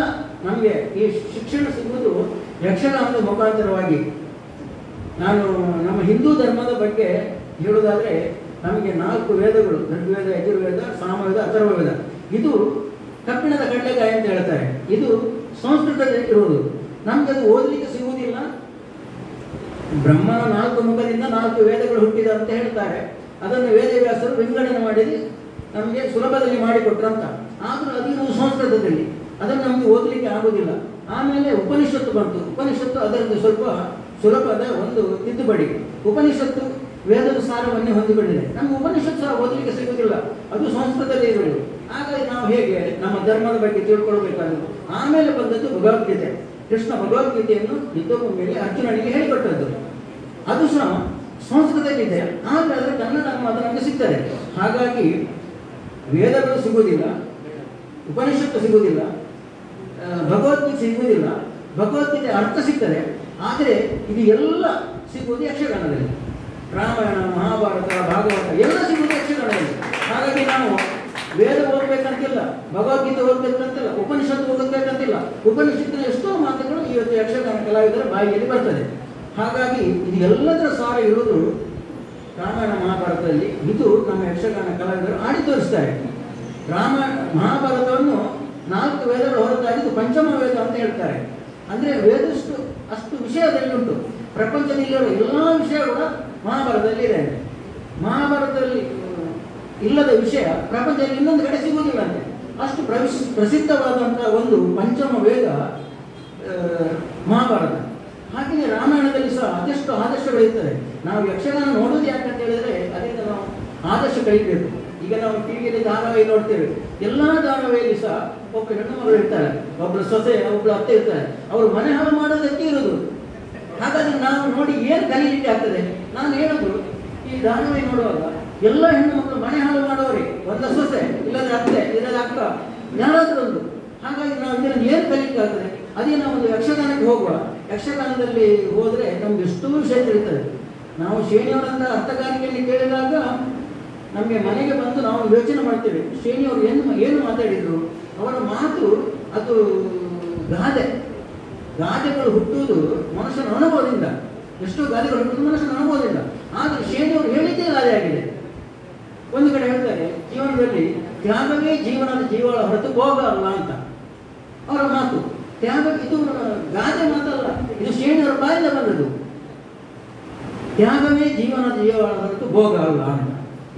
ನಮಗೆ ಈ ಶಿಕ್ಷಣ ಸಿಗುವುದು ಯಕ್ಷಗಾನದ ಮುಖಾಂತರವಾಗಿ. ನಾನು ನಮ್ಮ ಹಿಂದೂ ಧರ್ಮದ ಬಗ್ಗೆ ಹೇಳುವುದಾದ್ರೆ, ನಮಗೆ 4 ವೇದಗಳು, ಋಗ್ವೇದ, ಯಜುರ್ವೇದ, ಸಾಮವೇದ, ಅಥರ್ವವೇದ. ಇದು ಕಬ್ಬಿಣದ ಕಡಲೆಕಾಯಿ ಅಂತ ಹೇಳ್ತಾರೆ. ಇದು ಸಂಸ್ಕೃತದಲ್ಲಿ ಇರುವುದು. ನಮ್ಗೆ ಅದು ಓದಲಿಕ್ಕೆ ಸಿಗುವುದಿಲ್ಲ. ಬ್ರಹ್ಮನ 4 ಮುಖದಿಂದ 4 ವೇದಗಳು ಹುಟ್ಟಿದ ಅಂತ ಹೇಳ್ತಾರೆ. ಅದನ್ನು ವೇದವ್ಯಾಸರು ವಿಂಗಡಣೆ ಮಾಡಿ ನಮಗೆ ಸುಲಭದಲ್ಲಿ ಮಾಡಿಕೊಟ್ರಂತ. ಆದರೂ ಅದು ಸಂಸ್ಕೃತದಲ್ಲಿ, ಅದನ್ನು ನಮಗೆ ಓದಲಿಕ್ಕೆ ಆಗುವುದಿಲ್ಲ. ಆಮೇಲೆ ಉಪನಿಷತ್ತು ಬಂತು. ಉಪನಿಷತ್ತು ಅದರಲ್ಲಿ ಸ್ವಲ್ಪ ಸುಲಭದ ಒಂದು ತಿದ್ದುಪಡಿ. ಉಪನಿಷತ್ತು ವೇದದ ಸಾರವನ್ನೇ ಹೊಂದಿಕೊಂಡಿದೆ. ನಮ್ಗೆ ಉಪನಿಷತ್ತು ಸಹ ಓದಲಿಕ್ಕೆ ಸಿಗುವುದಿಲ್ಲ, ಅದು ಸಂಸ್ಕೃತದಲ್ಲಿ ಇರುವುದು. ಹಾಗಾಗಿ ನಾವು ಹೇಗೆ ನಮ್ಮ ಧರ್ಮದ ಬಗ್ಗೆ ತಿಳ್ಕೊಳ್ಬೇಕಾದ್ರು. ಆಮೇಲೆ ಬಂದದ್ದು ಭಗವದ್ಗೀತೆ. ಕೃಷ್ಣ ಭಗವದ್ಗೀತೆಯನ್ನು ಯುದ್ಧಭೂಮಿಯಲ್ಲಿ ಅರ್ಜುನನಿಗೆ ಹೇಳಿಕೊಟ್ಟದ್ದು. ಅದು ಸಹ ಸಂಸ್ಕೃತದಲ್ಲಿದೆ, ಆದರೆ ಅದರ ಕನ್ನಡ ಮಾತ್ರ ನಮಗೆ ಸಿಗ್ತದೆ. ಹಾಗಾಗಿ ವೇದಗಳು ಸಿಗುವುದಿಲ್ಲ, ಉಪನಿಷತ್ತು ಸಿಗುವುದಿಲ್ಲ, ಭಗವದ್ಗೀತೆ ಸಿಗುವುದಿಲ್ಲ. ಭಗವದ್ಗೀತೆ ಅರ್ಥ ಸಿಗ್ತದೆ, ಆದರೆ ಇದು ಎಲ್ಲ ಸಿಗುವುದು ಯಕ್ಷಗಾನದಲ್ಲಿ. ರಾಮಾಯಣ, ಮಹಾಭಾರತ, ಭಾಗವತ ಎಲ್ಲ ಸಿಗುವುದು ಯಕ್ಷಗಾನದಲ್ಲಿ. ಹಾಗಾಗಿ ನಾವು ವೇದ ಓದಬೇಕಂತಿಲ್ಲ, ಭಗವದ್ಗೀತೆ ಓದಬೇಕಂತಿಲ್ಲ, ಉಪನಿಷತ್ತು ಓದಬೇಕಂತಿಲ್ಲ. ಉಪನಿಷತ್ತಿನ ಎಷ್ಟೋ ಮಾತುಗಳು ಇವತ್ತು ಯಕ್ಷಗಾನ ಕಲಾವಿದರ ಬಾಯಿಯಲ್ಲಿ ಬರ್ತದೆ. ಹಾಗಾಗಿ ಇದು ಎಲ್ಲದರ ಸಾರ ಇರುವುದು ರಾಮಾಯಣ ಮಹಾಭಾರತದಲ್ಲಿ. ಇದು ನಮ್ಮ ಯಕ್ಷಗಾನ ಕಲಾವಿದರು ಆಡಿ ತೋರಿಸ್ತಾರೆ. ರಾಮಾಯಣ ಮಹಾಭಾರತವನ್ನು 4 ವೇದಗಳು ಹೊರತಾಗಿದ್ದು ಪಂಚಮ ವೇದ ಅಂತ ಹೇಳ್ತಾರೆ. ಅಂದರೆ ವೇದಷ್ಟು ಅಷ್ಟು ವಿಷಯದಲ್ಲಿ ಉಂಟು. ಪ್ರಪಂಚದಲ್ಲಿರುವ ಎಲ್ಲ ವಿಷಯಗಳು ಮಹಾಭಾರತದಲ್ಲಿ ಇದೆ. ಮಹಾಭಾರತದಲ್ಲಿ ಇಲ್ಲದ ವಿಷಯ ಪ್ರಪಂಚದಲ್ಲಿ ಇನ್ನೊಂದು ಕಡೆ ಸಿಗುವುದಿಲ್ಲ ಅಂತೆ. ಅಷ್ಟು ಪ್ರಸಿದ್ಧವಾದಂತಹ ಒಂದು ಪಂಚಮ ವೇದ ಮಹಾಭಾರತ. ಹಾಗೆಯೇ ರಾಮಾಯಣದಲ್ಲಿ ಸಹ ಅದೆಷ್ಟು ಆದರ್ಶಗಳಿರ್ತದೆ. ನಾವು ಯಕ್ಷಗಾನ ನೋಡೋದು ಯಾಕಂತ ಹೇಳಿದ್ರೆ ಅದರಿಂದ ನಾವು ಆದರ್ಶ ಕಲಿಬೇಕು. ಈಗ ನಾವು ಟಿವಿಯಲ್ಲಿ ಧಾರಾವಾಹಿ ನೋಡ್ತೇವೆ. ಎಲ್ಲ ಧಾರಾವಾಹಿಯಲ್ಲಿ ಸಹ ಒಬ್ಬ ಹೆಣ್ಣು ಮಗಳು ಇರ್ತಾರೆ, ಒಬ್ಬರು ಸೊಸೆ, ಒಬ್ಬರು ಅತ್ತೆ ಇರ್ತಾರೆ. ಅವರು ಮನೆ ಹಾಳು ಮಾಡೋದಕ್ಕೆ ಇರೋದು. ಹಾಗಾದ್ರೆ ನಾವು ನೋಡಿ ಏನು ಕಲೀಲಿಕ್ಕೆ ಆಗ್ತದೆ? ನಾನು ಹೇಳೋದು, ಈ ಧಾರಾವಾಹಿ ನೋಡುವಾಗ ಎಲ್ಲ ಹೆಣ್ಣು ಮಕ್ಕಳು ಮನೆ ಹಾಳು ಮಾಡೋರಿ, ಒಂದ ಸೊಸೆ, ಇಲ್ಲದ ಅತ್ತೆ, ಇಲ್ಲದ ಅಕ್ಕ, ಯಾರಾದ್ರೂ ಒಂದು. ಹಾಗಾಗಿ ನಾವು ಇದನ್ನು ಏನು ಕಲಿಲಿಕ್ಕೆ ಆಗ್ತದೆ? ಅದೇ ನಾವು ಒಂದು ಯಕ್ಷಗಾನಕ್ಕೆ ಹೋಗುವ. ಯಕ್ಷಗಾನದಲ್ಲಿ ಹೋದರೆ ನಮ್ಗೆ ಎಷ್ಟೋ ವಿಷಯ ತಿಳಿತದೆ. ನಾವು ಶ್ರೇಣಿಯವರಂತ ಅರ್ಥಗಾರಿಕೆಯಲ್ಲಿ ಕೇಳಿದಾಗ ನಮಗೆ ಮನೆಗೆ ಬಂದು ನಾವು ಯೋಚನೆ ಮಾಡ್ತೇವೆ, ಶ್ರೇಣಿಯವರು ಏನು ಮಾತಾಡಿದ್ರು. ಅವರ ಮಾತು ಅದು ಗಾದೆಗಳು ಹುಟ್ಟುವುದು ಮನುಷ್ಯನ ಅನುಭವದಿಂದ. ಎಷ್ಟೋ ಗಾದೆಗಳು ಹುಟ್ಟುವುದು ಮನುಷ್ಯನ ಅನುಭವದಿಂದ. ಆದರೆ ಶ್ರೇಣಿಯವರು ಹೇಳಿದ್ದೇ ಗಾದೆ ಆಗಿದೆ. ಒಂದು ಕಡೆ ಹೇಳ್ತಾರೆ, ಜೀವನದಲ್ಲಿ ತ್ಯಾಗವೇ ಜೀವನದ ಜೀವಾಳ ಹೊರತು ಭೋಗ ಅಲ್ಲ ಅಂತ ಅವರ ಮಾತು. ತ್ಯಾಗ ಇದು ಗಾದೆ ಮಾತಲ್ಲ, ಇದು ಶ್ರೇಣಿಯವರ ಬಾಯಿಂದ ಬಂದದ್ದು. ತ್ಯಾಗವೇ ಜೀವನದ ಜೀವಾಳ ಹೊರತು ಭೋಗ ಅಲ್ಲ ಅಂತ.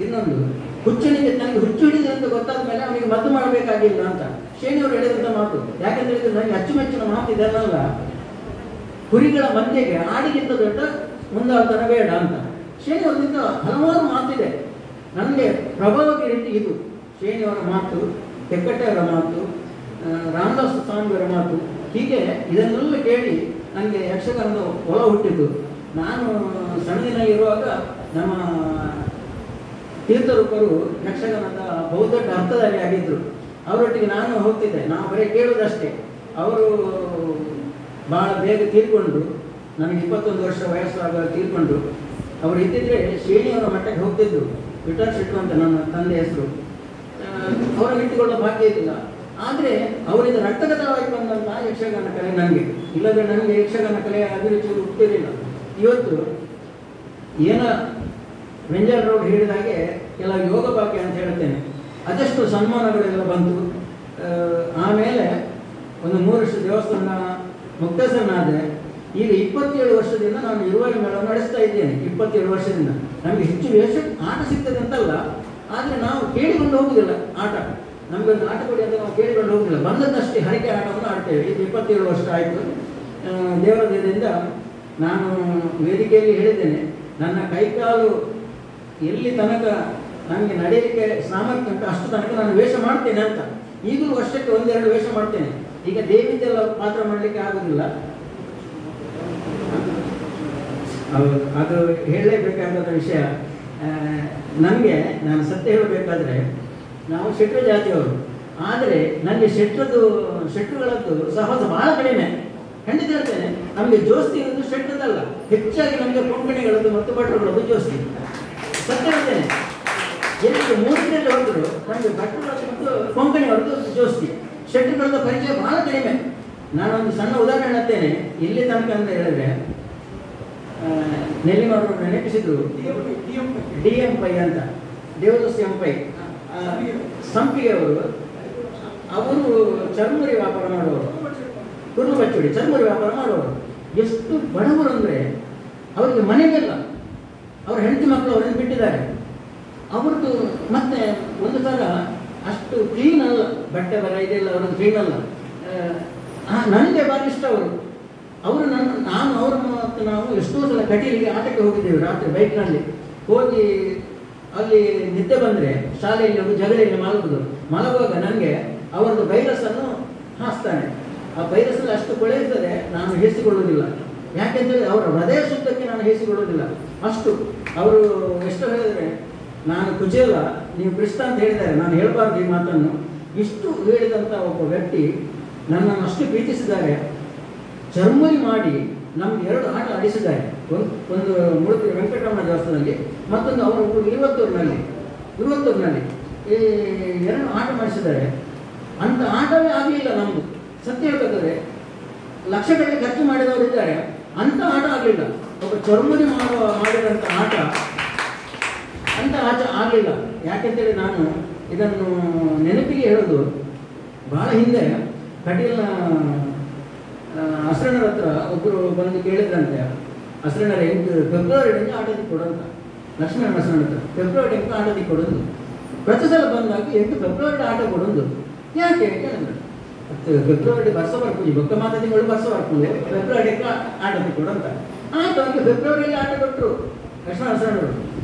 ಇನ್ನೊಂದು, ಹುಚ್ಚನಿಗೆ ತನಗೆ ಹುಚ್ಚು ಹಿಡಿದೆ ಅಂತ ಗೊತ್ತಾದ ಮೇಲೆ ಅವನಿಗೆ ಮದ್ದು ಮಾಡಬೇಕಾಗಿಲ್ಲ ಅಂತ ಶ್ರೇಣಿಯವರು ಹೇಳಿದಂಥ ಮಾತು. ಯಾಕಂತ ಹೇಳಿದ್ರೆ ನನಗೆ ಅಚ್ಚುಮೆಚ್ಚಿನ ಮಾತು ಇದೆಲ್ಲ, ಕುರಿಗಳ ಮಧ್ಯೆಗೆ ಆಡಿಗಿಂತ ದೊಡ್ಡ ಮುಂದಾಳ್ತನ ಬೇಡ ಅಂತ ಶ್ರೇಣಿಯವರಿಂದ ಹಲವಾರು ಮಾತಿದೆ. ನನಗೆ ಪ್ರಭಾವಕ್ಕೆ ರೀತಿ ಇದು ಶ್ರೇಣಿಯವರ ಮಾತು, ತೆಕ್ಕಟ್ಟೆಯವರ ಮಾತು, ರಾಮದಾಸ ಸ್ವಾಮಿಯವರ ಮಾತು. ಹೀಗೆ ಇದನ್ನೆಲ್ಲ ಕೇಳಿ ನನಗೆ ಯಕ್ಷಗಾನದ ಒಲ ಹುಟ್ಟಿದ್ದು. ನಾನು ಸಣ್ಣ ಇರುವಾಗ ನಮ್ಮ ತೀರ್ಥರೂಪರು ಯಕ್ಷಗಾನದ ಬಹುದೊಡ್ಡ ಅರ್ಥಧಾರಿ ಆಗಿದ್ದರು. ಅವರೊಟ್ಟಿಗೆ ನಾನು ಹೋಗ್ತಿದ್ದೆ. ನಾವು ಬರೀ ಕೇಳುವುದಷ್ಟೇ. ಅವರು ಭಾಳ ಬೇಗ ತೀರ್ಕೊಂಡು, ನನಗೆ 21 ವರ್ಷ ವಯಸ್ಸಾಗ ತೀರ್ಕೊಂಡು. ಅವರು ಇದ್ದಿದ್ರೆ ಶ್ರೇಣಿಯವರ ಮಟ್ಟಕ್ಕೆ ಹೋಗ್ತಿದ್ರು. ವಿಠಲ್ ಶೆಟ್ಟು ಅಂತ ನನ್ನ ತಂದೆ ಹೆಸರು. ಅವರನ್ನು ಇಟ್ಟುಕೊಳ್ಳೋ ಭಾಗ್ಯ ಇದ್ದಿಲ್ಲ. ಆದರೆ ಅವರಿಂದ ರಕ್ತಗತವಾಗಿ ಬಂದಂತಹ ಯಕ್ಷಗಾನ ಕಲೆ ನನಗೆ, ಇಲ್ಲದ್ರೆ ನನಗೆ ಯಕ್ಷಗಾನ ಕಲೆಯ ಅಭಿರುಚಿ ಹುಟ್ಟಿರಲಿಲ್ಲ. ಇವತ್ತು ಏನ ವೆಂಜರವರು ಹೇಳಿದ ಹಾಗೆ ಕೆಲವು ಯೋಗ ಭಾಗ್ಯ ಅಂತ ಹೇಳ್ತೇನೆ, ಅದೆಷ್ಟು ಸನ್ಮಾನಗಳೆಲ್ಲ ಬಂತು. ಆಮೇಲೆ ಒಂದು 3 ವರ್ಷ ದೇವಸ್ಥಾನ ಮುಕ್ತೇಸರನಾದೆ. ಈಗ 27 ವರ್ಷದಿಂದ ನಾನು ಇರುವಾರಿ ಮೇಳವನ್ನು ನಡೆಸ್ತಾ ಇದ್ದೇನೆ. 27 ವರ್ಷದಿಂದ ನಮಗೆ ಹೆಚ್ಚು ವೇಷ ಆಟ ಸಿಗ್ತದೆ ಅಂತಲ್ಲ, ಆದರೆ ನಾವು ಕೇಳಿಕೊಂಡು ಹೋಗುವುದಿಲ್ಲ. ಆಟ ನಮಗೊಂದು ಆಟ ಕೊಡಿ ಅಂತ ನಾವು ಕೇಳಿಕೊಂಡು ಹೋಗುದಿಲ್ಲ, ಬಂದದ್ದಷ್ಟೇ ಹರಕೆ ಆಟವನ್ನು ಆಡ್ತೇವೆ. ಇದು 27 ವರ್ಷ ಆಯಿತು. ದೇವರ ದಯದಿಂದ ನಾನು ವೇದಿಕೆಯಲ್ಲಿ ಹೇಳಿದ್ದೇನೆ, ನನ್ನ ಕೈಕಾಲು ಎಲ್ಲಿ ತನಕ ನನಗೆ ನಡೆಯಲಿಕ್ಕೆ ಸಾಮರ್ಥ್ಯ ಉಂಟು ಅಷ್ಟು ತನಕ ನಾನು ವೇಷ ಮಾಡ್ತೇನೆ ಅಂತ. ಈಗಲೂ ವರ್ಷಕ್ಕೆ 1-2 ವೇಷ ಮಾಡ್ತೇನೆ. ಈಗ ದೇವಿದೆಲ್ಲ ಪಾತ್ರ ಮಾಡಲಿಕ್ಕೆ ಆಗುದಿಲ್ಲ, ಅದು ಹೇಳಲೇಬೇಕಾದ ವಿಷಯ. ನನಗೆ ನಾನು ಸತ್ಯ ಹೇಳಬೇಕಾದ್ರೆ ನಾವು ಶೆಟ್ರ ಜಾತಿಯವರು, ಆದರೆ ನನಗೆ ಶೆಟ್ರುಗಳದ್ದು ಸಹವಾಸ ಬಹಳ ಕಡಿಮೆ. ಖಂಡಿತ ಹೇಳ್ತೇನೆ, ನಮಗೆ ಜೋಸ್ತಿ ಇರೋದು ಶೆಟ್ರದಲ್ಲ, ಹೆಚ್ಚಾಗಿ ನಮಗೆ ಕೊಂಕಣಿಗಳದ್ದು ಮತ್ತು ಭಟ್ರುಗಳದ್ದು ಜೋಸ್ತಿ. ಸತ್ಯ ಹೇಳ್ತೇನೆ, ಎಷ್ಟು 3 ದಿನದಲ್ಲಿ ಹೋದ್ರು ನಮಗೆ ಭಟ್ರುಗಳದ್ದು ಮತ್ತು ಕೊಂಕಣಿಯವರದ್ದು ಜೋಸ್ತಿ. ಶೆಟ್ರುಗಳದ್ದು ಪರಿಚಯ ಬಹಳ ಕಡಿಮೆ. ನಾನೊಂದು ಸಣ್ಣ ಉದಾಹರಣೆ ಹೇಳ್ತೇನೆ. ಎಲ್ಲಿ ತನಕ ಅಂತ ಹೇಳಿದ್ರೆ, ನೆಲ್ಲಿಮರವರು ನೆನಪಿಸಿದ್ರು DM ಪೈ ಅಂತ, ದೇವದಾಸ್ ಎಂ ಪೈ ಸಂಪಿಗೆಯವರು. ಅವರು ಚರ್ಮುರಿ ವ್ಯಾಪಾರ ಮಾಡುವವರು, ಕುರುಬು ಬಚ್ಚುಡಿ ಚರ್ಮುರಿ ವ್ಯಾಪಾರ ಮಾಡುವವರು. ಎಷ್ಟು ಬಡವರು ಅಂದರೆ ಅವರಿಗೆ ಮನೆಗೆಲ್ಲ ಅವ್ರ ಹೆಂಡತಿ ಮಕ್ಕಳು ಅವರನ್ನು ಬಿಟ್ಟಿದ್ದಾರೆ. ಅವ್ರದ್ದು ಮತ್ತೆ ಒಂದು ಥರ ಅಷ್ಟು ಕ್ಲೀನ್ ಅಲ್ಲ, ಬಟ್ಟೆ ಬರ ಇದೆಲ್ಲ ಅವ್ರದ್ದು ಕ್ಲೀನ್ ಅಲ್ಲ. ನನಗೆ ಭಾರಿ ಇಷ್ಟ ಅವರು ನಾನು ಅವರ ಮತ್ತು ನಾವು ಎಷ್ಟೋ ಸಲ ಕಟೀಲಿಗೆ ಆಟಕ್ಕೆ ಹೋಗಿದ್ದೇವೆ. ರಾತ್ರಿ ಬೈಕ್ನಲ್ಲಿ ಹೋಗಿ ಅಲ್ಲಿ ನಿದ್ದೆ ಬಂದರೆ ಶಾಲೆಯಲ್ಲಿ ಒಂದು ಜಗಲಿಯಲ್ಲಿ ಮಲಗುವಾಗ ನನಗೆ ಅವರದ್ದು ವೈರಸ್ಸನ್ನು ಹಾಸ್ತಾನೆ. ಆ ವೈರಸ್ಸಲ್ಲಿ ಅಷ್ಟು ಕೊಳೆ ಇರ್ತದೆ, ನಾನು ಹೇಸಿಕೊಳ್ಳುವುದಿಲ್ಲ. ಯಾಕೆಂದರೆ ಅವರ ಹೃದಯ ಶುದ್ಧಕ್ಕೆ ನಾನು ಹೇಸಿಕೊಳ್ಳುವುದಿಲ್ಲ. ಅಷ್ಟು ಅವರು ಎಷ್ಟು ಹೇಳಿದರೆ, ನಾನು ಕುಚೇಲ ನೀವು ಕ್ರಿಸ್ತ ಅಂತ ಹೇಳಿದ್ದಾರೆ, ನಾನು ಹೇಳಬಾರ್ದು ಈ ಮಾತನ್ನು. ಇಷ್ಟು ಹೇಳಿದಂಥ ಒಬ್ಬ ವ್ಯಕ್ತಿ ನನ್ನನ್ನು ಅಷ್ಟು ಪ್ರೀತಿಸಿದ್ದಾರೆ. ಚರ್ಮುರಿ ಮಾಡಿ ನಮ್ಗೆ 2 ಆಟ ಆಡಿಸಿದ್ದಾರೆ. ಒಂದು ಮುಳುತಿ ವೆಂಕಟರಮಣ ದೇವಸ್ಥಾನದಲ್ಲಿ, ಮತ್ತೊಂದು ಅವರು ಇರುವತ್ತೂರಿನಲ್ಲಿ ಈ 2 ಆಟ ಮಾಡಿಸಿದ್ದಾರೆ. ಅಂಥ ಆಟವೇ ಆಗಲಿಲ್ಲ ನಮ್ಮದು. ಸತ್ಯ ಹೇಳ್ಬೇಕಾದ್ರೆ ಲಕ್ಷಗಟ್ಟಲೆ ಖರ್ಚು ಮಾಡಿದವರು ಇದ್ದಾರೆ, ಅಂಥ ಆಟ ಆಗಲಿಲ್ಲ. ಒಬ್ಬ ಚರ್ಮುರಿ ಮಾಡಿದಂಥ ಆಟ ಅಂಥ ಆಟ ಆಗಲಿಲ್ಲ. ಯಾಕೆಂತೇಳಿ ನಾನು ಇದನ್ನು ನೆನಪಿಗೆ ಹೇಳೋದು, ಬಹಳ ಹಿಂದೆ ಕಟೀಲ್ನ ಅಸ್ರಣರ ಹತ್ರ ಒಬ್ಬರು ಬಂದು ಕೇಳಿದ್ರಂತೆ, ಅಸ್ರಣರ ಫೆಬ್ರವರಿ ಆಟೋದಿಗೆ ಕೊಡೋಂತ, ಲಕ್ಷ್ಮೀನಾರಾಯಣ ಅಸ್ರಣ ಹತ್ರ ಫೆಬ್ರವರಿ ಆಟೋದಿಗೆ ಕೊಡೋದು. ಪ್ರತಿ ಸಲ ಬಂದಾಗ 8 ಫೆಬ್ರವರಿ ಆಟ ಕೊಡೋದು. ಯಾಕೆ ಕೇಳಿದ್ರು, ಫೆಬ್ರವರಿ ವರ್ಷ ಬರ್ಪೂಜಿ ಬೊಕ್ಕ ಮಾತಾಡಿಗಳು ವರ್ಷ ಬರ್ಪೂಜಿ ಫೆಬ್ರವರಿ ಆಟೋದಿಗೆ ಕೊಡೋಂತ. ಆಯ್ತು, ಅವ್ರಿಗೆ ಫೆಬ್ರವರಿಯಲ್ಲಿ ಆಟ ಕೊಟ್ಟರು ಲಕ್ಷ್ಮೀನಾರಾಯಣ ಅಸ್ರಣರು.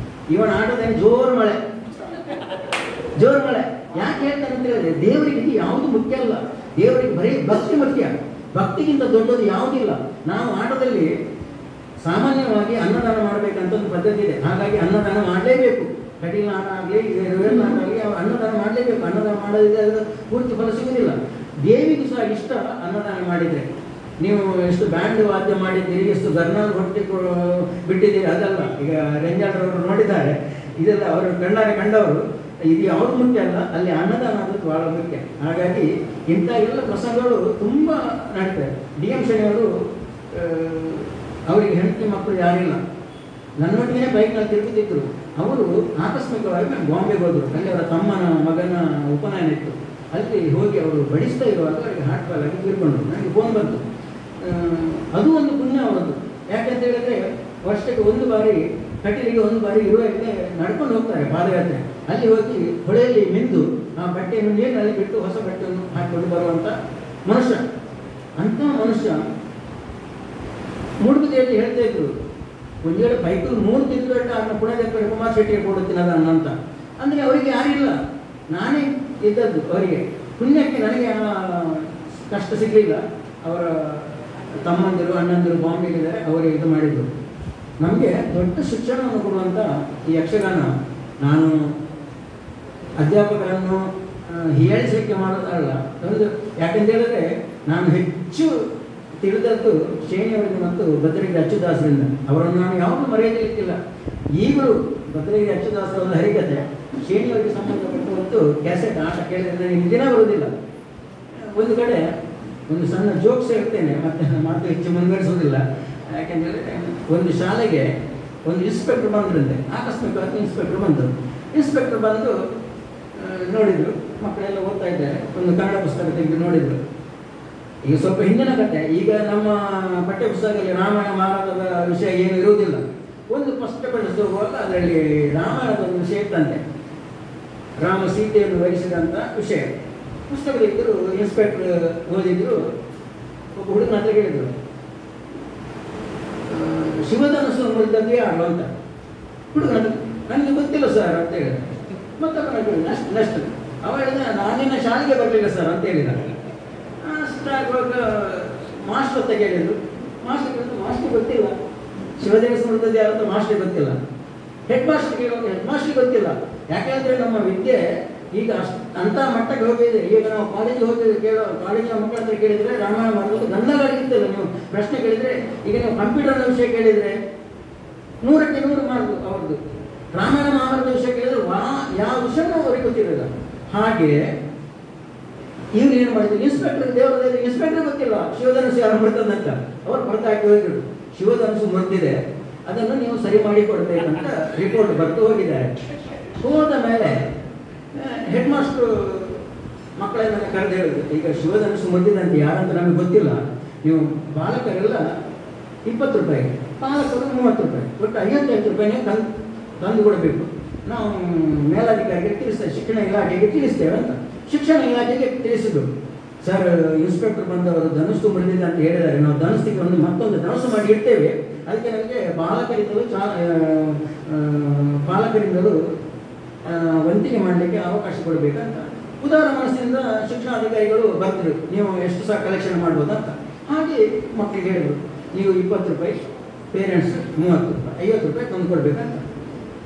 ಇವನ ಆಟದಲ್ಲಿ ಜೋರು ಮಳೆ. ಯಾಕೆ ಹೇಳ್ತಾನೆ ಅಂತ ಹೇಳಿದ್ರೆ, ದೇವರಿಗೆ ಯಾವುದು ಮುಖ್ಯ ಅಲ್ಲ, ದೇವರಿಗೆ ಬರೀ ಭಕ್ತಿ ಮುಖ್ಯ. ಭಕ್ತಿಗಿಂತ ದೊಡ್ಡದು ಯಾವುದಿಲ್ಲ. ನಾವು ಆಟದಲ್ಲಿ ಸಾಮಾನ್ಯವಾಗಿ ಅನ್ನದಾನ ಮಾಡಬೇಕಂತ ಒಂದು ಪದ್ಧತಿ ಇದೆ. ಹಾಗಾಗಿ ಅನ್ನದಾನ ಮಾಡಲೇಬೇಕು. ಕಟೀಲ್ ಆಟ ಆಗಲಿ ಆಟ ಆಗಲಿ ಅನ್ನದಾನ ಮಾಡಲೇಬೇಕು. ಅನ್ನದಾನ ಮಾಡದಿದ್ದರೆ ಅದರ ಪೂರ್ತಿ ಫಲ ಸಿಗುವುದಿಲ್ಲ. ದೇವಿಗೂ ಸಹ ಇಷ್ಟ ಅನ್ನದಾನ ಮಾಡಿದರೆ. ನೀವು ಎಷ್ಟು ಬ್ಯಾಂಡ್ ವಾದ್ಯ ಮಾಡಿದ್ದೀರಿ, ಎಷ್ಟು ಗರ್ನಾಲ್ ಹೊಟ್ಟೆ ಬಿಟ್ಟಿದ್ದೀರಿ, ಅದಲ್ಲ. ಈಗ ರೆಂಜಾಡ್ರವರು ನೋಡಿದ್ದಾರೆ, ಇದೆಲ್ಲ ಅವರು ಕಂಡವರು. ಇದು ಯಾವುದು ಮುಖ್ಯ ಅಲ್ಲ, ಅಲ್ಲಿ ಅನ್ನದಾನ ಅನ್ನೋದು ಬಹಳ ಮುಖ್ಯ. ಹಾಗಾಗಿ ಇಂಥ ಎಲ್ಲ ಪ್ರಸಂಗಗಳು ತುಂಬ ನಡೀತವೆ. DM ಶನಿಯವರು ಅವರಿಗೆ ಹೆಂಡತಿ ಮಕ್ಕಳು ಯಾರಿಲ್ಲ, ನನ್ನೊಟ್ಟಿಗೆ ಬೈಕ್ನಲ್ಲಿ ತಿರುಗುತ್ತಿದ್ದರು. ಅವರು ಆಕಸ್ಮಿಕವಾಗಿ ಬಾಂಬೆಗೆ ಹೋದರು. ಅಲ್ಲಿ ಅವರ ತಮ್ಮನ ಮಗನ ಉಪನಯನ ಇತ್ತು. ಅಲ್ಲಿ ಹೋಗಿ ಅವರು ಬಡಿಸ್ತಾ ಇರುವಾಗ ಅವರಿಗೆ ಹಾರ್ಟ್ ಫೇಲ್ ಆಗಿ ತೀರ್ಕೊಂಡ್ರು. ನನಗೆ ಫೋನ್ ಬಂತು. ಅದು ಒಂದು ಪುಣ್ಯ ಅವರದ್ದು. ಯಾಕೆಂತ ಹೇಳಿದ್ರೆ, ವರ್ಷಕ್ಕೆ 1 ಬಾರಿ ಕಟೀಲಿಗೆ 1 ಬಾರಿ ಇರುವಾಗಲೇ ನಡ್ಕೊಂಡು ಹೋಗ್ತಾರೆ ಪಾದಯಾತ್ರೆ. ಅಲ್ಲಿ ಹೋಗಿ ಹೊಳೆಯಲ್ಲಿ ಮಿಂದು ಆ ಬಟ್ಟೆಯನ್ನು ನೀರಿನಲ್ಲಿ ಬಿಟ್ಟು ಹೊಸ ಬಟ್ಟೆಯನ್ನು ಹಾಕಿಕೊಂಡು ಬರುವಂಥ ಮನುಷ್ಯ. ಅಂಥ ಮನುಷ್ಯ ಮೂಡುಬಿದಿಯಲ್ಲಿ ಹೇಳ್ತಾ ಇದ್ರು, ಒಂದು ವೇಳೆ ಬೈಕಲ್ಲಿ 3 ತಿಂಗಳು ಅನ್ನ ಪುಣೆದಕ್ಕೆ ಕುಮಾರ್ ಶೆಟ್ಟಿಗೆ ಕೊಡುತ್ತೀನಿ ಅದನ್ನು ಅಂತ. ಅಂದರೆ ಅವರಿಗೆ ಯಾರಿಲ್ಲ, ನಾನೇ ಇದ್ದದ್ದು ಅವರಿಗೆ. ಪುಣ್ಯಕ್ಕೆ ನನಗೆ ಕಷ್ಟ ಸಿಗಲಿಲ್ಲ. ಅವರ ತಮ್ಮಂದಿರು ಅಣ್ಣಂದಿರು ಬಾಂಬೆಗಿದ್ದಾರೆ, ಅವರಿಗೆ ಇದು ಮಾಡಿದ್ರು. ನಮಗೆ ದೊಡ್ಡ ಶಿಕ್ಷಣವನ್ನು ಕೊಡುವಂಥ ಈ ಯಕ್ಷಗಾನ, ನಾನು ಅಧ್ಯಾಪಕರನ್ನು ಹೀಯಾಳಿಸಲಿಕ್ಕೆ ಮಾಡೋದಲ್ಲ ಒಂದು. ಯಾಕೆಂತ ಹೇಳಿದ್ರೆ, ನಾನು ಹೆಚ್ಚು ತಿಳಿದದ್ದು ಶೇಣಿಯವರಿಗೆ ಮತ್ತು ಭದ್ರಗಿರಿ ಅಚ್ಚುದಾಸರಿಂದ. ಅವರನ್ನು ನಾನು ಯಾವುದು ಮರೆಯಲಿಕ್ಕಿಲ್ಲ. ಈಗಲೂ ಭದ್ರಗಿರಿ ಅಚ್ಚುದಾಸರ ಒಂದು ಹರಿಕತೆ ಶೇಣಿಯವರಿಗೆ ಸಂಬಂಧಪಟ್ಟ ಒಂದು ಕ್ಯಾಸೆಟ್ ಆಟ ಕೇಳಿದ್ರೆ ನನಗೆ ದಿನ ಬರುವುದಿಲ್ಲ. ಒಂದು ಕಡೆ ಒಂದು ಸಣ್ಣ ಜೋಕ್ಸ್ ಹೇಳ್ತೇನೆ, ಮತ್ತೆ ಮಾತು ಹೆಚ್ಚು ಮುಂದುವರಿಸೋದಿಲ್ಲ. ಯಾಕೆಂದರೆ ಒಂದು ಶಾಲೆಗೆ ಒಂದು ಇನ್ಸ್ಪೆಕ್ಟರ್ ಬಂದ್ರಂತೆ, ಆಕಸ್ಮಿಕವಾಗಿ ಇನ್ಸ್ಪೆಕ್ಟರ್ ಬಂದರು. ಇನ್ಸ್ಪೆಕ್ಟರ್ ಬಂದು ನೋಡಿದರು, ಮಕ್ಕಳೆಲ್ಲ ಓದ್ತಾ ಇದ್ದಾರೆ, ಒಂದು ಕನ್ನಡ ಪುಸ್ತಕ ತೆಗೆದು ನೋಡಿದರು. ಈಗ ಸ್ವಲ್ಪ ಹಿಂದಿನ ಕಥೆ, ಈಗ ನಮ್ಮ ಪಠ್ಯ ಪುಸ್ತಕದಲ್ಲಿ ರಾಮಾಯಣ ಮಹಾಭಾರತದ ವಿಷಯ ಏನು ಇರುವುದಿಲ್ಲ. ಒಂದು ಪುಸ್ತಕ ಹೋಗುವಾಗ ಅದರಲ್ಲಿ ರಾಮಾಯಣದ ಒಂದು ವಿಷಯ ಇತ್ತಂತೆ, ರಾಮ ಸೀತೆಯನ್ನು ವಹಿಸಿದಂಥ ವಿಷಯ. ಪುಸ್ತಕ ತೆಗೆದರು, ಇನ್ಸ್ಪೆಕ್ಟರ್ ಓದಿದ್ರು. ಒಬ್ಬ ಹುಡುಗನ ಹತ್ರ ಕೇಳಿದರು, ಶಿವಧನುಸ್ಸು ಮುರಿದದ್ದು ಯಾರು ಅಂತ. ಹುಡುಗನ ನನಗೆ ಗೊತ್ತಿಲ್ಲ ಸರ್ ಅಂತ ಹೇಳಿದ. ಮತ್ತೊಬ್ಬ ನೆಕ್ಸ್ಟ್ ಅವ ಹೇಳಿದ, ನಾನಿನ್ನ ಶಾಲೆಗೆ ಬರಲಿಲ್ಲ ಸರ್ ಅಂತ ಹೇಳಿದ. ಅಷ್ಟು ಆಗುವಾಗ ಮಾಸ್ಟರ್ ಅಂತ ಕೇಳಿದ್ರು. ಮಾಸ್ಟರ್ ಗೊತ್ತಿಲ್ಲ, ಶಿವಧನುಸ್ಸು ಮುರಿದದ್ದು ಯಾರು ಅಂತ ಮಾಸ್ಟರ್ ಗೊತ್ತಿಲ್ಲ. ಹೆಡ್ ಮಾಸ್ಟರ್ ಕೇಳೋದು, ಹೆಡ್ ಮಾಸ್ಟರ್ ಗೊತ್ತಿಲ್ಲ. ಯಾಕೆಂದ್ರೆ ನಮ್ಮ ವಿದ್ಯೆ ಈಗ ಅಂತ ಮಟ್ಟಕ್ಕೆ ಹೋಗಿದೆ. ಈಗ ನಾವು ಕಾಲೇಜಿಗೆ ಹೋಗಿ ಕಾಲೇಜಿನ ಮಕ್ಕಳ ಹತ್ರ ಕೇಳಿದ್ರೆ ರಾಮಾಯಣ ಮಾಡೋದು ಗಂಧಗಾಡಿಗಿತ್ತಲ್ಲ. ನೀವು ಪ್ರಶ್ನೆ ಕೇಳಿದ್ರೆ, ಈಗ ನೀವು ಕಂಪ್ಯೂಟರ್ನ ವಿಷಯ ಕೇಳಿದ್ರೆ 100ಕ್ಕೆ 100 ಮಾರ್ಕ್ ಅವ್ರದ್ದು. ರಾಮಾಯಣ ಮಹಾಭಾರತ ವಿಷಯ ಕೇಳಿದ್ರೆ ಯಾವ ವಿಷಯನೂ ಅವ್ರಿಗೆ ಗೊತ್ತಿರಲಿಲ್ಲ. ಹಾಗೆ ಇವ್ರು ಏನು ಮಾಡಿದ್ರು, ಇನ್ಸ್ಪೆಕ್ಟರ್ ದೇವರದಲ್ಲಿ ಇನ್ಸ್ಪೆಕ್ಟರ್ ಗೊತ್ತಿಲ್ಲ ಶಿವಧನುಸ್ಸು ಯಾರು ಮುರಿದಂತ. ಅವ್ರು ಬರ್ತಾ ಹಾಕಿ ಹೋಗಿದ್ರು, ಶಿವಧನುಸ್ಸು ಮುರಿದಿದೆ, ಅದನ್ನು ನೀವು ಸರಿ ಮಾಡಿ ಕೊಡ್ಬೇಕಂತ ರಿಪೋರ್ಟ್ ಬರ್ತು ಹೋಗಿದ್ದಾರೆ. ಹೋದ ಮೇಲೆ ಹೆಡ್ ಮಾಸ್ಟ್ರು ಮಕ್ಕಳನ್ನ ಕರೆದು ಹೇಳಿದ್ರು, ಈಗ ಶಿವಧನುಸ್ಸು ಮುರಿದಿದಂತೆ ಯಾರಂತ ನಮಗೆ ಗೊತ್ತಿಲ್ಲ, ನೀವು ಬಾಲಕರೆಲ್ಲ 20 ರೂಪಾಯಿ, ಪಾಲಕರು 30 ರೂಪಾಯಿ, ಒಟ್ಟು 55 ರೂಪಾಯಿನೇ ತಂದು ಕೊಡಬೇಕು. ನಾವು ಮೇಲಾಧಿಕಾರಿಗೆ ತಿಳಿಸ್ತೇವೆ, ಶಿಕ್ಷಣ ಇಲಾಖೆಗೆ ತಿಳಿಸ್ತೇವೆ ಅಂತ. ಶಿಕ್ಷಣ ಇಲಾಖೆಗೆ ತಿಳಿಸಿದ್ರು. ಸರ್, ಇನ್ಸ್ಪೆಕ್ಟರ್ ಬಂದವರು ಧನುಸ್ಸು ಮುರಿದಿದೆ ಅಂತ ಹೇಳಿದ್ದಾರೆ, ನಾವು ಧನುಸ್ಸಿಗೆ ಮತ್ತೊಂದು ಧನುಸ್ಸು ಮಾಡಿ ಇಡ್ತೇವೆ, ಅದಕ್ಕೆ ನಮಗೆ ಪಾಲಕರಿಂದಲೂ ವಂತಿಗೆ ಮಾಡಲಿಕ್ಕೆ ಅವಕಾಶ ಕೊಡಬೇಕಂತ ಉದಾರ ಮನಸ್ಸಿನಿಂದ ಶಿಕ್ಷಣಾಧಿಕಾರಿಗಳು ಬರ್ತಿದ್ರು, ನೀವು ಎಷ್ಟು ಸಹ ಕಲೆಕ್ಷನ್ ಮಾಡ್ಬೋದು ಅಂತ. ಹಾಗೆ ಮಕ್ಕಳಿಗೆ ಹೇಳಿದ್ರು, ನೀವು 20 ರೂಪಾಯಿ, ಪೇರೆಂಟ್ಸ್ 30 ರೂಪಾಯಿ, 50 ರೂಪಾಯಿ ತಂದು ಕೊಡ್ಬೇಕಂತ.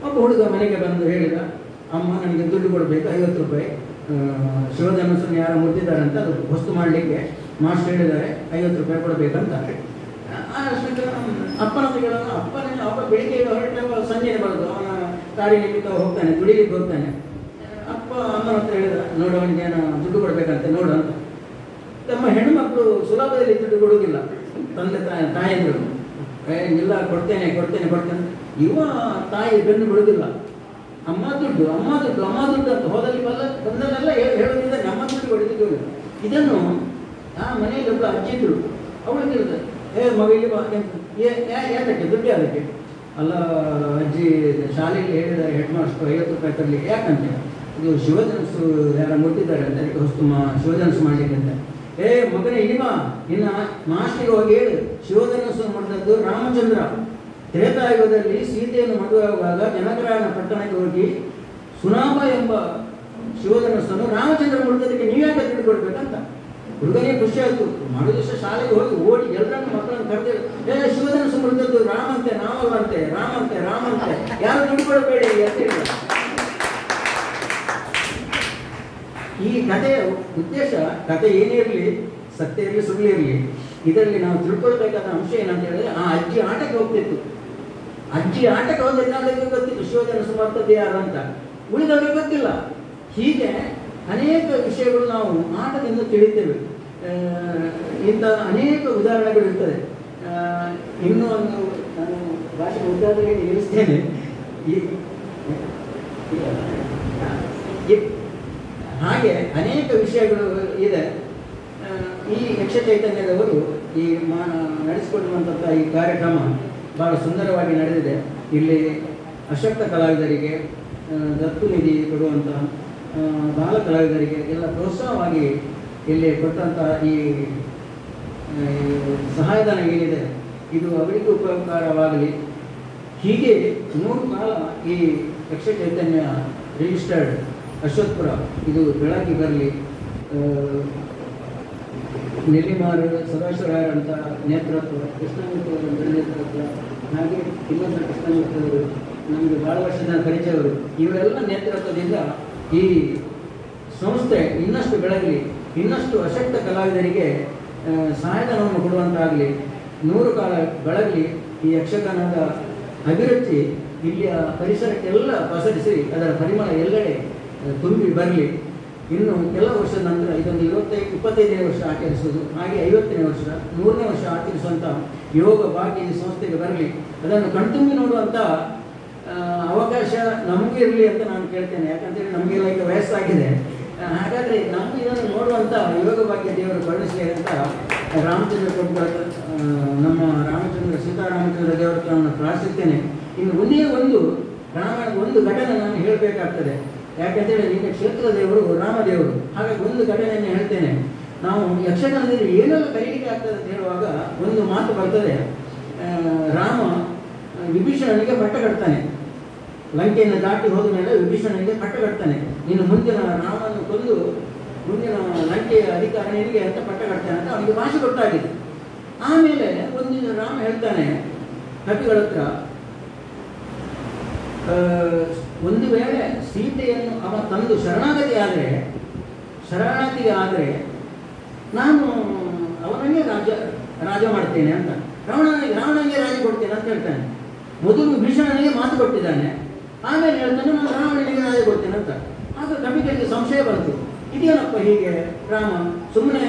ಒಬ್ಬ ಹುಡುಗ ಮನೆಗೆ ಬಂದು ಹೇಳಿದ, ಅಮ್ಮ ನನಗೆ ದುಡ್ಡು ಕೊಡಬೇಕು 50 ರೂಪಾಯಿ, ಶಿವಧನುಸ್ಸನ್ನು ಯಾರು ಮುರಿದಿದ್ದಾರೆ ಅಂತ ಅದು ವಸ್ತು ಮಾಡಲಿಕ್ಕೆ ಮಾಸ್ಟರ್ ಹೇಳಿದ್ದಾರೆ, 50 ರೂಪಾಯಿ ಕೊಡಬೇಕಂತ. ಅಪ್ಪನ ಹೇಳೋದು, ಅಪ್ಪ ಬೆಳಿಗ್ಗೆ ಹೊರಟೆ ಸಂಜೆ ಬರೋದು, ಅವನ ಕಾರ್ಯನಿಮಿತ್ತ ಹೋಗ್ತಾನೆ, ದುಡಿಲಿಕ್ಕೆ ಹೋಗ್ತಾನೆ. ಅಪ್ಪ ಅಮ್ಮನ ಹತ್ರ ಹೇಳಿದ, ನೋಡು ಅವನಿಗೆ ಏನೋ ದುಡ್ಡು ಕೊಡಬೇಕಂತೆ ನೋಡು ಅಂತ. ತಮ್ಮ ಹೆಣ್ಣುಮಕ್ಕಳು ಸುಲಭದಲ್ಲಿ ದುಡ್ಡು ಕೊಡುವುದಿಲ್ಲ, ತಂದೆ ತಾಯಂದರು ಇಲ್ಲ ಕೊಡ್ತೇನೆ ಇವ ತಾಯಿ ಬೆನ್ನು ಬಿಡುವುದಿಲ್ಲ. ಅಮ್ಮ ದುಡ್ಡು ಅಂತ ಹೋದಲ್ಲಿ ಬಂದಲ್ಲೆಲ್ಲ ಹೇಳೋದ್ರಿಂದ ನಮ್ಮ ದುಡ್ಡು ಹೊಡೆದಿದ್ದು. ಇದನ್ನು ಆ ಮನೆಯಲ್ಲಿ ಒಬ್ಬ ಅಜ್ಜಿ ಇದ್ರು, ಅವಳು ಹೇಳಿದ, ಮಗಳಿಗೆ ಯಾಕೆ ದುಡ್ಡು ಅದಕ್ಕೆ? ಅಲ್ಲ ಅಜ್ಜಿ, ಶಾಲೆಗೆ ಹೇಳಿದ್ದಾರೆ ಹೆಡ್ ಮಾಸ್ಟರ್ 50 ರೂಪಾಯಿ ತರಲಿಕ್ಕೆ. ಯಾಕಂತೆ? ಇದು ಶಿವಧನುಸ್ಸು ಯಾರು ಮುಟ್ಟಿದ್ದಾರೆ ಅಂತ, ಅದಕ್ಕೆ ಹೊಸ್ತು ಶಿವಧನುಸ್ಸು ಮಾಡಲಿಕ್ಕೆ ಅಂತ. ಮಗನೇ ಇಲ್ವಾ, ಇನ್ನು ಮಾಸ್ಟರ್ಗೆ ಹೋಗಿ ಹೇಳು, ಶಿವಧನುಸ್ಸು ಮಾಡಿದದ್ದು ರಾಮಚಂದ್ರ ತ್ರೇತಾಯುಗದಲ್ಲಿ ಸೀತೆಯನ್ನು ಮದುವೆಯಾಗುವಾಗ ಜನಕರಾಯನ ಪಟ್ಟಣಕ್ಕೆ ಹೋಗಿ ಸುನಾಭ ಎಂಬ ಶಿವಧನುಸ್ಸನ್ನು ರಾಮಚಂದ್ರ ಮುಡಿದದಕ್ಕೆ ನೀವ್ಯಾಕೆ ದುಡ್ಡು ಕೊಡ್ಬೇಕಂತ. ಹುಡುಗನಿಗೆ ಖುಷಿ ಆಯ್ತು. ಮರು ದಿವಸ ಶಾಲೆಗೆ ಹೋಗಿ ಓಡಿ ಎಲ್ಲರನ್ನು ಮಕ್ಕಳನ್ನು ಕರೆದು, ಶಿವಧನುಸ್ಸು ಮುಡಿದದ್ದು ರಾಮಂತೆ, ನಾವಲ್ಲಂತೆ, ರಾಮಂತೆ ಯಾರು ದುಡ್ಡು ಕೊಡಬೇಡಿ ಅಂತ ಹೇಳಿದ. ಈ ಕಥೆಯ ಉದ್ದೇಶ, ಕಥೆ ಏನೇ ಇರಲಿ, ಸತ್ಯ ಇರಲಿ ಸುಳ್ಳು ಇರಲಿ, ಇದರಲ್ಲಿ ನಾವು ತಿಳ್ಕೊಳ್ಬೇಕಾದ ಅಂಶ ಏನಂತ ಹೇಳಿದ್ರೆ, ಆ ಅಜ್ಜಿ ಆಟಕ್ಕೆ ಹೋಗ್ತಿತ್ತು. ಅಜ್ಜಿ ಆಟಕ್ಕೆ ಹೋದ್ರೆ ಗೊತ್ತಿತ್ತು ಶಿವಧನುಸ್ಸು ಬರ್ತದೆ ಯಾರು ಅಂತ, ಉಳಿದವರಿಗೆ ಗೊತ್ತಿಲ್ಲ. ಹೀಗೆ ಅನೇಕ ವಿಷಯಗಳು ನಾವು ಆಟದಿಂದ ತಿಳಿತೇವೆ. ಇಂಥ ಅನೇಕ ಉದಾಹರಣೆಗಳು ಇರ್ತದೆ. ಇನ್ನೂ ಒಂದು ನಾನು ಭಾಷೆ ಉದಾಹರಣೆಗೆ ನಿಲ್ಲಿಸ್ತೇನೆ. ಹಾಗೆ ಅನೇಕ ವಿಷಯಗಳು ಇದೆ. ಈ ಯಕ್ಷ ಚೈತನ್ಯದವರು ಈ ನಡೆಸಿಕೊಡುವಂಥ ಈ ಕಾರ್ಯಕ್ರಮ ಬಹಳ ಸುಂದರವಾಗಿ ನಡೆದಿದೆ. ಇಲ್ಲಿ ಅಶಕ್ತ ಕಲಾವಿದರಿಗೆ ದತ್ತು ನಿಧಿ ಕೊಡುವಂಥ ಬಾಲ ಕಲಾವಿದರಿಗೆ ಎಲ್ಲ ಪ್ರೋತ್ಸಾಹವಾಗಿ ಇಲ್ಲಿ ಕೊಟ್ಟಂಥ ಈ ಸಹಾಯಧನ ಏನಿದೆ ಇದು ಅವರಿಗೂ ಉಪಕಾರವಾಗಲಿ. ಹೀಗೆ 3 ಕಾಲ ಈ ಯಕ್ಷ ಚೈತನ್ಯ ರಿಜಿಸ್ಟರ್ಡ್ ಅಶ್ವತ್ಪುರ ಇದು ಬೆಳಗ್ಗೆ ಬರಲಿ. ನೆಲ್ಲಿಮಾರು ಸದಾಶಿವರಾಯರಂಥ ನೇತೃತ್ವ, ಕೃಷ್ಣಮೂರ್ತಿಯವರ ನೇತೃತ್ವ, ಹಾಗೆ ಇನ್ನೊಂದು ಕೃಷ್ಣಮೂರ್ತಿಯವರು ನಮಗೆ ಭಾಳ ವರ್ಷದ ಪರಿಚಯವರು, ಇವರೆಲ್ಲ ನೇತೃತ್ವದಿಂದ ಈ ಸಂಸ್ಥೆ ಇನ್ನಷ್ಟು ಬೆಳಗಲಿ, ಇನ್ನಷ್ಟು ಅಶಕ್ತ ಕಲಾವಿದರಿಗೆ ಸಹಾಯಧನವನ್ನು ಕೊಡುವಂತಾಗಲಿ, 100 ಕಾಲ ಬೆಳಗಲಿ. ಈ ಯಕ್ಷಗಾನದ ಅಭಿವೃದ್ಧಿ ಇಲ್ಲಿಯ ಪರಿಸರಕ್ಕೆಲ್ಲ ಪಸರಿಸಿ ಅದರ ಪರಿಮಳ ಎಲ್ಲೆಡೆ ತುಂಬಿ ಬರಲಿ. ಇನ್ನು ಕೆಲವು ವರ್ಷದ ನಂತರ ಇದೊಂದು 25ನೇ ವರ್ಷ ಆಚರಿಸೋದು, ಹಾಗೆ 50ನೇ ವರ್ಷ, 100ನೇ ವರ್ಷ ಆಚರಿಸುವಂಥ ಯೋಗ ಭಾಗ್ಯ ಈ ಸಂಸ್ಥೆಗೆ ಬರಲಿ, ಅದನ್ನು ಕಣ್ತುಂಬಿ ನೋಡುವಂಥ ಅವಕಾಶ ನಮಗೆ ಇರಲಿ ಅಂತ ನಾನು ಕೇಳ್ತೇನೆ. ಯಾಕಂತೇಳಿ ನಮಗೆಲ್ಲ ಈಗ ವಯಸ್ಸಾಗಿದೆ. ಹಾಗಾದರೆ ನಮ್ಗೆ ಇದನ್ನು ನೋಡುವಂಥ ಯೋಗ ಭಾಗ್ಯ ದೇವರು ಕರುಣಿಸಲಿ ಅಂತ ರಾಮಚಂದ್ರ ಪ್ರಭು ನಮ್ಮ ಸೀತಾರಾಮಚಂದ್ರ ದೇವರ ಹತ್ರ ನಾನು ಪ್ರಾರ್ಥಿಸ್ತೇನೆ. ಇನ್ನು ಒಂದೇ ಒಂದು ರಾಮಾಯಣದ ಒಂದು ಘಟನೆ ನಾನು ಹೇಳಬೇಕಾಗ್ತದೆ. ಯಾಕಂತೇಳಿ ನಿನ್ನ ಕ್ಷೇತ್ರ ದೇವರು ರಾಮದೇವರು. ಹಾಗಾಗಿ ಒಂದು ಘಟನೆಯನ್ನು ಹೇಳ್ತೇನೆ. ನಾವು ಯಕ್ಷಗಾನದಲ್ಲಿ ಏನೆಲ್ಲ ಕಲಿಕೆ ಆಗ್ತದೆ ಅಂತ ಹೇಳುವಾಗ ಒಂದು ಮಾತು ಬರ್ತದೆ. ರಾಮ ವಿಭೀಷಣನಿಗೆ ಪಟ್ಟ ಕಟ್ತಾನೆ. ಲಂಕೆಯನ್ನು ದಾಟಿ ಹೋದ ಮೇಲೆ ವಿಭೀಷಣನಿಗೆ ಪಟ್ಟ ಕಟ್ತಾನೆ. ನೀನು ಮುಂದಿನ ರಾಮನನ್ನು ಕೊಂದು ಮುಂದಿನ ಲಂಕೆಯ ಅಧಿಕಾರ ನಿನಗೆ ಅಂತ ಪಟ್ಟ ಕಟ್ತಾನೆ ಅಂತ ಅವನಿಗೆ ಭಾಷೆ ಗೊತ್ತಾಗಿದೆ. ಆಮೇಲೆ ಒಂದಿನ ರಾಮ ಹೇಳ್ತಾನೆ ಕಪಿಗಳ ಹತ್ರ, ಒಂದು ವೇಳೆ ಸೀತೆಯನ್ನು ಅವ ತಂದು ಶರಣಾಗತಿಗೆ ಆದರೆ ನಾನು ಅವನಿಗೆ ರಾಜ ಮಾಡ್ತೇನೆ ಅಂತ, ರಾವಣನಿಗೆ ರಾಜ ಕೊಡ್ತೇನೆ ಅಂತ ಹೇಳ್ತಾನೆ. ಮೊದಲು ಭೀಷಣನಿಗೆ ಮಾತು ಕೊಟ್ಟಿದ್ದಾನೆ, ಆಮೇಲೆ ಹೇಳ್ತಾನೆ ನಾನು ರಾವಣನಿಗೆ ರಾಜ ಕೊಡ್ತೇನೆ ಅಂತ. ಆಗ ಕಪಿಗಳಿಗೆ ಸಂಶಯ ಬಂತು, ಇದೇನಪ್ಪ ಹೀಗೆ ರಾಮ ಸುಮ್ಮನೆ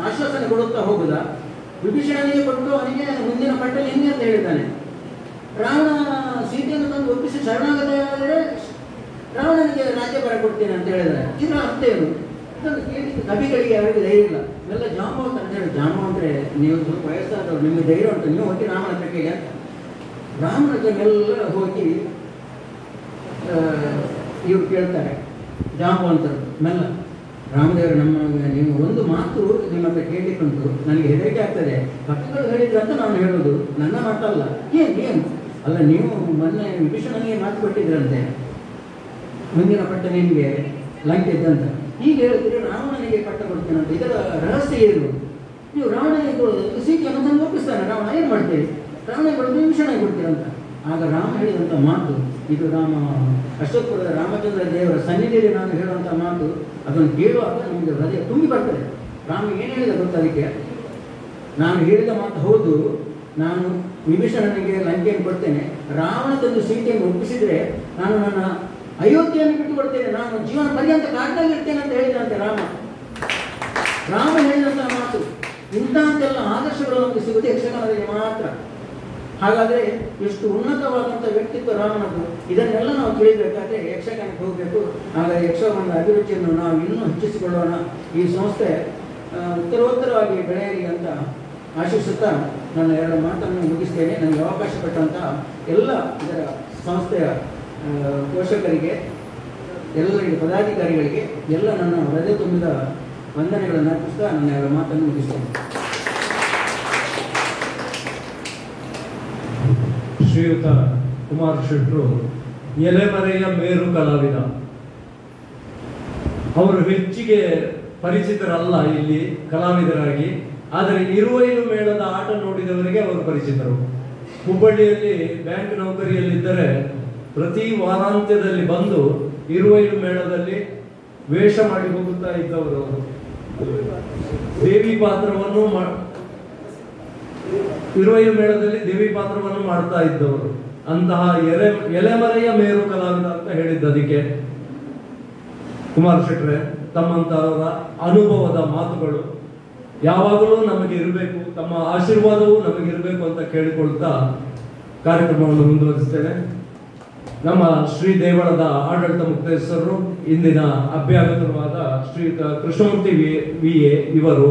ಆಶ್ವಾಸನೆ ಕೊಡುತ್ತಾ ಹೋಗುದಾ? ವಿಭೀಷಣನಿಗೆ ಕೊಟ್ಟು ಅವನಿಗೆ ಮುಂದಿನ ಪಟ್ಟಲ್ಲಿ ಹೆಂಗೆ ಅಂತ ಹೇಳಿದ್ದಾನೆ. ರಾವಣ ಸೀತೆಯನ್ನು ತಂದು ಒಪ್ಪಿಸಿ ಶರಣಾಗತಿ ಆದರೆ ರಾವಣನಿಗೆ ರಾಜ್ಯ ಕೊಡ್ತೇನೆ ಅಂತ ಹೇಳಿದ್ದಾರೆ. ಇದರ ಅರ್ಥ ಏನು? ಇದನ್ನು ಕೇಳಿ ಕವಿಗಳಿಗೆ ಅವರಿಗೆ ಧೈರ್ಯ ಇಲ್ಲ. ಇವೆಲ್ಲ ಜಾಂಬವಂತ ಅಂತ ಹೇಳಿ, ಜಾಂಬವಂತರೆ ನೀವು ಸ್ವಲ್ಪ ವಯಸ್ಸಾದವರು, ನಿಮಗೆ ಧೈರ್ಯ ಉಂಟು, ನೀವು ಹೋಗಿ ರಾಮನ ಹತ್ರ ಕೇಳಿ ಅಂತ. ರಾಮನ ಹತ್ರ ಎಲ್ಲ ಹೋಗಿ ಇವ್ರು ಕೇಳ್ತಾರೆ ಜಾಂಬವಂತರು ಮೆಲ್ಲ, ರಾಮದೇವರು ನೀವು ಒಂದು ಮಾತು ನಿಮ್ಮ ಹತ್ರ ಕೇಳಲಿಕ್ಕುಂಟು, ನನಗೆ ಹೆದರಿಕೆ ಆಗ್ತದೆ. ಕಪಿಗಳು ಹೇಳಿದ್ರು ಅಂತ ನಾನು ಹೇಳೋದು, ನನ್ನ ಮಾತಲ್ಲ. ಏನು ಅಲ್ಲ, ನೀವು ಮೊನ್ನೆ ವಿಭೀಷಣನಿಗೆ ಮಾತು ಕೊಟ್ಟಿದ್ರಂತೆ ಮುಂದಿನ ಪಟ್ಟ ನಿಮಗೆ ಲಂಕೆ ಇದ್ದಂತ, ಈಗ ಹೇಳ್ತೀರಿ ರಾವಣನಿಗೆ ಪಟ್ಟ ಕೊಡ್ತೇನೆ ಅಂತ. ಇದರ ರಹಸ್ಯ ಏನು? ನೀವು ರಾವಣನಿಗೆ ಸೀತೆಯನ್ನು ತಂದು ಒಪ್ಪಿಸ್ತಾನೆ, ರಾವಣ ಏನು ಮಾಡ್ತೀರಿ? ರಾವಣನಿಗೆ ಕೊಡೋದು ವಿಭೀಷಣನಿಗೆ ಕೊಡ್ತೀರಂತ. ಆಗ ರಾಮ ಹೇಳಿದಂಥ ಮಾತು ಇದು, ಅಶೋಕಪುರದ ರಾಮಚಂದ್ರ ದೇವರ ಸನ್ನಿಧಿಯಲ್ಲಿ ನಾನು ಹೇಳುವಂಥ ಮಾತು. ಅದನ್ನು ಕೇಳುವಾಗ ನಮಗೆ ಹೃದಯ ತುಂಬಿ ಬರ್ತದೆ. ರಾಮ ಏನು ಹೇಳಿದ ಗೊತ್ತ? ಅದಕ್ಕೆ ನಾನು ಹೇಳಿದ ಮಾತು ಹೌದು, ನಾನು ವಿಭೀಷಣನಿಗೆ ಲಂಕೆಯನ್ನು ಕೊಡ್ತೇನೆ, ರಾವಣ ತಂದು ಸೀತೆಯನ್ನು ಒಪ್ಪಿಸಿದ್ರೆ ನಾನು ನನ್ನ ಅಯೋಧ್ಯೆಯನ್ನು ಬಿಟ್ಟು ಕೊಡ್ತೇನೆ, ನಾನು ಜೀವನ ಪರ್ಯಂತ ಕಾಡಿನಲ್ಲಿರ್ತೇನೆ ಅಂತ ಹೇಳಿದಂತೆ ರಾಮ ಹೇಳಿದಂಥ ಮಾತು. ಇಂಥಂತೆಲ್ಲ ಆದರ್ಶಗಳು ನಮಗೆ ಸಿಗುತ್ತೆ ಯಕ್ಷಗಾನದಲ್ಲಿ ಮಾತ್ರ. ಹಾಗಾದರೆ ಎಷ್ಟು ಉನ್ನತವಾದಂಥ ವ್ಯಕ್ತಿತ್ವ ರಾಮನದ್ದು. ಇದನ್ನೆಲ್ಲ ನಾವು ತಿಳಿಯಬೇಕಾದ್ರೆ ಯಕ್ಷಗಾನಕ್ಕೆ ಹೋಗಬೇಕು. ಹಾಗಾಗಿ ಯಕ್ಷಗಾನದ ಅಭಿರುಚಿಯನ್ನು ನಾವು ಇನ್ನೂ ಹೆಚ್ಚಿಸಿಕೊಳ್ಳೋಣ. ಈ ಸಂಸ್ಥೆ ಉತ್ತರೋತ್ತರವಾಗಿ ಬೆಳೆಯಲಿ ಅಂತ ಆಶಿಸುತ್ತಾ ನನ್ನ ಎರಡು ಮಾತನ್ನು ಮುಗಿಸ್ತೇನೆ. ನನಗೆ ಅವಕಾಶ ಕೊಟ್ಟಂಥ ಎಲ್ಲ ಇದರ ಸಂಸ್ಥೆಯ ಪೋಷಕರಿಗೆ, ಎಲ್ಲರಿಗೆ, ಪದಾಧಿಕಾರಿಗಳಿಗೆ ಎಲ್ಲ ನನ್ನ ಹೃದಯ ತುಂಬಿದ ವಂದನೆಗಳನ್ನು ಅರ್ಪಿಸ್ತಾ ನನ್ನ ಎರಡು ಮಾತನ್ನು ಮುಗಿಸ್ತೇನೆ. ಶ್ರೀಯುತ ಕುಮಾರ್ ಶೆಟ್ಟರು ಎಲೆಮರೆಯ ಮೇರು ಕಲಾವಿದ. ಅವರು ಹೆಚ್ಚಿಗೆ ಪರಿಚಿತರಲ್ಲ ಇಲ್ಲಿ ಕಲಾವಿದರಾಗಿ, ಆದರೆ ಇರುವೈಲು ಮೇಳದ ಆಟ ನೋಡಿದವರಿಗೆ ಅವರು ಪರಿಚಿತರು. ಹುಬ್ಬಳ್ಳಿಯಲ್ಲಿ ಬ್ಯಾಂಕ್ ನೌಕರಿಯಲ್ಲಿದ್ದರೆ ಪ್ರತಿ ವಾರಾಂತ್ಯದಲ್ಲಿ ಬಂದು ಇರುವೈಲು ಮೇಳದಲ್ಲಿ ವೇಷ ಮಾಡಿ ಹೋಗುತ್ತಾ ಇದ್ದವರು. ದೇವಿ ಪಾತ್ರವನ್ನು ಇರುವೈಲು ಮೇಳದಲ್ಲಿ ದೇವಿ ಪಾತ್ರವನ್ನು ಮಾಡ್ತಾ ಇದ್ದವರು. ಅಂತಹ ಎಲೆಮರೆಯ ಮೇರು ಕಲಾವಿದ ಅಂತ ಹೇಳಿದ್ದದಕ್ಕೆ ಕುಮಾರ್ ಶೆಟ್ರೆ ತಮ್ಮಂತವರ ಅನುಭವದ ಮಾತುಗಳು ಯಾವಾಗಲೂ ನಮಗೆ ಇರಬೇಕು, ತಮ್ಮ ಆಶೀರ್ವಾದವೂ ನಮಗಿರಬೇಕು ಅಂತ ಕೇಳಿಕೊಳ್ತಾ ಕಾರ್ಯಕ್ರಮವನ್ನು ಮುಂದುವರಿಸ್ತೇನೆ. ನಮ್ಮ ಶ್ರೀ ದೇವಳದ ಆಡಳಿತ ಮುಖ್ಯಸ್ಥರು, ಇಂದಿನ ಅಭ್ಯಾಗತರಾದ ಶ್ರೀಯುತ ಕೃಷ್ಣಮೂರ್ತಿ ವಿ.ಎ. ಇವರು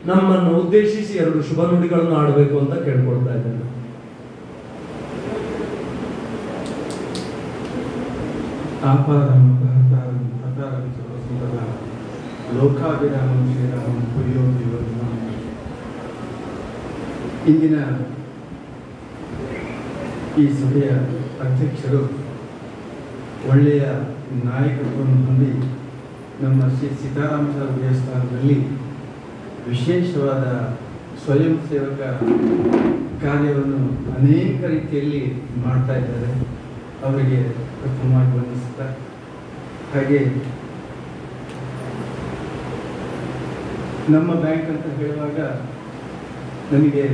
ನಮ್ಮನ್ನು ಉದ್ದೇಶಿಸಿ ಎರಡು ಶುಭ ನುಡಿಗಳನ್ನು ಆಡಬೇಕು ಅಂತ ಕೇಳ್ಕೊಳ್ತಾ ಇದ್ದೇನೆ. ಲೋಕಾಭಿರಾಮಂ ಶ್ರೀರಾಮಂ ಪುರಿಯೋ ದೇವರನ್ನ. ಇಂದಿನ ಈ ಸಭೆಯ ಅಧ್ಯಕ್ಷರು ಒಳ್ಳೆಯ ನಾಯಕತ್ವವನ್ನು ಹೊಂದಿ ನಮ್ಮ ಶ್ರೀ ಸೀತಾರಾಮಚಂದ್ರ ದೇವಸ್ಥಾನದಲ್ಲಿ ವಿಶೇಷವಾದ ಸ್ವಯಂ ಸೇವಕ ಕಾರ್ಯವನ್ನು ಅನೇಕ ರೀತಿಯಲ್ಲಿ ಮಾಡ್ತಾ ಇದ್ದಾರೆ. ಅವರಿಗೆ ಪ್ರಥಮವಾಗಿ ವಂದಿಸುತ್ತಾ, ಹಾಗೆ ನಮ್ಮ ಬ್ಯಾಂಕ್ ಅಂತ ಹೇಳುವಾಗ ನನಗೆ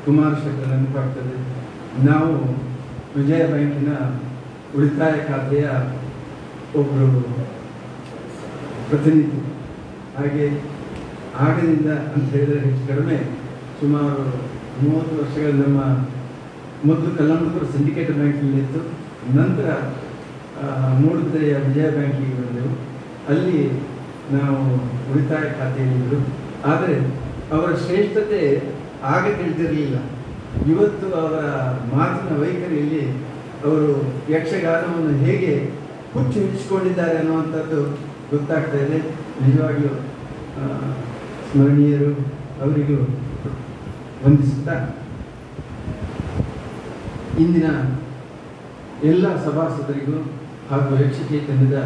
ಕುಮಾರ್ ಶೆಟ್ಟರ್ ನೆನಪಾಗ್ತದೆ. ನಾವು ವಿಜಯ ಬ್ಯಾಂಕಿನ ಉಳಿತಾಯ ಖಾತೆಯ ಒಬ್ಬರು ಪ್ರತಿನಿಧಿ. ಹಾಗೆ ಆಗದಿಂದ ಅಂತ ಹೇಳಿದರೆ ಹೆಚ್ಚು ಕಡಿಮೆ ಸುಮಾರು 30 ವರ್ಷಗಳು ನಮ್ಮ ಮೊದಲು ಕಲ್ಲಂಬೂರು ಸಿಂಡಿಕೇಟ್ ಬ್ಯಾಂಕ್ನಲ್ಲಿತ್ತು. ನಂತರ ಮೂಡುಬಿದಿರೆಯ ವಿಜಯ ಬ್ಯಾಂಕಿಗೆ ಬಂದೆವು. ಅಲ್ಲಿ ನಾವು ಉಳಿತಾಯ ಖಾತೆಯಲ್ಲಿದ್ದರು. ಆದರೆ ಅವರ ಶ್ರೇಷ್ಠತೆ ಆಗ ತಿಳಿದಿರಲಿಲ್ಲ. ಇವತ್ತು ಅವರ ಮಾತಿನ ವೈಖರಿಯಲ್ಲಿ ಅವರು ಯಕ್ಷಗಾನವನ್ನು ಹೇಗೆ ಹುಚ್ಚು ಹಿಡಿಸಿಕೊಂಡಿದ್ದಾರೆ ಅನ್ನುವಂಥದ್ದು ಗೊತ್ತಾಗ್ತಾ ಇದೆ. ನಿಜವಾಗಿಯೂ ಸ್ಮರಣೀಯರು. ಅವರಿಗೂ ವಂದಿಸುತ್ತಾ ಇಂದಿನ ಎಲ್ಲ ಸಭಾಸದರಿಗೂ ಹಾಗೂ ಯಕ್ಷ ಚೈತನ್ಯದ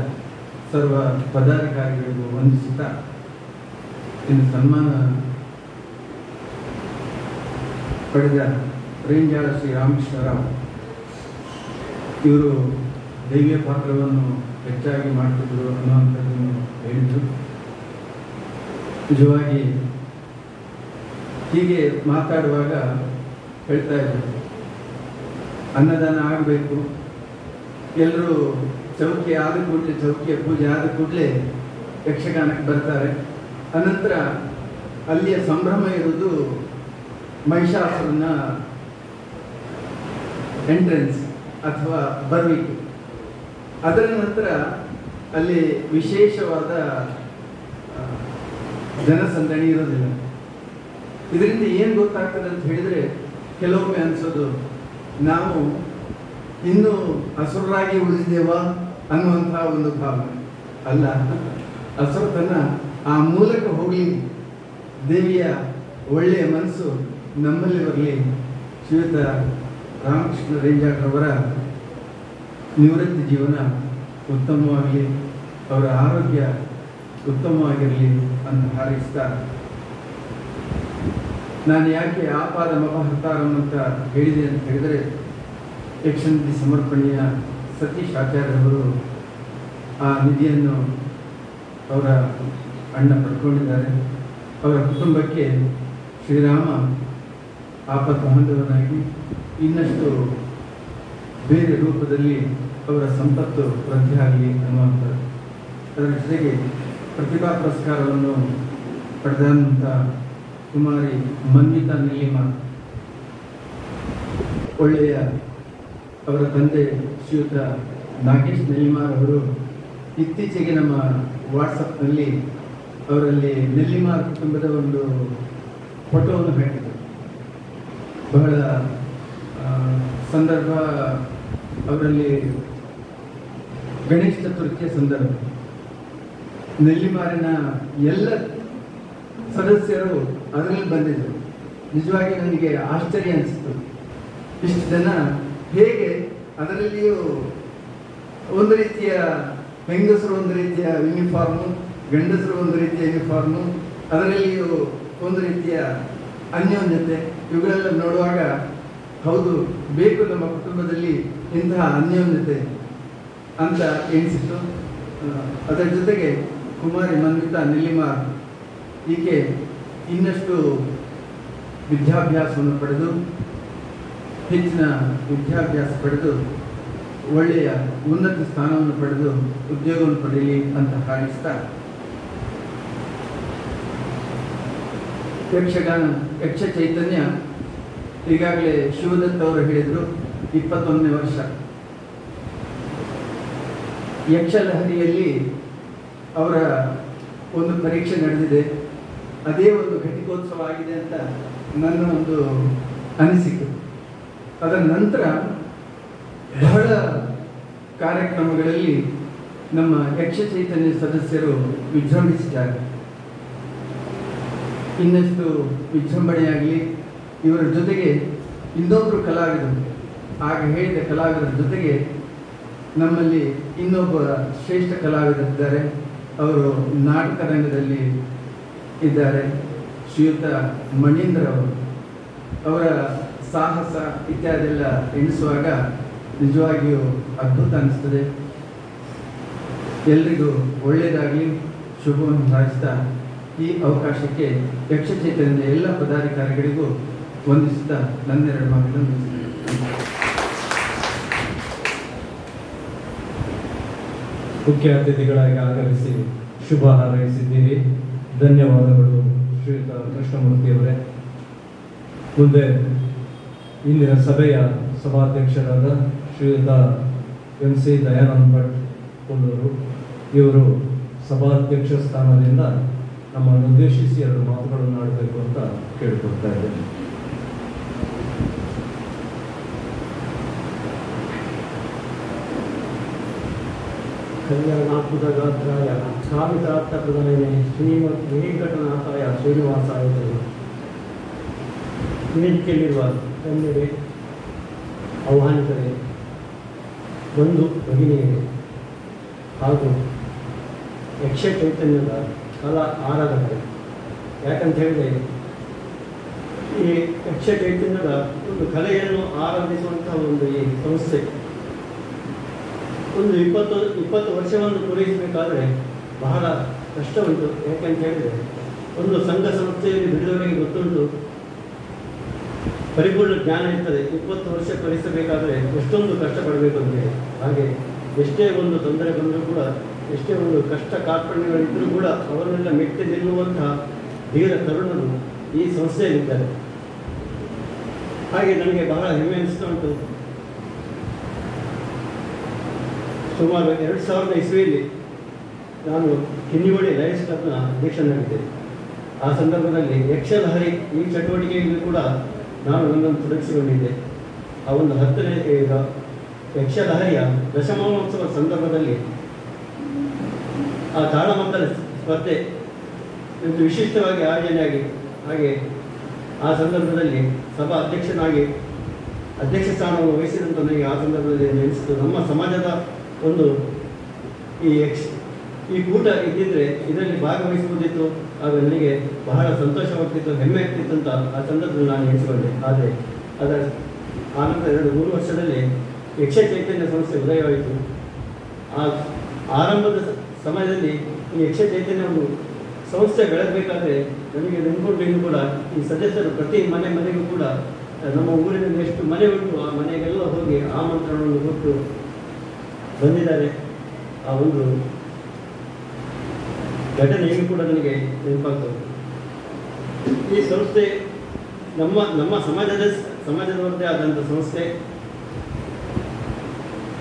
ಸರ್ವ ಪದಾಧಿಕಾರಿಗಳಿಗೂ ವಂದಿಸುತ್ತಾ ಇನ್ನು ಸನ್ಮಾನ ಪಡೆದ ರೇಂಜಾಳ ಶ್ರೀ ರಾಮಕೃಷ್ಣರಾವ್ ಇವರು ದೈವ್ಯ ಪಾತ್ರವನ್ನು ಹೆಚ್ಚಾಗಿ ಮಾಡ್ತಿದ್ರು ಅನ್ನುವಂಥದ್ದನ್ನು ಹೇಳಿದರು. ನಿಜವಾಗಿ ಹೀಗೆ ಮಾತಾಡುವಾಗ ಹೇಳ್ತಾ ಇದ್ದರು, ಅನ್ನದಾನ ಆಗಬೇಕು, ಎಲ್ಲರೂ ಚೌಕಿ ಆದ ಕೂಡಲೇ, ಚೌಕಿಯ ಪೂಜೆ ಆದ ಕೂಡಲೇ ಯಕ್ಷಗಾನಕ್ಕೆ ಬರ್ತಾರೆ. ಅನಂತರ ಅಲ್ಲಿಯ ಸಂಭ್ರಮ ಇರುವುದು ಮಹಿಷಾಸುರನ ಎಂಟ್ರೆನ್ಸ್ ಅಥವಾ ಬರುವಿಕೆ. ಅದರ ನಂತರ ಅಲ್ಲಿ ವಿಶೇಷವಾದ ಜನಸಂದಣಿ ಇರೋದಿಲ್ಲ. ಇದರಿಂದ ಏನು ಗೊತ್ತಾಗ್ತದೆ ಅಂತ ಹೇಳಿದರೆ, ಕೆಲವೊಮ್ಮೆ ಅನಿಸೋದು ನಾವು ಇನ್ನೂ ಅಸುರರಾಗಿ ಉಳಿದಿದ್ದೇವಾ ಅನ್ನುವಂತಹ ಒಂದು ಭಾವನೆ. ಅಲ್ಲ, ಅಸುರತನ ಆ ಮೂಲಕ ಹೋಗಲಿ, ದೇವಿಯ ಒಳ್ಳೆಯ ಮನಸ್ಸು ನಮ್ಮಲ್ಲಿ ಬರಲಿ. ಶ್ರೀಯುತ ರಾಮಕೃಷ್ಣ ರೇಂಜಾಡ್ರವರ ನಿವೃತ್ತಿ ಜೀವನ ಉತ್ತಮವಾಗಲಿ, ಅವರ ಆರೋಗ್ಯ ಉತ್ತಮವಾಗಿರಲಿ ಅಂತ ಹಾರೈಸ್ತಾ, ನಾನು ಯಾಕೆ ಆಪಾದ ಮಪಹರ್ತಾರಂ ಅಂತ ಹೇಳಿದೆ ಅಂತ ಹೇಳಿದರೆ, ಯಕ್ಷನಿಧಿ ಸಮರ್ಪಣೆಯ ಸತೀಶ್ ಆಚಾರ್ಯರವರು ಆ ನಿಧಿಯನ್ನು ಅವರ ಅಣ್ಣ ಪಡ್ಕೊಂಡಿದ್ದಾರೆ. ಅವರ ಕುಟುಂಬಕ್ಕೆ ಶ್ರೀರಾಮ ಆಪತ್ ಬಾಂಧವನಾಗಿ ಇನ್ನಷ್ಟು ಬೇರೆ ರೂಪದಲ್ಲಿ ಅವರ ಸಂಪತ್ತು ವೃದ್ಧಿ ಆಗಲಿ ಅನ್ನುವಂಥದ್ದು. ಅದರ ಜೊತೆಗೆ ಪ್ರತಿಭಾ ಪುರಸ್ಕಾರವನ್ನು ಪಡೆದಂಥ ಕುಮಾರಿ ಮನ್ವಿತಾ ನೀಲಿಮಾ, ಒಳ್ಳೆಯ ಅವರ ತಂದೆ ಶ್ರೀಯುತ ನಾಗೇಶ್ ನೆಲ್ಲಿಮಾರ್ ಅವರು ಇತ್ತೀಚೆಗೆ ನಮ್ಮ ವಾಟ್ಸಪ್ನಲ್ಲಿ ಅವರಲ್ಲಿ ನೆಲ್ಲಿಮಾರ್ ಕುಟುಂಬದ ಒಂದು ಫೋಟೋವನ್ನು ಹಾಕಿದರು. ಬಹಳ ಸಂದರ್ಭ, ಅವರಲ್ಲಿ ಗಣೇಶ ಚತುರ್ಥಿಯ ಸಂದರ್ಭ. ನೆಲ್ಲಿಮಾರಿನ ಎಲ್ಲ ಸದಸ್ಯರು ಅದರಲ್ಲಿ ಬಂದಿದ್ದರು. ನಿಜವಾಗಿ ನನಗೆ ಆಶ್ಚರ್ಯ ಅನಿಸಿತು, ಇಷ್ಟು ಜನ ಹೇಗೆ ಅದರಲ್ಲಿಯೂ ಒಂದು ರೀತಿಯ ಹೆಂಗಸರು ಒಂದು ರೀತಿಯ ಯೂನಿಫಾರ್ಮು, ಗಂಡಸರು ಒಂದು ರೀತಿಯ ಯೂನಿಫಾರ್ಮು, ಅದರಲ್ಲಿಯೂ ಒಂದು ರೀತಿಯ ಅನ್ಯೋನ್ಯತೆ, ಇವುಗಳೆಲ್ಲ ನೋಡುವಾಗ ಹೌದು, ಬೇಕು ನಮ್ಮ ಕುಟುಂಬದಲ್ಲಿ ಇಂತಹ ಅನ್ಯೋನ್ಯತೆ ಅಂತ ಎನಿಸಿತು. ಅದರ ಜೊತೆಗೆ ಕುಮಾರಿ ಮನ್ವಿತಾ ನೀಲಿಮಾರ್ ಈಕೆ ಇನ್ನಷ್ಟು ವಿದ್ಯಾಭ್ಯಾಸವನ್ನು ಪಡೆದು, ಹೆಚ್ಚಿನ ವಿದ್ಯಾಭ್ಯಾಸ ಪಡೆದು ಒಳ್ಳೆಯ ಉನ್ನತ ಸ್ಥಾನವನ್ನು ಪಡೆದು ಉದ್ಯೋಗವನ್ನು ಪಡೆಯಲಿ ಅಂತ ಹಾರೈಸ್ತಾ, ಯಕ್ಷಗಾನ ಯಕ್ಷ ಚೈತನ್ಯ ಈಗಾಗಲೇ ಶಿವದತ್ತ ಅವರು ಹೇಳಿದರು 21ನೇ ವರ್ಷ. ಯಕ್ಷಲಹರಿಯಲ್ಲಿ ಅವರ ಒಂದು ಪರೀಕ್ಷೆ ನಡೆದಿದೆ, ಅದೇ ಒಂದು ಘಟಿಕೋತ್ಸವ ಆಗಿದೆ ಅಂತ ನನ್ನ ಒಂದು ಅನಿಸಿಕೆ. ಅದರ ನಂತರ ಬಹಳ ಕಾರ್ಯಕ್ರಮಗಳಲ್ಲಿ ನಮ್ಮ ಯಕ್ಷ ಚೈತನ್ಯ ಸದಸ್ಯರು ವಿಜೃಂಭಿಸಿದ್ದಾರೆ. ಇನ್ನಷ್ಟು ವಿಜೃಂಭಣೆಯಾಗಲಿ. ಇವರ ಜೊತೆಗೆ ಇನ್ನೊಬ್ಬರು ಕಲಾವಿದರು, ಆಗ ಹೇಳಿದ ಕಲಾವಿದರ ಜೊತೆಗೆ ನಮ್ಮಲ್ಲಿ ಇನ್ನೊಬ್ಬ ಶ್ರೇಷ್ಠ ಕಲಾವಿದರಿದ್ದಾರೆ. ಅವರು ನಾಟಕ ರಂಗದಲ್ಲಿ ಇದ್ದಾರೆ, ಶ್ರೀಯುತ ಮಣೀಂದ್ರ ಅವರು. ಅವರ ಸಾಹಸ ಇತ್ಯಾದೆಲ್ಲ ಎಣಿಸುವಾಗ ನಿಜವಾಗಿಯೂ ಅದ್ಭುತ ಅನಿಸ್ತದೆ. ಎಲ್ರಿಗೂ ಒಳ್ಳೆಯದಾಗಲಿ, ಶುಭವನ್ನು ಹಾರೈಸ್ತಾ ಈ ಅವಕಾಶಕ್ಕೆ ಯಕ್ಷ ಚೈತನ್ಯದ ಎಲ್ಲ ಪದಾಧಿಕಾರಿಗಳಿಗೂ ವಂದಿಸುತ್ತಾ ನನ್ನೆರಡು ಮಾತುಗಳನ್ನು ಮುಖ್ಯ ಅತಿಥಿಗಳಾಗಿ ಆಗಮಿಸಿ ಶುಭ ಹಾರೈಸಿದ್ದೀರಿ. ಧನ್ಯವಾದಗಳು ಶ್ರೀಯುತ ಕೃಷ್ಣಮೂರ್ತಿಯವರೇ. ಮುಂದೆ ಇಂದಿನ ಸಭೆಯ ಸಭಾಧ್ಯಕ್ಷರಾದ ಶ್ರೀಯುತ MC ದಯಾನಂದ ಭಟ್ ಕೊಂಡೂರು ಇವರು ಸಭಾಧ್ಯಕ್ಷ ಸ್ಥಾನದಿಂದ ನಮ್ಮನ್ನು ಉದ್ದೇಶಿಸಿ 2 ಮಾತುಗಳನ್ನು ಆಡಬೇಕು ಅಂತ ಕೇಳಿಕೊಡ್ತಾ ಇದ್ದೇನೆ. ಕಲ್ಯಾಣಾತ್ಮಕ ಗಾತ್ರಾಯ ಸಾವಿತಾರ್ಥ ಪ್ರಧಾನೇ ಶ್ರೀಮದ್ ವೆಂಕಟನಾಥಾಯ ಶ್ರೀನಿವಾಸಾಯ ವೇದಿಕೆಯಲ್ಲಿರುವ ಗಣ್ಯರೇ, ಆಹ್ವಾನಿತರೇ, ಬಂಧು ಭಗಿನಿಯರೇ ಹಾಗೂ ಯಕ್ಷ ಚೈತನ್ಯದ ಕಲಾ ಆರಾಧಕರೇ. ಯಾಕಂತ ಹೇಳಿದರೆ ಈ ಯಕ್ಷ ಚೈತನ್ಯದ ಒಂದು ಕಲೆಯನ್ನು ಆರಾಧಿಸುವಂತಹ ಒಂದು ಈ ಸಂಸ್ಥೆ ಒಂದು 20 ವರ್ಷವನ್ನು ಪೂರೈಸಬೇಕಾದರೆ ಬಹಳ ಕಷ್ಟ ಉಂಟು. ಯಾಕಂತ ಹೇಳಿದರೆ ಒಂದು ಸಂಘ ಸಂಸ್ಥೆಯಲ್ಲಿ ಬಿಡುವವರಿಗೆ ಗೊತ್ತುಂಟು, ಪರಿಪೂರ್ಣ ಜ್ಞಾನ ಇರ್ತದೆ. 20 ವರ್ಷ ಪೂರೈಸಬೇಕಾದರೆ ಎಷ್ಟೊಂದು ಕಷ್ಟಪಡಬೇಕು ಅಂತೇಳಿ. ಹಾಗೆ ಎಷ್ಟೇ ಒಂದು ತೊಂದರೆ ಬಂದರೂ ಕೂಡ, ಎಷ್ಟೇ ಒಂದು ಕಷ್ಟ ಕಾರ್ಪಣ್ಯಗಳಿದ್ದರೂ ಕೂಡ ಅವರನ್ನೆಲ್ಲ ಮೆಟ್ಟಿ ನಿಲ್ಲುವಂತಹ ಧೀರ ತರುಣರು ಈ ಸಂಸ್ಥೆಯಲ್ಲಿದ್ದಾರೆ. ಹಾಗೆ ನನಗೆ ಬಹಳ ಹೆಮ್ಮೆ ಅನಿಸ್ತಾ ಉಂಟು. ಸುಮಾರು 2000 ಇಸ್ವಿಯಲ್ಲಿ ನಾನು ಕಿನ್ನಿಗೋಡಿ ಲಯನ್ಸ್ ಕ್ಲಬ್ನ ಅಧ್ಯಕ್ಷನಾಗಿದ್ದೆ. ಆ ಸಂದರ್ಭದಲ್ಲಿ ಯಕ್ಷಲಹರಿ ಈ ಚಟುವಟಿಕೆಯಲ್ಲಿ ಕೂಡ ನಾನು ನನ್ನನ್ನು ತೊಡಗಿಸಿಕೊಂಡಿದ್ದೆ. ಆ ಒಂದು 10ನೇ ಯಕ್ಷಲಹರಿಯ ದಶಮಾನೋತ್ಸವ ಸಂದರ್ಭದಲ್ಲಿ ಆ ತಾಳಮದ್ದಲ ಸ್ಪರ್ಧೆ ಒಂದು ವಿಶಿಷ್ಟವಾಗಿ ಆಯೋಜನೆಯಾಗಿ, ಹಾಗೆ ಆ ಸಂದರ್ಭದಲ್ಲಿ ಸಭಾ ಅಧ್ಯಕ್ಷನಾಗಿ ಅಧ್ಯಕ್ಷ ಸ್ಥಾನವನ್ನು ವಹಿಸಿದಂಥ ನನಗೆ ಆ ಸಂದರ್ಭದಲ್ಲಿ ನೆನೆಸಿತು. ನಮ್ಮ ಸಮಾಜದ ಒಂದು ಈ ಕೂಟ ಇದ್ದಿದ್ರೆ ಇದರಲ್ಲಿ ಭಾಗವಹಿಸಬಹುದಿತ್ತು. ಆಗ ನನಗೆ ಬಹಳ ಸಂತೋಷವಾಗ್ತಿತ್ತು, ಹೆಮ್ಮೆ ಆಗ್ತಿತ್ತು ಅಂತ ಆ ಸಂದರ್ಭದಲ್ಲಿ ನಾನು ಎಣಿಸಿಕೊಂಡೆ. ಆದರೆ ಅದರ ಆನಂತರ 2-3 ವರ್ಷದಲ್ಲಿ ಯಕ್ಷ ಚೈತನ್ಯ ಸಂಸ್ಥೆ ಉದಯವಾಯಿತು. ಆ ಆರಂಭದ ಸಮಯದಲ್ಲಿ ಈ ಯಕ್ಷ ಚೈತನ್ಯ ಒಂದು ಸಂಸ್ಥೆ ಬೆಳೆಸಬೇಕಾದ್ರೆ ನನಗೆ ನೆನ್ಕೊಂಡು ಇನ್ನೂ ಕೂಡ ಈ ಸದಸ್ಯರು ಪ್ರತಿ ಮನೆಗೂ ಕೂಡ ನಮ್ಮ ಊರಿನಲ್ಲಿ ಎಷ್ಟು ಮನೆ ಉಂಟು ಆ ಮನೆಗೆಲ್ಲ ಹೋಗಿ ಆಮಂತ್ರಣವನ್ನು ಕೊಟ್ಟು ಬಂದಿದ್ದಾರೆ. ಆ ಒಂದು ಘಟನೆ ಈಗ ಕೂಡ ನನಗೆ ನೆನಪಾಗ್ತದೆ. ಈ ಸಂಸ್ಥೆ ನಮ್ಮ ಸಮಾಜದವರದ್ದೇ ಆದಂಥ ಸಂಸ್ಥೆ.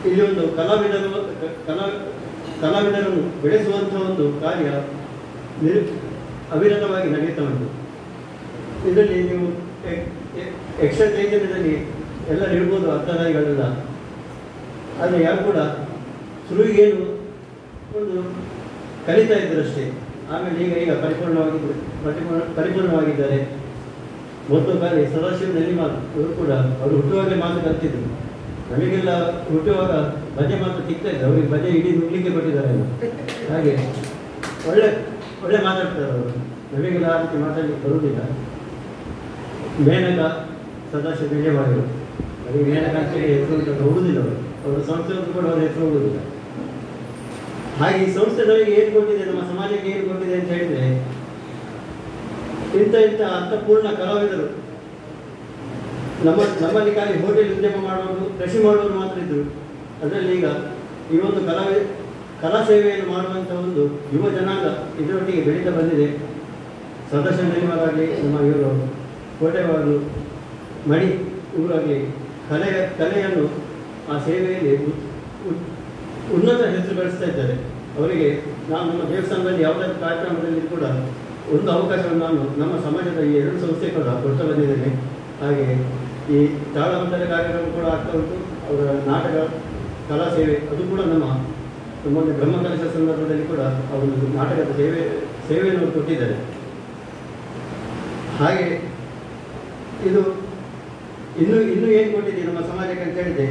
ಇಲ್ಲಿ ಒಂದು ಕಲಾವಿದರನ್ನು ಬೆಳೆಸುವಂಥ ಒಂದು ಕಾರ್ಯ ಅವಿರತವಾಗಿ ನಡೀತಾ ಉಂಟು. ಇದರಲ್ಲಿ ನೀವು ಯಕ್ಷ ಚೈತನ್ಯದಲ್ಲಿ ಎಲ್ಲರೂ ಇರ್ಬೋದು ಅರ್ಥಧಾರಿಗಳೆಲ್ಲ. ಆದರೆ ಯಾರು ಕೂಡ ಶುರುವಿಗೇನು ಒಂದು ಕಲಿತಾ ಇದ್ದರಷ್ಟೇ. ಆಮೇಲೆ ಈಗ ಪರಿಪೂರ್ಣವಾಗಿದ್ದಾರೆ. ಮೊದಲು ಬಾರಿ ಸದಾಶಿವ ನೆಲ್ಲಿಮಾಲ್ ಇವರು ಕೂಡ ಅವರು ಹುಟ್ಟುವಾಗಲೇ ಮಾತು ಕಲ್ತಿದ್ರು. ನಮಗೆಲ್ಲ ಹುಟ್ಟುವಾಗ ಭಜೆ ಮಾತು ಸಿಗ್ತಾ ಇದ್ರು. ಅವರಿಗೆ ಭಜೆ ಇಡೀ ನುಗ್ಲಿಕ್ಕೆ ಕೊಟ್ಟಿದ್ದಾರೆ. ಹಾಗೆ ಒಳ್ಳೆ ಮಾತಾಡ್ತಾರೆ ಅವರು. ನಮಗೆಲ್ಲ ಆ ರೀತಿ ಮಾತಾಡಲಿಕ್ಕೆ ಬರುವುದಿಲ್ಲ. ಮೇನಕ ಸದಾಶಿವ ನೆಲ್ಲಿಮಾಲ್ ಅವರಿಗೆ ಮೇನಕ ಅಂತೇಳಿ ಹೆಸರು ಹೋಗುವುದಿಲ್ಲ. ಅವರ ಸಂಸ್ಥೆಯವರು ಕೂಡ ಅವರ ಹೆಸರು ಹೋಗುವುದಿಲ್ಲ. ಹಾಗೆ ಈ ಸಂಸ್ಥೆ ನಮಗೆ ಏನು ಕೊಟ್ಟಿದೆ, ನಮ್ಮ ಸಮಾಜಕ್ಕೆ ಏನು ಕೊಟ್ಟಿದೆ ಅಂತ ಹೇಳಿದರೆ, ಇಂಥ ಅರ್ಥಪೂರ್ಣ ಕಲಾವಿದರು ನಮ್ಮಲ್ಲಿ ಖಾಲಿ ಹೋಟೆಲ್ ಉದ್ಯಮ ಮಾಡೋರು, ಕೃಷಿ ಮಾಡೋರು ಮಾತ್ರ ಇದ್ದರು. ಅದರಲ್ಲಿ ಈಗ ಈ ಒಂದು ಕಲಾ ಸೇವೆಯನ್ನು ಮಾಡುವಂಥ ಒಂದು ಯುವ ಜನಾಂಗ ಇದರೊಟ್ಟಿಗೆ ಬೆಳೀತಾ ಬಂದಿದೆ. ಸದಾಶಿವ ನೆಲ್ಲಿಮಲಾಗಲಿ, ನಮ್ಮ ಇವರು ಕೋಟೆವಾಗಲು ಮಣಿ ಇವರಾಗಲಿ ಕಲೆಯನ್ನು ಆ ಸೇವೆಯಲ್ಲಿ ಉನ್ನತ ಹೆಸರು ಗಳಿಸ್ತಾ ಇದ್ದಾರೆ. ಅವರಿಗೆ ನಾನು ನಮ್ಮ ದೇವಸ್ಥಾನದಲ್ಲಿ ಯಾವುದಾದ್ರೂ ಕಾರ್ಯಕ್ರಮದಲ್ಲಿ ಕೂಡ ಒಂದು ಅವಕಾಶವನ್ನು ನಾನು ನಮ್ಮ ಸಮಾಜದ ಈ 2 ಸಂಸ್ಥೆ ಕೂಡ ಕೊಡ್ತಾ ಬಂದಿದ್ದೇನೆ. ಹಾಗೆ ಈ ತಾಳಮದ್ದಲೆ ಕಾರ್ಯಕ್ರಮ ಕೂಡ ಆಗ್ತಾ ಉಂಟು. ಅವರ ನಾಟಕ ಕಲಾ ಸೇವೆ ಅದು ಕೂಡ ನಮ್ಮ ಬ್ರಹ್ಮಕಲಶ ಸಂದರ್ಭದಲ್ಲಿ ಕೂಡ ಆ ಒಂದು ನಾಟಕದ ಸೇವೆಯನ್ನು ಕೊಟ್ಟಿದ್ದಾರೆ. ಹಾಗೆ ಇದು ಇನ್ನೂ ಏನು ಕೊಟ್ಟಿದೆ ನಮ್ಮ ಸಮಾಜಕ್ಕೆ ಅಂತ ಹೇಳಿದೆ,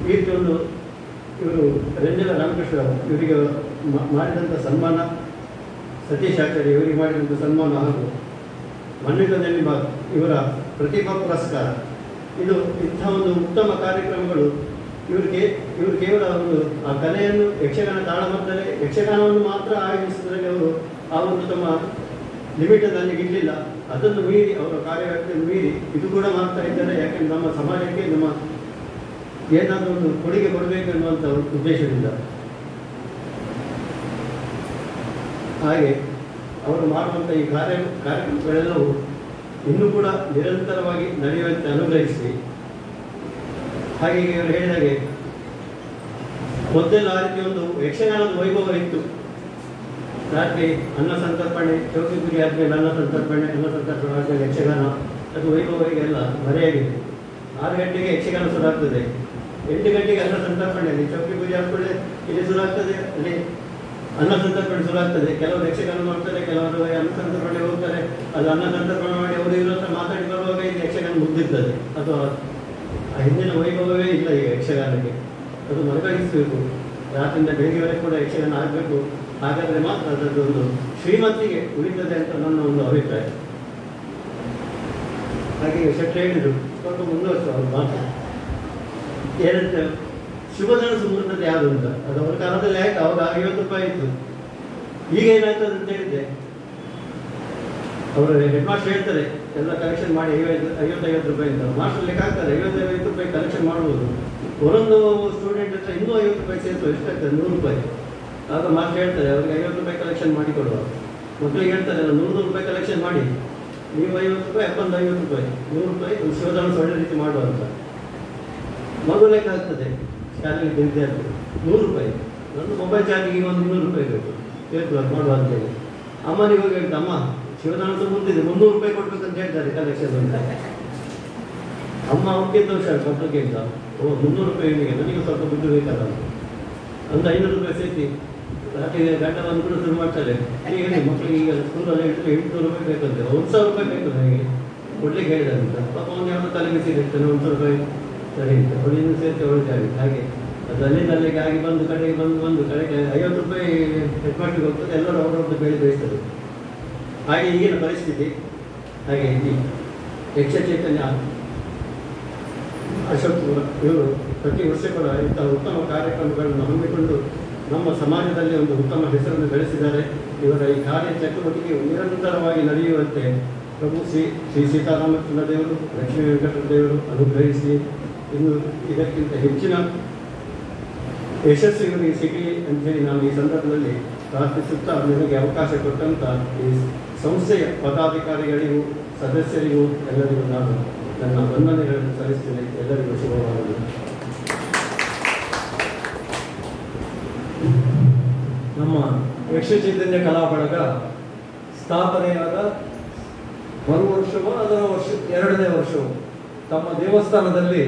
ಈ ರೀತಿ ಒಂದು ಇವರು ರಂಜನ ರಾಮಕೃಷ್ಣ ಇವರಿಗೆ ಮಾಡಿದಂಥ ಸನ್ಮಾನ, ಸತೀಶ್ ಆಚಾರ್ಯ ಇವರಿಗೆ ಮಾಡಿದಂಥ ಸನ್ಮಾನ ಹಾಗೂ ಮನ್ವಿತ ನೆಲ್ಲಿಮಾಲ್ ಇವರ ಪ್ರತಿಭಾ ಪುರಸ್ಕಾರ, ಇದು ಇಂಥ ಒಂದು ಉತ್ತಮ ಕಾರ್ಯಕ್ರಮಗಳು ಇವರು ಕೇವಲ ಒಂದು ಆ ಕಲೆಯನ್ನು ಯಕ್ಷಗಾನ ತಾಳಮದ್ದಲೆ ಯಕ್ಷಗಾನವನ್ನು ಮಾತ್ರ ಆಯೋಜಿಸಿದ್ರಲ್ಲಿ ಅವರು ಆ ಒಂದು ತಮ್ಮ ಲಿಮಿಟನ್ನು ಇರಲಿಲ್ಲ. ಅದನ್ನು ಮೀರಿ ಅವರ ಕಾರ್ಯವ್ಯಾಪ್ತಿಯನ್ನು ಮೀರಿ ಇದು ಕೂಡ ಮಾಡ್ತಾ ಇದ್ದಾರೆ. ಯಾಕೆಂದರೆ ನಮ್ಮ ಸಮಾಜಕ್ಕೆ ನಮ್ಮ ಏನಾದರೂ ಒಂದು ಕೊಡುಗೆ ಕೊಡಬೇಕು ಎನ್ನುವಂಥ ಉದ್ದೇಶದಿಂದ ಹಾಗೆ ಅವರು ಮಾಡುವಂಥ ಈ ಕಾರ್ಯಕ್ರಮಗಳೆಲ್ಲವೂ ಇನ್ನೂ ಕೂಡ ನಿರಂತರವಾಗಿ ನಡೆಯುವಂತೆ ಅನುಗ್ರಹಿಸಿ. ಹಾಗೆ ಇವರು ಹೇಳಿದಾಗೆ ಮೊದಲೆಲ್ಲ ಆ ರೀತಿ ಒಂದು ಯಕ್ಷಗಾನದ ವೈಭವ ಇತ್ತು. ರಾತ್ರಿ ಅನ್ನ ಸಂತರ್ಪಣೆ, ಚೌಕಿ ಪೂಜೆ ಆದಮೇಲೆ ಅನ್ನ ಸಂತರ್ಪಣೆ ಆದಮೇಲೆ ಯಕ್ಷಗಾನ, ಅದು ವೈಭವರಿಗೆಲ್ಲ ಮರೆಯಾಗಿದೆ. 6 ಗಂಟೆಗೆ ಯಕ್ಷಗಾನ ಶುರುವಾಗ್ತದೆ, 8 ಗಂಟೆಗೆ ಅನ್ನ ಸಂತರ್ಪಣೆ, ಅಲ್ಲಿ ಚೌಕಿ ಪೂಜೆ ಆದ್ಮೇಲೆ ಇಲ್ಲಿ ಶುರುವಾಗ್ತದೆ, ಅಲ್ಲಿ ಅನ್ನ ಸಂತರ್ಪಣೆ ಶುರುವಾಗ್ತದೆ. ಕೆಲವರು ಯಕ್ಷಗಾನ ಮಾಡ್ತಾರೆ, ಕೆಲವರು ಅನ್ನ ಸಂತರ್ಪಣೆ ಹೋಗ್ತಾರೆ. ಅದು ಅನ್ನ ಸಂತರ್ಪಣೆ ಮಾಡಿ ಅವರು ಇವ್ರ ಹತ್ರ ಮಾತಾಡಿ ಬರುವಾಗ ಇಲ್ಲಿ ಯಕ್ಷಗಾನ ಮುಗ್ದಿರ್ತದೆ. ಅದು ಆ ಹಿಂದಿನ ವೈಭವವೇ ಇಲ್ಲ ಈಗ ಯಕ್ಷಗಾನಕ್ಕೆ. ಅದು ಮರುಕಳಿಸಬೇಕು. ರಾತ್ರಿಯಿಂದ ಬೆಳಗ್ಗೆವರೆಗೆ ಕೂಡ ಯಕ್ಷಗಾನ ಆಗಬೇಕು. ಹಾಗಾದರೆ ಮಾತ್ರ ಅದರದ್ದು ಒಂದು ಶ್ರೀಮಂತಿಗೆ ಉಳಿತದೆ ಅಂತ ನನ್ನ ಒಂದು ಅಭಿಪ್ರಾಯ. ಹಾಗೆ ಶೆಟ್ಟಿ ಹೇಳಿದರು, ಸ್ವಲ್ಪ ಮುಂದುವರಿಸುವ ಅವ್ರ ಮಾತು. ಏನಂತ ಶುಭಧನಸು ಮುಹೂರ್ತದ ಯಾವುದು ಅಂತ, ಅದು ಅವ್ರ ಕಾಲದಲ್ಲಿ ಆಯ್ತು. ಅವಾಗ 50 ರೂಪಾಯಿ ಇತ್ತು. ಈಗ ಏನಾಯ್ತದೆ ಅಂತ ಹೇಳಿದ್ದೆ, ಅವರು ಹೆಡ್ ಮಾಸ್ಟರ್ ಹೇಳ್ತಾರೆ ಎಲ್ಲ ಕಲೆಕ್ಷನ್ ಮಾಡಿ 50 ರೂಪಾಯಿ ಅಂತ. ಮಾಸ್ಟರ್ ಲೆಕ್ಕ ಹಾಕ್ತಾರೆ 50 ರೂಪಾಯಿ ಕಲೆಕ್ಷನ್ ಮಾಡ್ಬೋದು. ಒಂದೊಂದು ಸ್ಟೂಡೆಂಟ್ ಹತ್ರ ಇನ್ನೂ 50 ರೂಪಾಯಿ ಸೇರಿಸುವ ಎಷ್ಟಾಗ್ತದೆ? 100 ರೂಪಾಯಿ. ಆಗ ಮಾಸ್ಟರ್ ಹೇಳ್ತಾರೆ ಅವ್ರಿಗೆ 50 ರೂಪಾಯಿ ಕಲೆಕ್ಷನ್ ಮಾಡಿ ಕೊಡುವ. ಮಕ್ಕಳಿಗೆ ಹೇಳ್ತಾರೆ 100 ರೂಪಾಯಿ ಕಲೆಕ್ಷನ್ ಮಾಡಿ, ನೀವು 50 ರೂಪಾಯಿ, ಅಪ್ಪಂದು 50 ರೂಪಾಯಿ, 100 ರೂಪಾಯಿ ಶೋಧನ ಒಳ್ಳೆ ರೀತಿ ಮಾಡುವ ಅಂತ. ಮಗು ಲೆಕ್ಕ ಆಗ್ತದೆ ಶಾಲೆಗೆ ವಿದ್ಯಾರ್ಥಿ 100 ರೂಪಾಯಿ. ನನ್ನ ಮೊಬೈಲ್ ಚಾರ್ಜಿಗೆ ಒಂದು 200 ರೂಪಾಯಿ ಬೇಕು ಸೇರ್ಕೊಳ್ಳೋದು ಮಾಡುವ ಅಂತೇಳಿ. ಅಮ್ಮನಿಗೆ ಹೋಗಿ ಹೇಳ್ತಾ, ಅಮ್ಮ ಶಿವದಾನ ಮುಂದಿದೆ 300 ರೂಪಾಯಿ ಕೊಡ್ಬೇಕಂತ ಹೇಳ್ತಾರೆ ಕಲೆಕ್ಷನ್ ಅಂತ. ಅಮ್ಮ ಅವ್ರಿಗಿಂತ ಹುಷಾರು ಮಕ್ಕಳಿಗೆ ಅಂತ, 300 ರೂಪಾಯಿ ನಿಮಗೆ, ನನಗೆ ಸ್ವಲ್ಪ ದುಡ್ಡು ಬೇಕಲ್ಲ ಅಂತ 500 ರೂಪಾಯಿ ಸೇರಿಸಿ ರಾತ್ರಿ ಗಂಟೆ ಬಂದು ಕೂಡ ಶುರು ಮಾಡ್ತಾರೆ. ಈಗ ಮಕ್ಕಳಿಗೆ ಈಗ ಸ್ಕೂಲಲ್ಲಿ ಹೇಳಿದ್ರೆ 800 ರೂಪಾಯಿ ಬೇಕಂತೆ, 1000 ರೂಪಾಯಿ ಬೇಕು ನನಗೆ ಕೊಡ್ಲಿಕ್ಕೆ ಹೇಳಿದ್ದಾರೆ ಅಂತ. ಪಾಪ ಒಂದು ಯಾವುದೋ ತಲೆ ಬಿಸಿ ಇರ್ತಾನೆ, 100 ರೂಪಾಯಿ ಸರಿ ಅಂತ ಅವಳಿಂದ ಸೇರಿಸಿ ಹೊರಟಾಗಿ. ಹಾಗೆ ಅದು ಅಲ್ಲಿಗೆ ಆಗಿ ಬಂದು ಕಡೆಗೆ ಕಡೆಗೆ 50 ರೂಪಾಯಿ ಹೆಡ್ ಮಾಡ್ಲಿಕ್ಕೆ ಹೋಗ್ತದೆ. ಎಲ್ಲರೂ ಅವರವ್ರದ್ದು ಬೆಳೆ ಬೇಯಿಸ್ತಾರೆ. ಹಾಗೆ ಈಗಿನ ಪರಿಸ್ಥಿತಿ. ಹಾಗೆ ಈ ಯಕ್ಷ ಚೈತನ್ಯ ಅಶೋಕ್ ಇವರು ಪ್ರತಿ ವರ್ಷ ಕೂಡ ಇಂಥ ಉತ್ತಮ ಕಾರ್ಯಕ್ರಮಗಳನ್ನು ಹಮ್ಮಿಕೊಂಡು ನಮ್ಮ ಸಮಾಜದಲ್ಲಿ ಒಂದು ಉತ್ತಮ ಹೆಸರನ್ನು ಬೆಳೆಸಿದ್ದಾರೆ. ಇವರ ಈ ಕಾರ್ಯ ಚಟುವಟಿಕೆಯು ನಿರಂತರವಾಗಿ ನಡೆಯುವಂತೆ ಪ್ರಭು ಶ್ರೀ ಸೀತಾರಾಮಚಂದ್ರ ದೇವರು, ಲಕ್ಷ್ಮೀ ವೆಂಕಟೇಶ್ವರ ದೇವರು ಅನುಗ್ರಹಿಸಿ ಇನ್ನು ಇದಕ್ಕಿಂತ ಹೆಚ್ಚಿನ ಯಶಸ್ಸು ಇವರಿಗೆ ಸಿಗಲಿ ಅಂತೇಳಿ ನಾನು ಈ ಸಂದರ್ಭದಲ್ಲಿ ಪ್ರಾರ್ಥಿಸುತ್ತಾ, ನಿಮಗೆ ಅವಕಾಶ ಕೊಟ್ಟಂಥ ಈ ಸಂಸ್ಥೆಯ ಪದಾಧಿಕಾರಿಗಳಿಗೂ ಸದಸ್ಯರಿಗೂ ಎಲ್ಲರಿಗೂ ನಾನು ನನ್ನ ವಂದನೆಗಳನ್ನು ಸಲ್ಲಿಸ್ತೇನೆ. ಎಲ್ಲರಿಗೂ ಶುಭವಾಗಲಿ. ನಮ್ಮ ಯಕ್ಷ ಚೈತನ್ಯ ಕಲಾ ಬಳಗ ಸ್ಥಾಪನೆಯಾದ ಮರು ವರ್ಷವೋ ಅದರ ವರ್ಷ 2ನೇ ವರ್ಷವೋ ತಮ್ಮ ದೇವಸ್ಥಾನದಲ್ಲಿ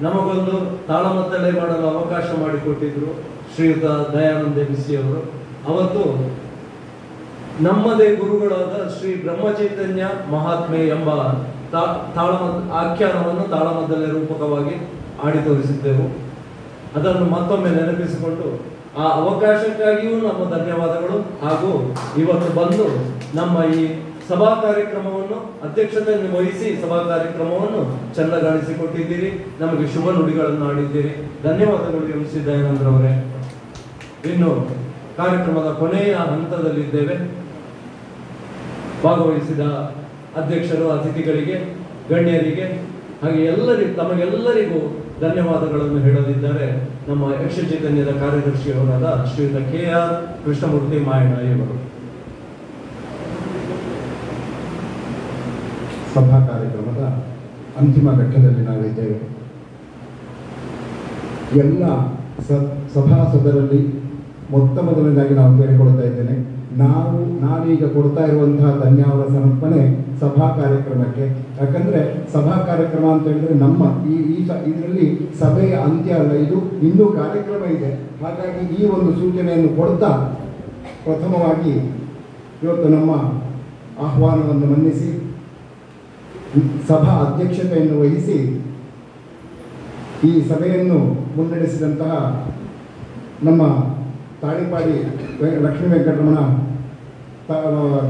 ನಮಗೊಂದು ತಾಳಮದ್ದಳೆ ಮಾಡಲು ಅವಕಾಶ ಮಾಡಿಕೊಟ್ಟಿದ್ರು ಶ್ರೀಯುತ ದಯಾನಂದ ಬಿಸಿ ಅವರು. ಅವತ್ತು ನಮ್ಮದೇ ಗುರುಗಳಾದ ಶ್ರೀ ಬ್ರಹ್ಮಚೈತನ್ಯ ಮಹಾತ್ಮೆ ಎಂಬ ಆಖ್ಯಾನವನ್ನು ತಾಳಮದ್ದಳೆ ರೂಪಕವಾಗಿ ಆಡಿ ತೋರಿಸಿದ್ದೆವು. ಅದನ್ನು ಮತ್ತೊಮ್ಮೆ ನೆನಪಿಸಿಕೊಂಡು ಆ ಅವಕಾಶಕ್ಕಾಗಿಯೂ ನಮ್ಮ ಧನ್ಯವಾದಗಳು. ಹಾಗೂ ಇವತ್ತು ಬಂದು ನಮ್ಮ ಈ ಸಭಾ ಕಾರ್ಯಕ್ರಮವನ್ನು ಅಧ್ಯಕ್ಷತೆಯನ್ನು ವಹಿಸಿ ಸಭಾ ಕಾರ್ಯಕ್ರಮವನ್ನು ಚೆಂದಗಾಣಿಸಿಕೊಟ್ಟಿದ್ದೀರಿ. ನಮಗೆ ಶುಭ ನುಡಿಗಳನ್ನು ಆಡಿದ್ದೀರಿ. ಧನ್ಯವಾದಗಳು ಎಂ ಸಿ ದಯಾನಂದ್ರವರೇ. ಇನ್ನು ಕಾರ್ಯಕ್ರಮದ ಕೊನೆಯ ಹಂತದಲ್ಲಿದ್ದೇವೆ. ಭಾಗವಹಿಸಿದ ಅಧ್ಯಕ್ಷರು, ಅತಿಥಿಗಳಿಗೆ, ಗಣ್ಯರಿಗೆ ಹಾಗೆ ತಮಗೆಲ್ಲರಿಗೂ ಧನ್ಯವಾದಗಳನ್ನು ಹೇಳಲಿದ್ದಾರೆ ನಮ್ಮ ಯಕ್ಷ ಚೈತನ್ಯದ ಕಾರ್ಯದರ್ಶಿಯವರಾದ ಶ್ರೀಯುತ KR ಕೃಷ್ಣಮೂರ್ತಿ ಮಾಯಣ್ಣಯ್ಯವರು. ಸಭಾ ಕಾರ್ಯಕ್ರಮದ ಅಂತಿಮ ಘಟ್ಟದಲ್ಲಿ ನಾವಿದ್ದೇವೆ. ಎಲ್ಲ ಸಭಾಸದರಲ್ಲಿ ಮೊದಲನೇದಾಗಿ ನಾವು ಕೇಳಿಕೊಳ್ತಾ ಇದ್ದೇನೆ, ನಾನೀಗ ಕೊಡ್ತಾ ಇರುವಂತಹ ಧನ್ಯವಾದ ಸಮರ್ಪಣೆ ಸಭಾ ಕಾರ್ಯಕ್ರಮಕ್ಕೆ. ಯಾಕಂದರೆ ಸಭಾ ಕಾರ್ಯಕ್ರಮ ಅಂತ ಹೇಳಿದ್ರೆ ನಮ್ಮ ಇದರಲ್ಲಿ ಸಭೆಯ ಅಂತ್ಯ ಅಲ್ಲ, ಇದು ಇನ್ನೂ ಕಾರ್ಯಕ್ರಮ ಇದೆ. ಹಾಗಾಗಿ ಈ ಒಂದು ಸೂಚನೆಯನ್ನು ಕೊಡ್ತಾ ಪ್ರಥಮವಾಗಿ ಇವತ್ತು ನಮ್ಮ ಆಹ್ವಾನವನ್ನು ಮನ್ನಿಸಿ ಸಭಾ ಅಧ್ಯಕ್ಷತೆಯನ್ನು ವಹಿಸಿ ಈ ಸಭೆಯನ್ನು ಮುನ್ನಡೆಸಿದಂತಹ ನಮ್ಮ ತಾಳಿಪಾಡಿ ಲಕ್ಷ್ಮೀ ವೆಂಕಟರಮಣ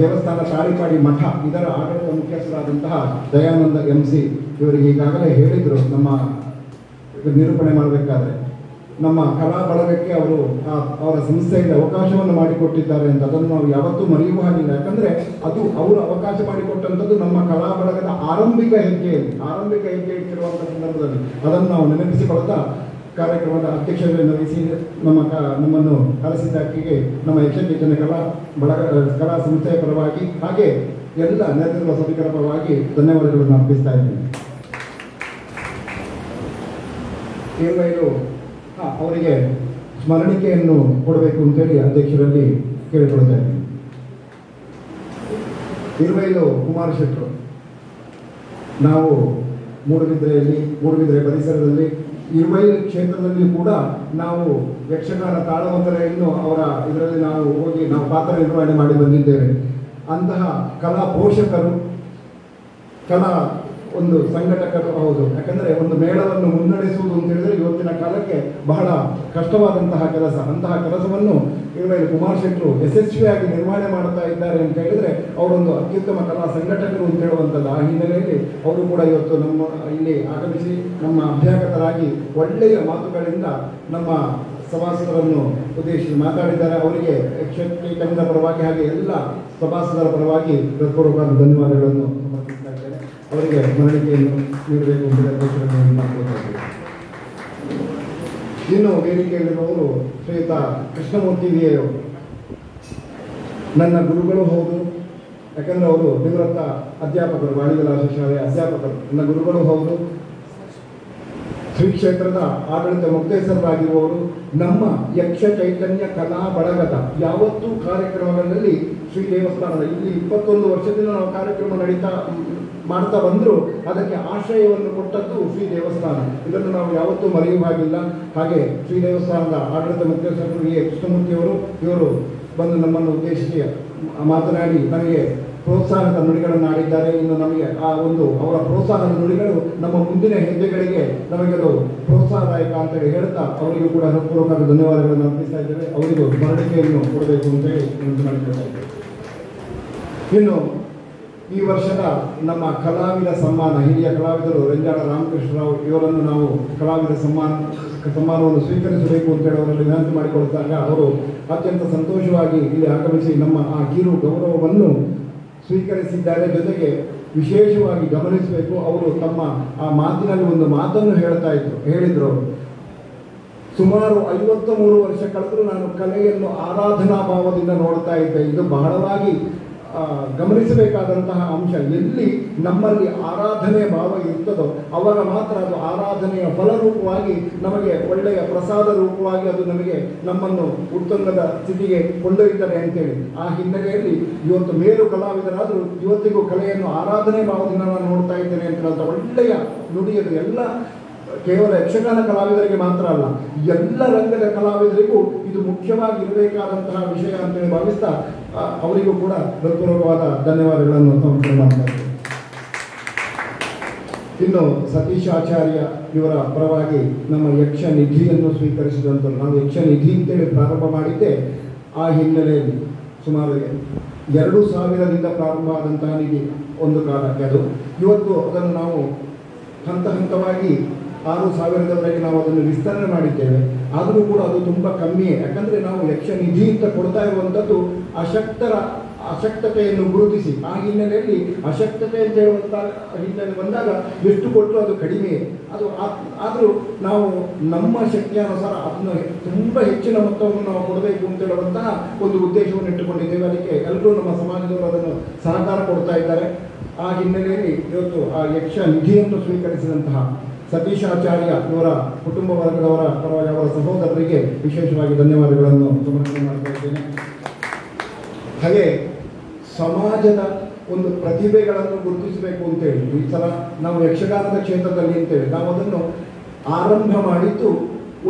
ದೇವಸ್ಥಾನ ತಾಳಿಪಾಡಿ ಮಠ ಇದರ ಆಡಳಿತ ಮುಖ್ಯಸ್ಥರಾದಂತಹ ದಯಾನಂದ MC ಇವರಿಗೆ ಈಗಾಗಲೇ ಹೇಳಿದರು ನಮ್ಮ ನಿರೂಪಣೆ ಮಾಡಬೇಕಾದ್ರೆ. ನಮ್ಮ ಕಲಾ ಬಳಗಕ್ಕೆ ಅವರ ಸಂಸ್ಥೆಯಿಂದ ಅವಕಾಶವನ್ನು ಮಾಡಿಕೊಟ್ಟಿದ್ದಾರೆ ಅಂತ ಅದನ್ನು ನಾವು ಯಾವತ್ತೂ ಮರೆಯುವ ಹಾಗಿಲ್ಲ. ಯಾಕಂದರೆ ಅದು ಅವರು ಅವಕಾಶ ಮಾಡಿಕೊಟ್ಟಂಥದ್ದು ನಮ್ಮ ಕಲಾ ಬಳಗದ ಆರಂಭಿಕ ಹೆಜ್ಜೆ ಇಟ್ಟಿರುವಂಥ ಸಂದರ್ಭದಲ್ಲಿ ಅದನ್ನು ನಾವು ನೆನಪಿಸಿಕೊಳ್ತಾ ಕಾರ್ಯಕ್ರಮದ ಅಧ್ಯಕ್ಷತೆಯನ್ನು ವಹಿಸಿ ನಮ್ಮನ್ನು ಕರೆಸಿದ್ದಕ್ಕೆ ನಮ್ಮ ಯಕ್ಷಚೈತನ್ಯ ಕಲಾ ಸಂಸ್ಥೆಯ ಪರವಾಗಿ ಹಾಗೆ ಎಲ್ಲ ನೆರೆದಿರುವ ಸಭಿಕರ ಪರವಾಗಿ ಧನ್ಯವಾದಗಳನ್ನು ಅರ್ಪಿಸ್ತಾ ಇದ್ದೀನಿ. ಏನು ಅವರಿಗೆ ಸ್ಮರಣಿಕೆಯನ್ನು ಕೊಡಬೇಕು ಅಂತೇಳಿ ಅಧ್ಯಕ್ಷರಲ್ಲಿ ಕೇಳಿಕೊಳ್ತಾ ಇದ್ದೀನಿ. ಇರುವೈಲು ಕುಮಾರ ಶೆಟ್ಟರು, ನಾವು ಮೂಡುಬಿದ್ರೆ ಪರಿಸರದಲ್ಲಿ ಇರುವೈಲು ಕ್ಷೇತ್ರದಲ್ಲಿ ಕೂಡ ನಾವು ಯಕ್ಷಗಾನ ತಾಳಮದ್ದಳೆಯನ್ನು ಅವರ ಇದರಲ್ಲಿ ನಾವು ಹೋಗಿ ನಾವು ಪಾತ್ರ ನಿರ್ವಹಣೆ ಮಾಡಿ ಬಂದಿದ್ದೇವೆ. ಅಂತಹ ಕಲಾ ಪೋಷಕರು, ಕಲಾ ಒಂದು ಸಂಘಟಕರು ಹೌದು. ಯಾಕಂದರೆ ಒಂದು ಮೇಳವನ್ನು ಮುನ್ನಡೆಸುವುದು ಅಂತ ಹೇಳಿದರೆ ಇವತ್ತಿನ ಕಾಲಕ್ಕೆ ಬಹಳ ಕಷ್ಟವಾದಂತಹ ಕೆಲಸ. ಅಂತಹ ಕೆಲಸವನ್ನು ಇರುವೈಲು ಕುಮಾರ್ ಶೆಟ್ಟರು ಯಶಸ್ವಿಯಾಗಿ ನಿರ್ವಹಣೆ ಮಾಡ್ತಾ ಇದ್ದಾರೆ ಅಂತ ಹೇಳಿದರೆ ಅವರೊಂದು ಅತ್ಯುತ್ತಮ ಕಲಾ ಸಂಘಟಕರು ಅಂತ ಹೇಳುವಂಥದ್ದು. ಆ ಹಿನ್ನೆಲೆಯಲ್ಲಿ ಅವರು ಕೂಡ ಇವತ್ತು ನಮ್ಮ ಇಲ್ಲಿ ಆಗಮಿಸಿ ನಮ್ಮ ಅಭ್ಯಾಗತರಾಗಿ ಒಳ್ಳೆಯ ಮಾತುಗಳಿಂದ ನಮ್ಮ ಸಭಾಸದರನ್ನು ಉದ್ದೇಶಿಸಿ ಮಾತಾಡಿದ್ದಾರೆ. ಅವರಿಗೆ ಯಕ್ಷಚೈತನ್ಯದ ಪರವಾಗಿ ಹಾಗೆ ಎಲ್ಲ ಸಭಾಸದರ ಪರವಾಗಿ ಹೃತ್ಪೂರ್ವಕ ಧನ್ಯವಾದಗಳನ್ನು ಸಮರ್ಪಿಸ್ತಾ ಇದ್ದೇನೆ. ಅವರಿಗೆ ಸ್ಮರಣಿಕೆಯನ್ನು ನೀಡಬೇಕು ಅಂತ ಅಧ್ಯಕ್ಷರನ್ನು ಮಾಡ್ಕೊಳ್ತಾ ಇದ್ದೇವೆ. ಇನ್ನು ವೇದಿಕೆಯಲ್ಲಿರುವವರು ಶ್ರೀಯುತ ಕೃಷ್ಣಮೂರ್ತಿ ವಿಯವರು ನನ್ನ ಗುರುಗಳು ಹೌದು. ಯಾಕಂದರೆ ಅವರು ನಿವೃತ್ತ ಅಧ್ಯಾಪಕರು, ವಾಣಿವಿಲಾಸ ಶಾಲೆಯ ಅಧ್ಯಾಪಕರು, ನನ್ನ ಗುರುಗಳು ಹೌದು. ಶ್ರೀ ಕ್ಷೇತ್ರದ ಆಡಳಿತ ಮುಕ್ತೇಶ್ವರರಾಗಿರುವವರು. ನಮ್ಮ ಯಕ್ಷ ಚೈತನ್ಯ ಕಲಾ ಬಳಗದ ಯಾವತ್ತೂ ಕಾರ್ಯಕ್ರಮಗಳಲ್ಲಿ ಶ್ರೀ ದೇವಸ್ಥಾನದ ಇಲ್ಲಿ 21 ವರ್ಷದಿಂದ ನಾವು ಕಾರ್ಯಕ್ರಮ ಮಾಡ್ತಾ ಬಂದರೂ ಅದಕ್ಕೆ ಆಶ್ರಯವನ್ನು ಕೊಟ್ಟದ್ದು ಶ್ರೀ ದೇವಸ್ಥಾನ. ಇದನ್ನು ನಾವು ಯಾವತ್ತೂ ಮರೆಯುವ ಹಾಗಿಲ್ಲ. ಹಾಗೆ ಶ್ರೀ ದೇವಸ್ಥಾನದ ಆಡಳಿತ ಮುಖ್ಯಸ್ಥರು ವಿ ಎ ಕೃಷ್ಣಮೂರ್ತಿಯವರು, ಇವರು ಬಂದು ನಮ್ಮನ್ನು ಉದ್ದೇಶಿಸಿ ಮಾತನಾಡಿ ನಮಗೆ ಪ್ರೋತ್ಸಾಹದ ನುಡಿಗಳನ್ನು ಆಡಿದ್ದಾರೆ. ಇನ್ನು ನಮಗೆ ಆ ಒಂದು ಅವರ ಪ್ರೋತ್ಸಾಹದ ನುಡಿಗಳು ನಮ್ಮ ಮುಂದಿನ ಹೆಜ್ಜೆಗಳಿಗೆ ನಮಗೆಲ್ಲೂ ಪ್ರೋತ್ಸಾಹದಾಯಕ ಅಂತೇಳಿ ಹೇಳ್ತಾ ಅವರಿಗೂ ಕೂಡ ಹೃತ್ಪೂರ್ವಕ ಧನ್ಯವಾದಗಳನ್ನು ಅರ್ಪಿಸ್ತಾ ಇದ್ದೇವೆ. ಅವರಿಗೂ ಸ್ಮರಣಿಕೆಯನ್ನು ಕೊಡಬೇಕು ಅಂತೇಳಿ ಮಾಡಿಕೊಳ್ತಾ ಇದ್ದೇವೆ. ಇನ್ನು ಈ ವರ್ಷದ ನಮ್ಮ ಕಲಾವಿದ ಸಮ್ಮಾನ, ಹಿರಿಯ ಕಲಾವಿದರು ರಂಜಾಡ ರಾಮಕೃಷ್ಣರಾವ್ ಇವರನ್ನು ನಾವು ಕಲಾವಿದ ಸಮ್ಮಾನವನ್ನು ಸ್ವೀಕರಿಸಬೇಕು ಅಂತೇಳಿ ಅವರಲ್ಲಿ ವಿನಂತಿ ಮಾಡಿಕೊಳ್ತಾಗ ಅವರು ಅತ್ಯಂತ ಸಂತೋಷವಾಗಿ ಇಲ್ಲಿ ಆಗಮಿಸಿ ನಮ್ಮ ಆ ಕಿರು ಗೌರವವನ್ನು ಸ್ವೀಕರಿಸಿದ್ದಾರೆ. ಜೊತೆಗೆ ವಿಶೇಷವಾಗಿ ಗಮನಿಸಬೇಕು, ಅವರು ತಮ್ಮ ಆ ಮಾತಿನಲ್ಲಿ ಒಂದು ಮಾತನ್ನು ಹೇಳಿದ್ರು. ಸುಮಾರು 53 ವರ್ಷ ಕಳೆದರೂ ನಾನು ಕಲೆಯನ್ನು ಆರಾಧನಾ ಭಾವದಿಂದ ನೋಡ್ತಾ ಇದ್ದೆ. ಇದು ಬಹಳವಾಗಿ ಗಮನಿಸಬೇಕಾದಂತಹ ಅಂಶ. ಎಲ್ಲಿ ನಮ್ಮಲ್ಲಿ ಆರಾಧನೆ ಭಾವ ಇರ್ತದೋ ಅವಾಗ ಮಾತ್ರ ಅದು ಆರಾಧನೆಯ ಫಲರೂಪವಾಗಿ ನಮಗೆ ಒಳ್ಳೆಯ ಪ್ರಸಾದ ರೂಪವಾಗಿ ಅದು ನಮಗೆ ನಮ್ಮನ್ನು ಉತ್ತುಂಗದ ಸ್ಥಿತಿಗೆ ಕೊಂಡೊಯ್ತಾರೆ ಅಂತೇಳಿ. ಆ ಹಿನ್ನೆಲೆಯಲ್ಲಿ ಇವತ್ತು ಮೇರು ಕಲಾವಿದರಾದರೂ ಇವತ್ತಿಗೂ ಕಲೆಯನ್ನು ಆರಾಧನೆ ಭಾವದಿಂದ ನಾನು ನೋಡ್ತಾ ಇದ್ದೇನೆ ಅಂತ ಒಳ್ಳೆಯ ನುಡಿಯದು. ಎಲ್ಲ ಕೇವಲ ಯಕ್ಷಗಾನ ಕಲಾವಿದರಿಗೆ ಮಾತ್ರ ಅಲ್ಲ, ಎಲ್ಲ ರಂಗದ ಕಲಾವಿದರಿಗೂ ಇದು ಮುಖ್ಯವಾಗಿ ಇರಬೇಕಾದಂತಹ ವಿಷಯ ಅಂತೇಳಿ ಭಾವಿಸ್ತಾ ಅವರಿಗೂ ಕೂಡ ಹೃತ್ಪೂರ್ವಕವಾದ ಧನ್ಯವಾದಗಳನ್ನು ಸಮರ್ಪಣೆ ಮಾಡ್ತಾ ಇದ್ದೇವೆ. ಇನ್ನು ಸತೀಶ್ ಆಚಾರ್ಯ ಇವರ ಪರವಾಗಿ ನಮ್ಮ ಯಕ್ಷ ನಿಧಿಯನ್ನು ಸ್ವೀಕರಿಸಿದಂಥದ್ದು. ನಾವು ಯಕ್ಷ ನಿಧಿ ಅಂತೇಳಿ ಪ್ರಾರಂಭ ಮಾಡಿದ್ದೆ. ಆ ಹಿನ್ನೆಲೆಯಲ್ಲಿ ಸುಮಾರು 2000ರಿಂದ ಪ್ರಾರಂಭ ಆದಂತಹ ನಿಧಿ ಒಂದು ಕಾಲಕ್ಕೆ ಅದು. ಇವತ್ತು ಅದನ್ನು ನಾವು ಹಂತವಾಗಿ 6000ದವರೆಗೆ ನಾವು ಅದನ್ನು ವಿಸ್ತರಣೆ ಮಾಡಿದ್ದೇವೆ. ಆದರೂ ಕೂಡ ಅದು ತುಂಬ ಕಮ್ಮಿಯೇ. ಯಾಕಂದರೆ ನಾವು ಯಕ್ಷ ನಿಧಿ ಅಂತ ಕೊಡ್ತಾ ಇರುವಂಥದ್ದು ಅಶಕ್ತತೆಯನ್ನು ಗುರುತಿಸಿ, ಆ ಹಿನ್ನೆಲೆಯಲ್ಲಿ ಅಶಕ್ತತೆ ಅಂತ ಹೇಳುವಂಥ ಹಿನ್ನೆಲೆ ಬಂದಾಗ ಎಷ್ಟು ಕೊಟ್ಟರು ಅದು ಕಡಿಮೆಯೇ. ಅದು ಆದರೂ ನಾವು ನಮ್ಮ ಶಕ್ತಿಯಾನುಸಾರ ಅದನ್ನು ತುಂಬ ಹೆಚ್ಚಿನ ಮೊತ್ತವನ್ನು ನಾವು ಕೊಡಬೇಕು ಅಂತ ಹೇಳುವಂತಹ ಒಂದು ಉದ್ದೇಶವನ್ನು ಇಟ್ಟುಕೊಂಡಿದ್ದೇವೆ. ಅದಕ್ಕೆ ಎಲ್ಲರೂ ನಮ್ಮ ಸಮಾಜದವರು ಅದನ್ನು ಸಹಕಾರ ಕೊಡ್ತಾ ಇದ್ದಾರೆ. ಆ ಹಿನ್ನೆಲೆಯಲ್ಲಿ ಇವತ್ತು ಆ ಯಕ್ಷ ನಿಧಿಯನ್ನು ಸ್ವೀಕರಿಸಿದಂತಹ ಸತೀಶ್ ಆಚಾರ್ಯ ಇವರ ಕುಟುಂಬ ವರ್ಗದವರ ಪರವಾಗಿ ಅವರ ಸಹೋದರರಿಗೆ ವಿಶೇಷವಾಗಿ ಧನ್ಯವಾದಗಳನ್ನು ಸಮರ್ಪಣೆ ಮಾಡ್ತಾ ಇದ್ದೇನೆ. ಹಾಗೆ ಸಮಾಜದ ಒಂದು ಪ್ರತಿಭೆಗಳನ್ನು ಗುರುತಿಸಬೇಕು ಅಂತೇಳಿ ಈ ಸಲ ನಾವು ಯಕ್ಷಗಾನದ ಕ್ಷೇತ್ರದಲ್ಲಿ ಅಂತೇಳಿ ನಾವು ಅದನ್ನು ಆರಂಭ ಮಾಡಿದ್ದು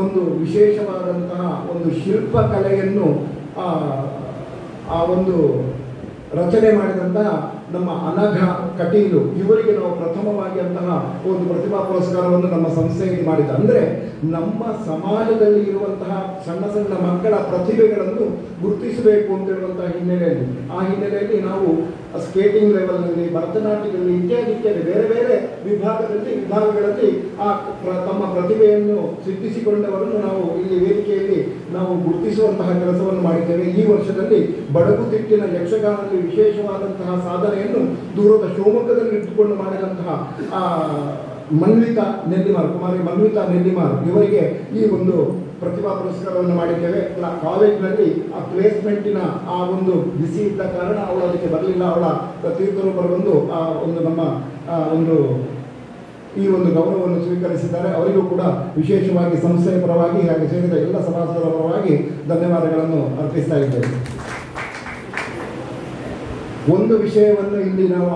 ಒಂದು ವಿಶೇಷವಾದಂತಹ ಒಂದು ಶಿಲ್ಪಕಲೆಯನ್ನು ಆ ಒಂದು ರಚನೆ ಮಾಡಿದಂತಹ ನಮ್ಮ ಅನಘ ಕಟೀಲು ಇವರಿಗೆ ನಾವು ಪ್ರಥಮವಾಗಿ ಅಂತಹ ಒಂದು ಪ್ರತಿಭಾ ಪುರಸ್ಕಾರವನ್ನು ನಮ್ಮ ಸಂಸ್ಥೆಯಲ್ಲಿ ಮಾಡಿದ. ಅಂದರೆ ನಮ್ಮ ಸಮಾಜದಲ್ಲಿ ಇರುವಂತಹ ಸಣ್ಣ ಸಣ್ಣ ಮಕ್ಕಳ ಪ್ರತಿಭೆಗಳನ್ನು ಗುರುತಿಸಬೇಕು ಅಂತ ಹೇಳುವಂತಹ ಹಿನ್ನೆಲೆಯಲ್ಲಿ ಆ ಹಿನ್ನೆಲೆಯಲ್ಲಿ ನಾವು ಸ್ಕೇಟಿಂಗ್ ಲೆವೆಲ್ನಲ್ಲಿ, ಭರತನಾಟ್ಯದಲ್ಲಿ ಇತ್ಯಾದಿ ಬೇರೆ ಬೇರೆ ವಿಭಾಗಗಳಲ್ಲಿ ತಮ್ಮ ಪ್ರತಿಭೆಯನ್ನು ಸಿದ್ಧಿಸಿಕೊಂಡವರನ್ನು ನಾವು ಇಲ್ಲಿ ವೇದಿಕೆಯಲ್ಲಿ ನಾವು ಗುರುತಿಸುವಂತಹ ಕೆಲಸವನ್ನು ಮಾಡಿದ್ದೇವೆ. ಈ ವರ್ಷದಲ್ಲಿ ಬಡಗುತಿಟ್ಟಿನ ಯಕ್ಷಗಾನದಲ್ಲಿ ವಿಶೇಷವಾದಂತಹ ಸಾಧನೆಯನ್ನು ದೂರದ ಶಿವಮೊಗ್ಗದಲ್ಲಿ ಇಟ್ಟುಕೊಂಡು ಮಾಡಿದಂತಹ ಮನ್ವಿತಾ ನೆಲ್ಲಿಮಾರ್, ಕುಮಾರಿ ಮನ್ವಿತಾ ನೆಲ್ಲಿಮಾರ್ ಇವರಿಗೆ ಈ ಒಂದು ಪ್ರತಿಭಾ ಪುರಸ್ಕಾರವನ್ನು ಮಾಡಿದ್ದೇವೆ. ಕಾಲೇಜಿನಲ್ಲಿ ಆ ಪ್ಲೇಸ್ಮೆಂಟಿನ ಆ ಒಂದು ಬಿಸಿ ಇದ್ದ ಕಾರಣ ಅವಳು ಅದಕ್ಕೆ ಬರಲಿಲ್ಲ. ಅವಳ ತೀರ್ಥರೂಪರು ಬಂದು ಆ ಒಂದು ನಮ್ಮ ಒಂದು ಈ ಒಂದು ಗೌರವವನ್ನು ಸ್ವೀಕರಿಸಿದ್ದಾರೆ. ಅವರಿಗೂ ಕೂಡ ವಿಶೇಷವಾಗಿ ಸಂಸ್ಥೆಯ ಪರವಾಗಿ ಹಾಗೆ ಸೇರಿದ ಎಲ್ಲ ಸಭಾಸದರ ಪರವಾಗಿ ಧನ್ಯವಾದಗಳನ್ನು ಅರ್ಪಿಸ್ತಾ ಇದ್ದೇವೆ. ಒಂದು ವಿಷಯವನ್ನು ಇಲ್ಲಿ ನಾವು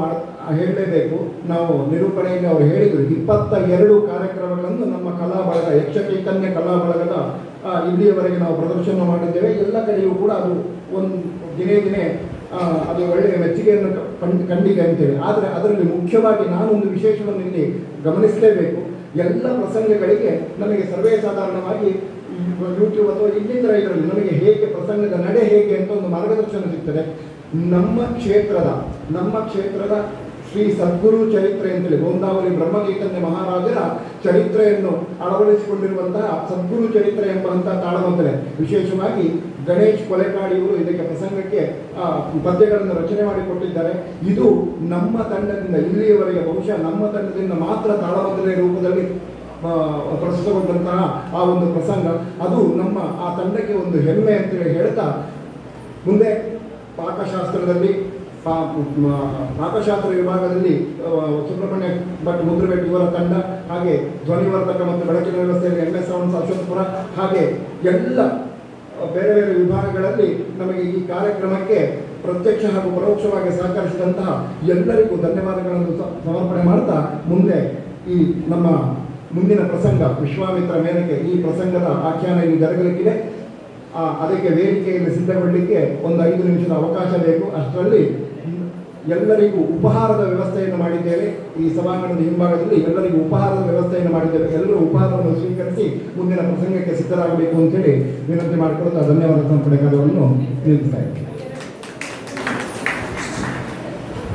ಹೇಳಲೇಬೇಕು. ನಾವು ನಿರೂಪಣೆಯಲ್ಲಿ ಅವರು ಹೇಳಿದರು 22 ಕಾರ್ಯಕ್ರಮಗಳನ್ನು ನಮ್ಮ ಕಲಾ ಬಳಗ ಯಕ್ಷ ಚೈತನ್ಯ ಕಲಾ ಬಳಗದ ಇಲ್ಲಿಯವರೆಗೆ ನಾವು ಪ್ರದರ್ಶನ ಮಾಡಿದ್ದೇವೆ. ಎಲ್ಲ ಕಡೆಯೂ ಕೂಡ ಅದು ಒಂದು ದಿನೇ ಅದು ಒಳ್ಳೆಯ ಮೆಚ್ಚುಗೆಯನ್ನು ಕಂಡಿದೆ ಅಂತೇಳಿ. ಆದರೆ ಅದರಲ್ಲಿ ಮುಖ್ಯವಾಗಿ ನಾನೊಂದು ವಿಶೇಷವನ್ನು ಇಲ್ಲಿ ಗಮನಿಸಲೇಬೇಕು. ಎಲ್ಲ ಪ್ರಸಂಗಗಳಿಗೆ ನಮಗೆ ಸರ್ವೇ ಸಾಧಾರಣವಾಗಿ ಯೂಟ್ಯೂಬ್ ಅಥವಾ ಇನ್ನಿತರ ಇದರಲ್ಲಿ ನಮಗೆ ಹೇಗೆ ಪ್ರಸಂಗದ ನಡೆ ಹೇಗೆ ಅಂತ ಒಂದು ಮಾರ್ಗದರ್ಶನ ಸಿಗ್ತದೆ. ನಮ್ಮ ಕ್ಷೇತ್ರದ ಶ್ರೀ ಸದ್ಗುರು ಚರಿತ್ರೆ ಅಂತೇಳಿ ಗೋಂದಾವರಿ ಬ್ರಹ್ಮಚೈತನ್ಯ ಮಹಾರಾಜರ ಚರಿತ್ರೆಯನ್ನು ಅಳವಡಿಸಿಕೊಂಡಿರುವಂತಹ ಸದ್ಗುರು ಚರಿತ್ರೆ ಎಂಬಂತಹ ತಾಳಮದ್ದಲೆ, ವಿಶೇಷವಾಗಿ ಗಣೇಶ್ ಕೊಲೆಕಾಡಿಯವರು ಇದಕ್ಕೆ ಪ್ರಸಂಗಕ್ಕೆ ಪದ್ಯಗಳನ್ನು ರಚನೆ ಮಾಡಿಕೊಟ್ಟಿದ್ದಾರೆ. ಇದು ನಮ್ಮ ತಂಡದಿಂದ ಇಲ್ಲಿಯವರೆಗೆ ಬಹುಶಃ ನಮ್ಮ ತಂಡದಿಂದ ಮಾತ್ರ ತಾಳಮದ್ದಲೆ ರೂಪದಲ್ಲಿ ಪ್ರಸ್ತುತಗೊಂಡಂತಹ ಆ ಒಂದು ಪ್ರಸಂಗ, ಅದು ನಮ್ಮ ಆ ತಂಡಕ್ಕೆ ಒಂದು ಹೆಮ್ಮೆ ಅಂತೇಳಿ ಹೇಳ್ತಾ, ಮುಂದೆ ಪಾಕಶಾಸ್ತ್ರದಲ್ಲಿ ಪಾಕಶಾಸ್ತ್ರ ವಿಭಾಗದಲ್ಲಿ ಸುಬ್ರಹ್ಮಣ್ಯ ಭಟ್ ಮುದ್ರಬೇಟ್ ಇವರ ತಂಡ, ಹಾಗೆ ಧ್ವನಿವರ್ಧಕ ಮತ್ತು ಬೆಳಕಿನ ವ್ಯವಸ್ಥೆಯಲ್ಲಿ MS ಸೌಂಡ್ಸ್ ಅಶ್ವತ್ಪುರ, ಹಾಗೆ ಎಲ್ಲ ಬೇರೆ ಬೇರೆ ವಿಭಾಗಗಳಲ್ಲಿ ನಮಗೆ ಈ ಕಾರ್ಯಕ್ರಮಕ್ಕೆ ಪ್ರತ್ಯಕ್ಷ ಹಾಗೂ ಪರೋಕ್ಷವಾಗಿ ಸಹಕರಿಸಿದಂತಹ ಎಲ್ಲರಿಗೂ ಧನ್ಯವಾದಗಳನ್ನು ಸಮರ್ಪಣೆ ಮಾಡ್ತಾ, ಮುಂದೆ ಈ ನಮ್ಮ ಮುಂದಿನ ಪ್ರಸಂಗ ವಿಶ್ವಾಮಿತ್ರ ಮೇನಕೆ ಈ ಪ್ರಸಂಗದ ಆಖ್ಯಾನ ಇಲ್ಲಿ ಜರುಗಲಿಕ್ಕಿದೆ. ಅದಕ್ಕೆ ವೇದಿಕೆಯಲ್ಲಿ ಸಿದ್ಧಗೊಳ್ಳಲಿಕ್ಕೆ ಒಂದು 5 ನಿಮಿಷದ ಅವಕಾಶ ಬೇಕು. ಅಷ್ಟರಲ್ಲಿ ಎಲ್ಲರಿಗೂ ಉಪಹಾರದ ವ್ಯವಸ್ಥೆಯನ್ನು ಮಾಡಿದ್ದೇವೆ. ಈ ಸಭಾಂಗಣದ ಹಿಂಭಾಗದಲ್ಲಿ ಎಲ್ಲರಿಗೂ ಉಪಹಾರದ ವ್ಯವಸ್ಥೆಯನ್ನು ಮಾಡಿದ್ದೇವೆ. ಎಲ್ಲರೂ ಉಪಹಾರವನ್ನು ಸ್ವೀಕರಿಸಿ ಮುಂದಿನ ಪ್ರಸಂಗಕ್ಕೆ ಸಿದ್ಧರಾಗಬೇಕು ಅಂತೇಳಿ ವಿನಂತಿ ಮಾಡಿಕೊಳ್ಳುತ್ತಾ ಧನ್ಯವಾದ ಸಮರ್ಪಣೆ ಕಾರ್ಯವನ್ನು ನಿಲ್ಲಿಸ್ತಾ ಇದ್ದೇವೆ.